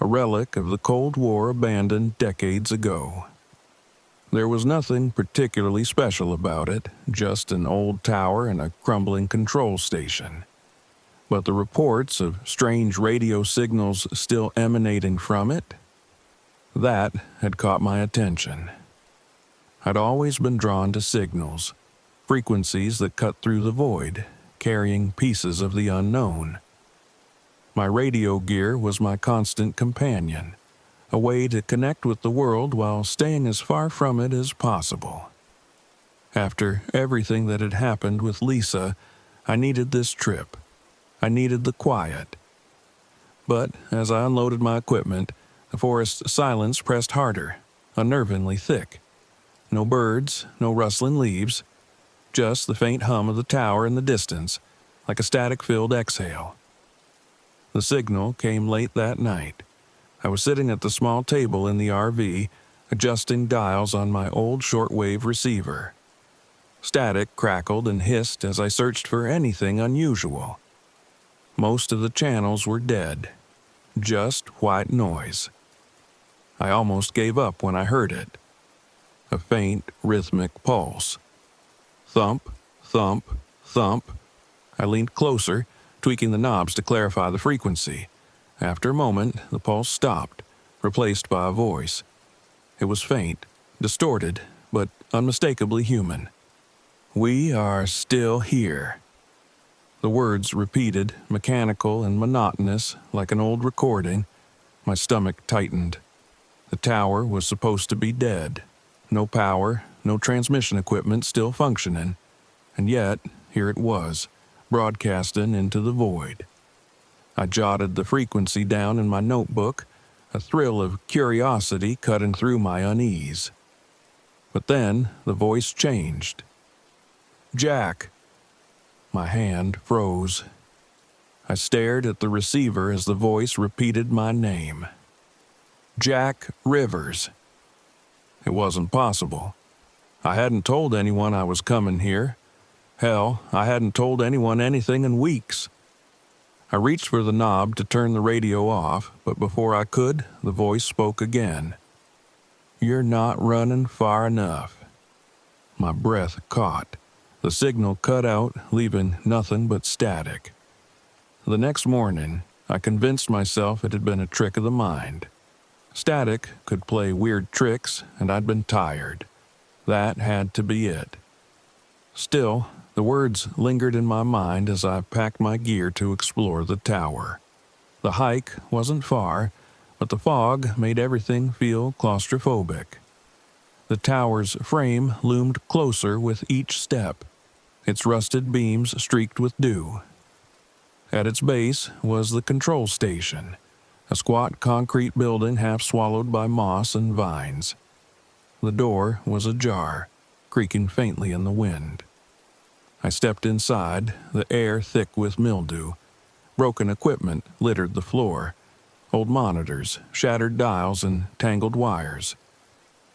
a relic of the Cold War abandoned decades ago. There was nothing particularly special about it, just an old tower and a crumbling control station. But the reports of strange radio signals still emanating from it, that had caught my attention. I'd always been drawn to signals, frequencies that cut through the void, carrying pieces of the unknown. My radio gear was my constant companion, a way to connect with the world while staying as far from it as possible. After everything that had happened with Lisa, I needed this trip. I needed the quiet. But as I unloaded my equipment, the forest silence pressed harder, unnervingly thick. No birds, no rustling leaves, just the faint hum of the tower in the distance, like a static-filled exhale. The signal came late that night. I was sitting at the small table in the RV, adjusting dials on my old shortwave receiver. Static crackled and hissed as I searched for anything unusual. Most of the channels were dead. Just white noise. I almost gave up when I heard it. A faint, rhythmic pulse. Thump, thump, thump. I leaned closer, tweaking the knobs to clarify the frequency. After a moment, the pulse stopped, replaced by a voice. It was faint, distorted, but unmistakably human. "We are still here." The words repeated, mechanical and monotonous, like an old recording. My stomach tightened. The tower was supposed to be dead. No power, no transmission equipment still functioning. And yet, here it was, broadcasting into the void. I jotted the frequency down in my notebook, a thrill of curiosity cutting through my unease. But then the voice changed. "Jack." My hand froze. I stared at the receiver as the voice repeated my name. Jack Rivers. It wasn't possible. I hadn't told anyone I was coming here. Hell, I hadn't told anyone anything in weeks. I reached for the knob to turn the radio off, but before I could, the voice spoke again. "You're not running far enough." My breath caught. The signal cut out, leaving nothing but static. The next morning, I convinced myself it had been a trick of the mind. Static could play weird tricks, and I'd been tired. That had to be it. Still, the words lingered in my mind as I packed my gear to explore the tower. The hike wasn't far, but the fog made everything feel claustrophobic. The tower's frame loomed closer with each step, its rusted beams streaked with dew. At its base was the control station, a squat concrete building half swallowed by moss and vines. The door was ajar, creaking faintly in the wind. I stepped inside, the air thick with mildew. Broken equipment littered the floor, old monitors, shattered dials, and tangled wires.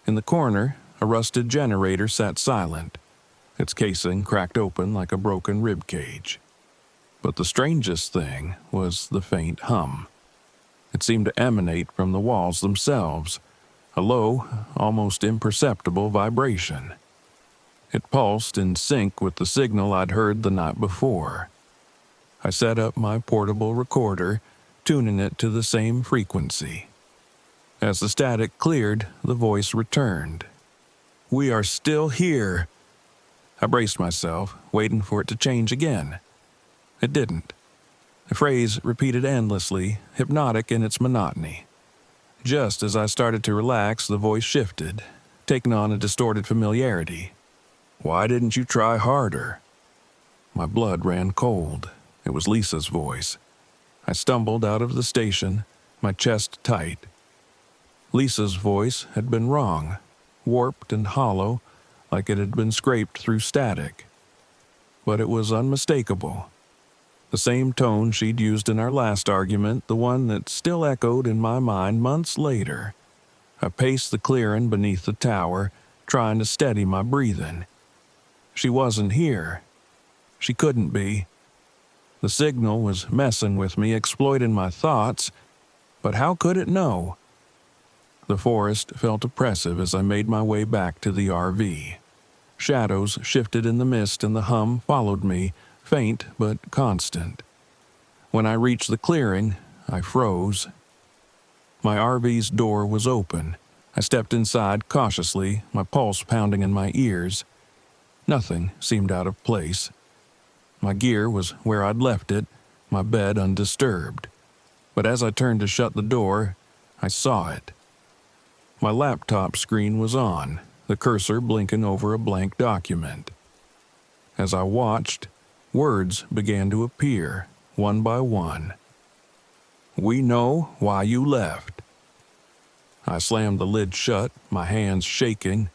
In the corner, a rusted generator sat silent, its casing cracked open like a broken rib cage. But the strangest thing was the faint hum. It seemed to emanate from the walls themselves, a low, almost imperceptible vibration. It pulsed in sync with the signal I'd heard the night before. I set up my portable recorder, tuning it to the same frequency. As the static cleared, the voice returned. "We are still here." I braced myself, waiting for it to change again. It didn't. The phrase repeated endlessly, hypnotic in its monotony. Just as I started to relax, the voice shifted, taking on a distorted familiarity. "Why didn't you try harder?" My blood ran cold. It was Lisa's voice. I stumbled out of the station, my chest tight. Lisa's voice had been wrong, warped and hollow, like it had been scraped through static. But it was unmistakable. The same tone she'd used in our last argument, the one that still echoed in my mind months later. I paced the clearing beneath the tower, trying to steady my breathing. She wasn't here. She couldn't be. The signal was messing with me, exploiting my thoughts, but how could it know? The forest felt oppressive as I made my way back to the RV. Shadows shifted in the mist and the hum followed me, faint but constant. When I reached the clearing, I froze. My RV's door was open. I stepped inside cautiously, my pulse pounding in my ears. Nothing seemed out of place. My gear was where I'd left it, my bed undisturbed. But as I turned to shut the door, I saw it. My laptop screen was on, the cursor blinking over a blank document. As I watched, words began to appear, one by one. "We know why you left." I slammed the lid shut, my hands shaking.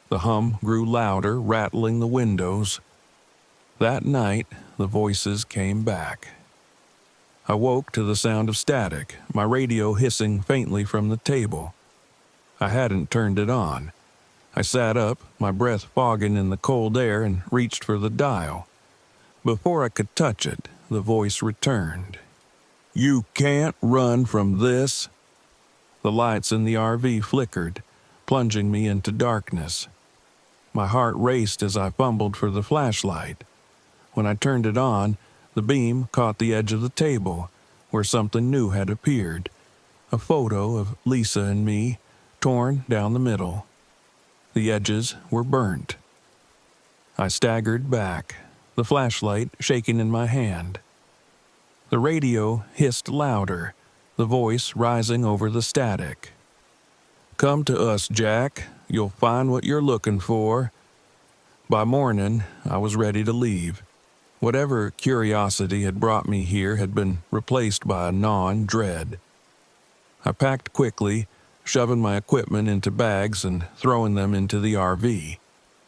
The hum grew louder, rattling the windows. That night, the voices came back. I woke to the sound of static, my radio hissing faintly from the table. I hadn't turned it on. I sat up, my breath fogging in the cold air, and reached for the dial. Before I could touch it, the voice returned. "You can't run from this." The lights in the RV flickered, plunging me into darkness. My heart raced as I fumbled for the flashlight. When I turned it on, the beam caught the edge of the table, where something new had appeared. A photo of Lisa and me, torn down the middle. The edges were burnt. I staggered back, the flashlight shaking in my hand. The radio hissed louder, the voice rising over the static. "Come to us, Jack. You'll find what you're looking for." By morning, I was ready to leave. Whatever curiosity had brought me here had been replaced by a gnawing dread. I packed quickly, shoving my equipment into bags and throwing them into the RV.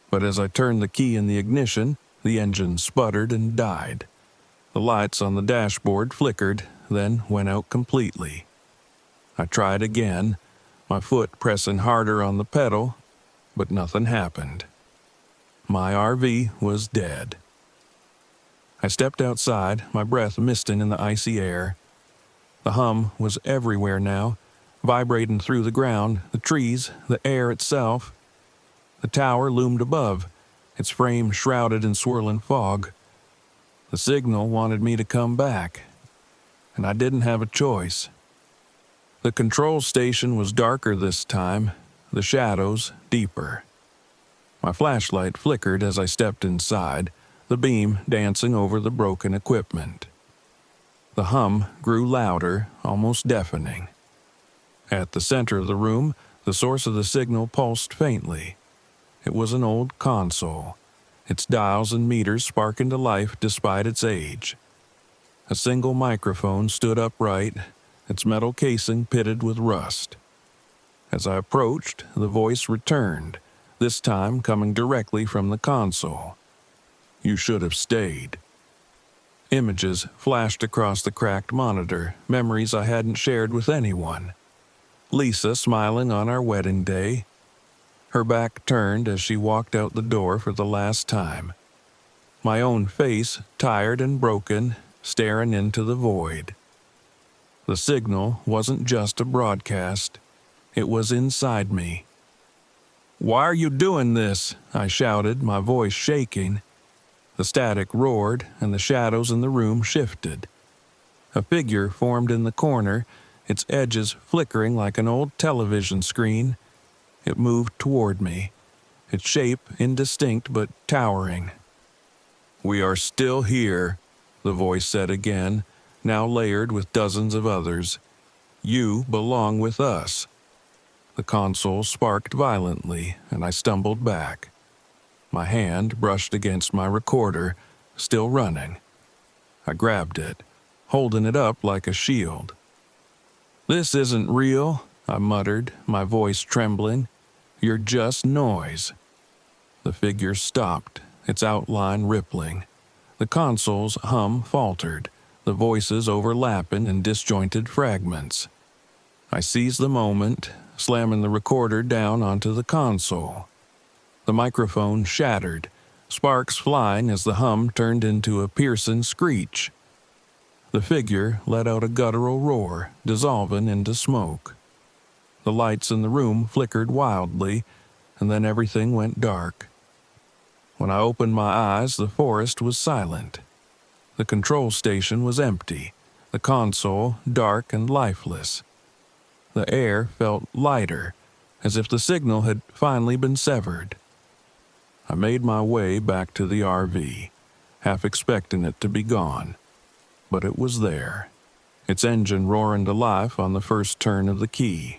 But as I turned the key in the ignition, the engine sputtered and died. The lights on the dashboard flickered, then went out completely. I tried again, my foot pressing harder on the pedal, but nothing happened. My RV was dead. I stepped outside, my breath misting in the icy air. The hum was everywhere now, vibrating through the ground, the trees, the air itself. The tower loomed above, its frame shrouded in swirling fog. The signal wanted me to come back, and I didn't have a choice. The control station was darker this time, the shadows deeper. My flashlight flickered as I stepped inside, the beam dancing over the broken equipment. The hum grew louder, almost deafening. At the center of the room, the source of the signal pulsed faintly. It was an old console, its dials and meters sparking to life despite its age. A single microphone stood upright, its metal casing pitted with rust. As I approached, the voice returned, this time coming directly from the console. "You should have stayed." Images flashed across the cracked monitor, memories I hadn't shared with anyone. Lisa smiling on our wedding day. Her back turned as she walked out the door for the last time. My own face, tired and broken, staring into the void. The signal wasn't just a broadcast. It was inside me. "Why are you doing this?" I shouted, my voice shaking. The static roared, and the shadows in the room shifted. A figure formed in the corner, its edges flickering like an old television screen. It moved toward me, its shape indistinct but towering. "We are still here," the voice said again, now layered with dozens of others. You belong with us." The console sparked violently, and I stumbled back. My hand brushed against my recorder, still running. I grabbed it, holding it up like a shield. "This isn't real," I muttered, my voice trembling. "You're just noise." The figure stopped, its outline rippling. The console's hum faltered, the voices overlapping in disjointed fragments. I seized the moment, slamming the recorder down onto the console. The microphone shattered, sparks flying as the hum turned into a piercing screech. The figure let out a guttural roar, dissolving into smoke. The lights in the room flickered wildly, and then everything went dark. When I opened my eyes, the forest was silent. The control station was empty, the console dark and lifeless. The air felt lighter, as if the signal had finally been severed. I made my way back to the RV, half expecting it to be gone. But it was there, its engine roaring to life on the first turn of the key.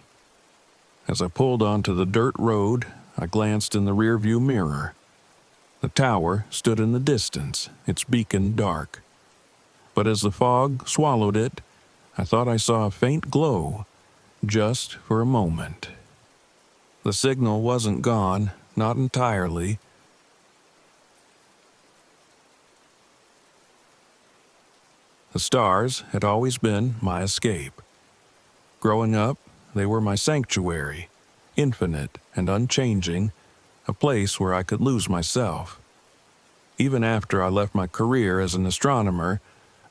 As I pulled onto the dirt road, I glanced in the rearview mirror. The tower stood in the distance, its beacon dark. But as the fog swallowed it, I thought I saw a faint glow, just for a moment. The signal wasn't gone, not entirely. The stars had always been my escape. Growing up, they were my sanctuary, infinite and unchanging, a place where I could lose myself. Even after I left my career as an astronomer,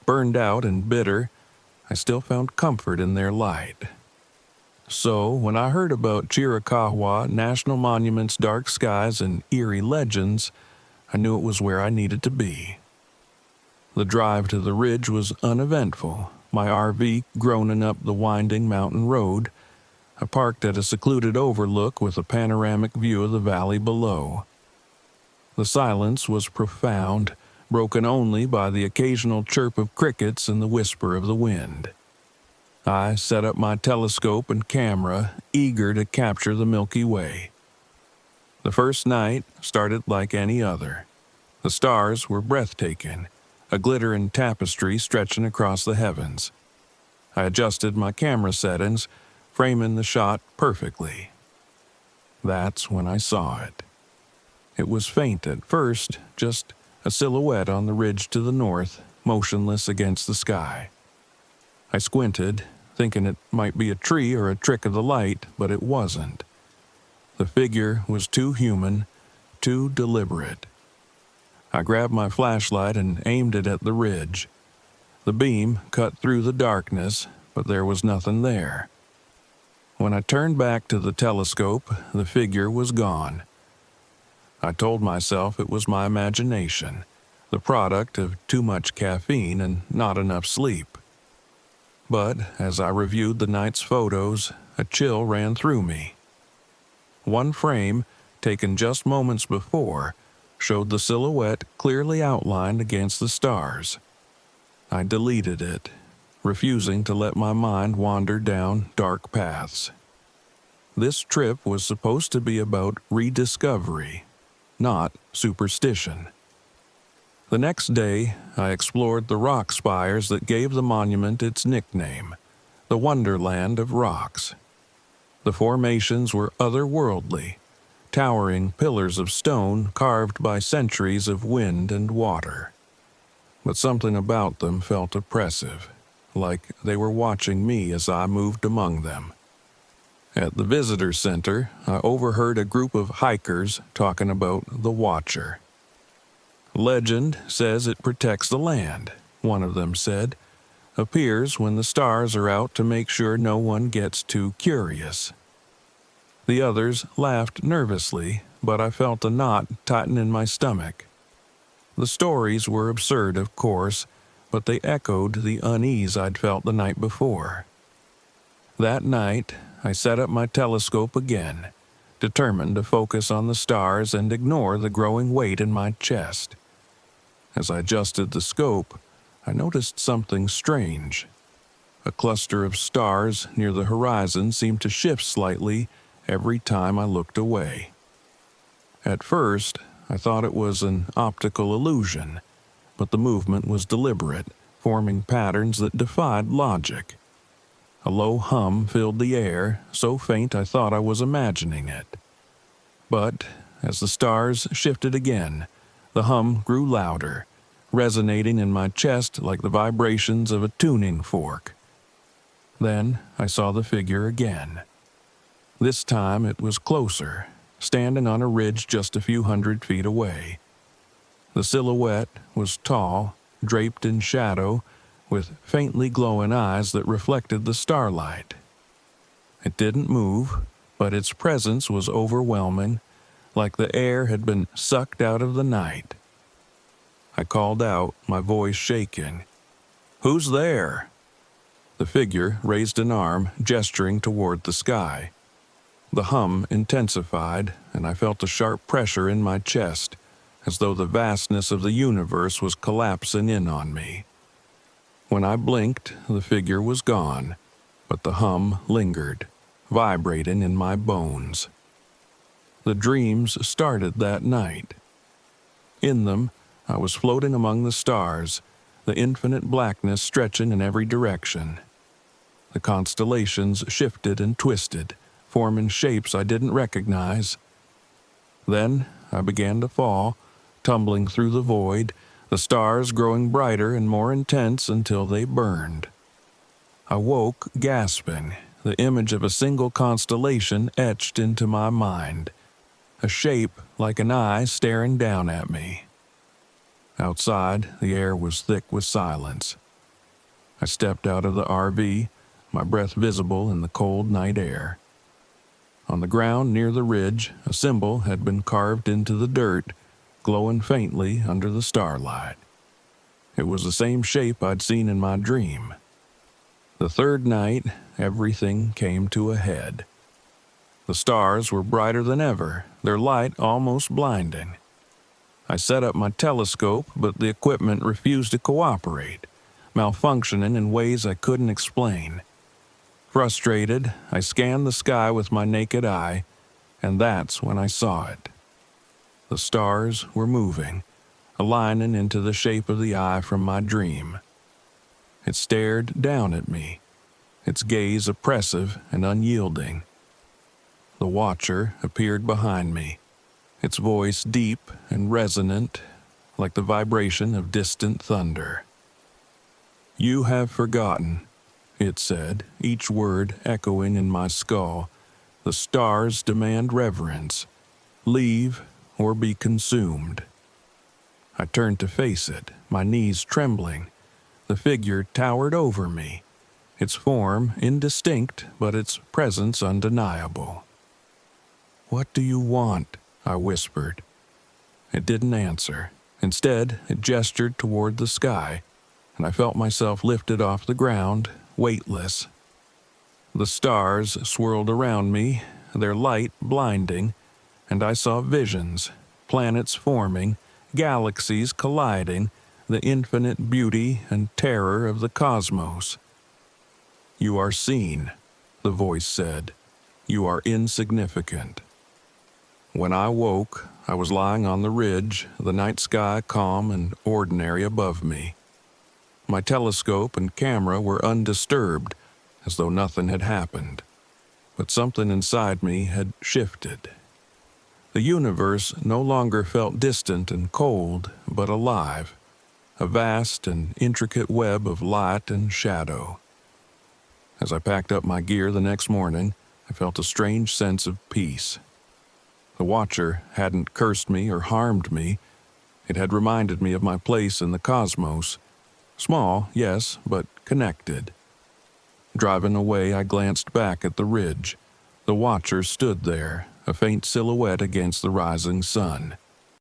burned out and bitter, I still found comfort in their light. So, when I heard about Chiricahua National Monument's dark skies and eerie legends, I knew it was where I needed to be. The drive to the ridge was uneventful, my RV groaning up the winding mountain road. I parked at a secluded overlook with a panoramic view of the valley below. The silence was profound, broken only by the occasional chirp of crickets and the whisper of the wind. I set up my telescope and camera, eager to capture the Milky Way. The first night started like any other. The stars were breathtaking, a glittering tapestry stretching across the heavens. I adjusted my camera settings, framing the shot perfectly. That's when I saw it. It was faint at first, just a silhouette on the ridge to the north, motionless against the sky. I squinted, thinking it might be a tree or a trick of the light, but it wasn't. The figure was too human, too deliberate. I grabbed my flashlight and aimed it at the ridge. The beam cut through the darkness, but there was nothing there. When I turned back to the telescope, the figure was gone. I told myself it was my imagination, the product of too much caffeine and not enough sleep. But as I reviewed the night's photos, a chill ran through me. One frame, taken just moments before, showed the silhouette clearly outlined against the stars. I deleted it, refusing to let my mind wander down dark paths. This trip was supposed to be about rediscovery, not superstition. The next day, I explored the rock spires that gave the monument its nickname, the Wonderland of Rocks. The formations were otherworldly, towering pillars of stone carved by centuries of wind and water. But something about them felt oppressive, like they were watching me as I moved among them. At the visitor center, I overheard a group of hikers talking about the Watcher. "Legend says it protects the land," one of them said. "Appears when the stars are out to make sure no one gets too curious." The others laughed nervously, but I felt a knot tighten in my stomach. The stories were absurd, of course, but they echoed the unease I'd felt the night before. That night, I set up my telescope again, determined to focus on the stars and ignore the growing weight in my chest. As I adjusted the scope, I noticed something strange. A cluster of stars near the horizon seemed to shift slightly every time I looked away. At first, I thought it was an optical illusion, but the movement was deliberate, forming patterns that defied logic. A low hum filled the air, so faint I thought I was imagining it. But as the stars shifted again, the hum grew louder, resonating in my chest like the vibrations of a tuning fork. Then I saw the figure again. This time it was closer, standing on a ridge just a few hundred feet away. The silhouette was tall, draped in shadow, with faintly glowing eyes that reflected the starlight. It didn't move, but its presence was overwhelming, like the air had been sucked out of the night. I called out, my voice shaking. "Who's there?" The figure raised an arm, gesturing toward the sky. The hum intensified, and I felt a sharp pressure in my chest, as though the vastness of the universe was collapsing in on me. When I blinked, the figure was gone, but the hum lingered, vibrating in my bones. The dreams started that night. In them, I was floating among the stars, the infinite blackness stretching in every direction. The constellations shifted and twisted, forming shapes I didn't recognize. Then I began to fall, tumbling through the void, the stars growing brighter and more intense until they burned. I woke, gasping, the image of a single constellation etched into my mind, a shape like an eye staring down at me. Outside, the air was thick with silence. I stepped out of the RV, my breath visible in the cold night air. On the ground near the ridge, a symbol had been carved into the dirt, glowing faintly under the starlight. It was the same shape I'd seen in my dream. The third night, everything came to a head. The stars were brighter than ever, their light almost blinding. I set up my telescope, but the equipment refused to cooperate, malfunctioning in ways I couldn't explain. Frustrated, I scanned the sky with my naked eye, and that's when I saw it. The stars were moving, aligning into the shape of the eye from my dream. It stared down at me, its gaze oppressive and unyielding. The Watcher appeared behind me, its voice deep and resonant, like the vibration of distant thunder. "You have forgotten," it said, each word echoing in my skull. "The stars demand reverence. Leave or be consumed." I turned to face it, my knees trembling. The figure towered over me, its form indistinct, but its presence undeniable. "What do you want?" I whispered. It didn't answer. Instead, it gestured toward the sky, and I felt myself lifted off the ground, weightless. The stars swirled around me, their light blinding, and I saw visions, planets forming, galaxies colliding, the infinite beauty and terror of the cosmos. "You are seen," the voice said. "You are insignificant." When I woke, I was lying on the ridge, the night sky calm and ordinary above me. My telescope and camera were undisturbed, as though nothing had happened. But something inside me had shifted. The universe no longer felt distant and cold, but alive, a vast and intricate web of light and shadow. As I packed up my gear the next morning, I felt a strange sense of peace. The Watcher hadn't cursed me or harmed me. It had reminded me of my place in the cosmos. Small, yes, but connected. Driving away, I glanced back at the ridge. The Watcher stood there, a faint silhouette against the rising sun.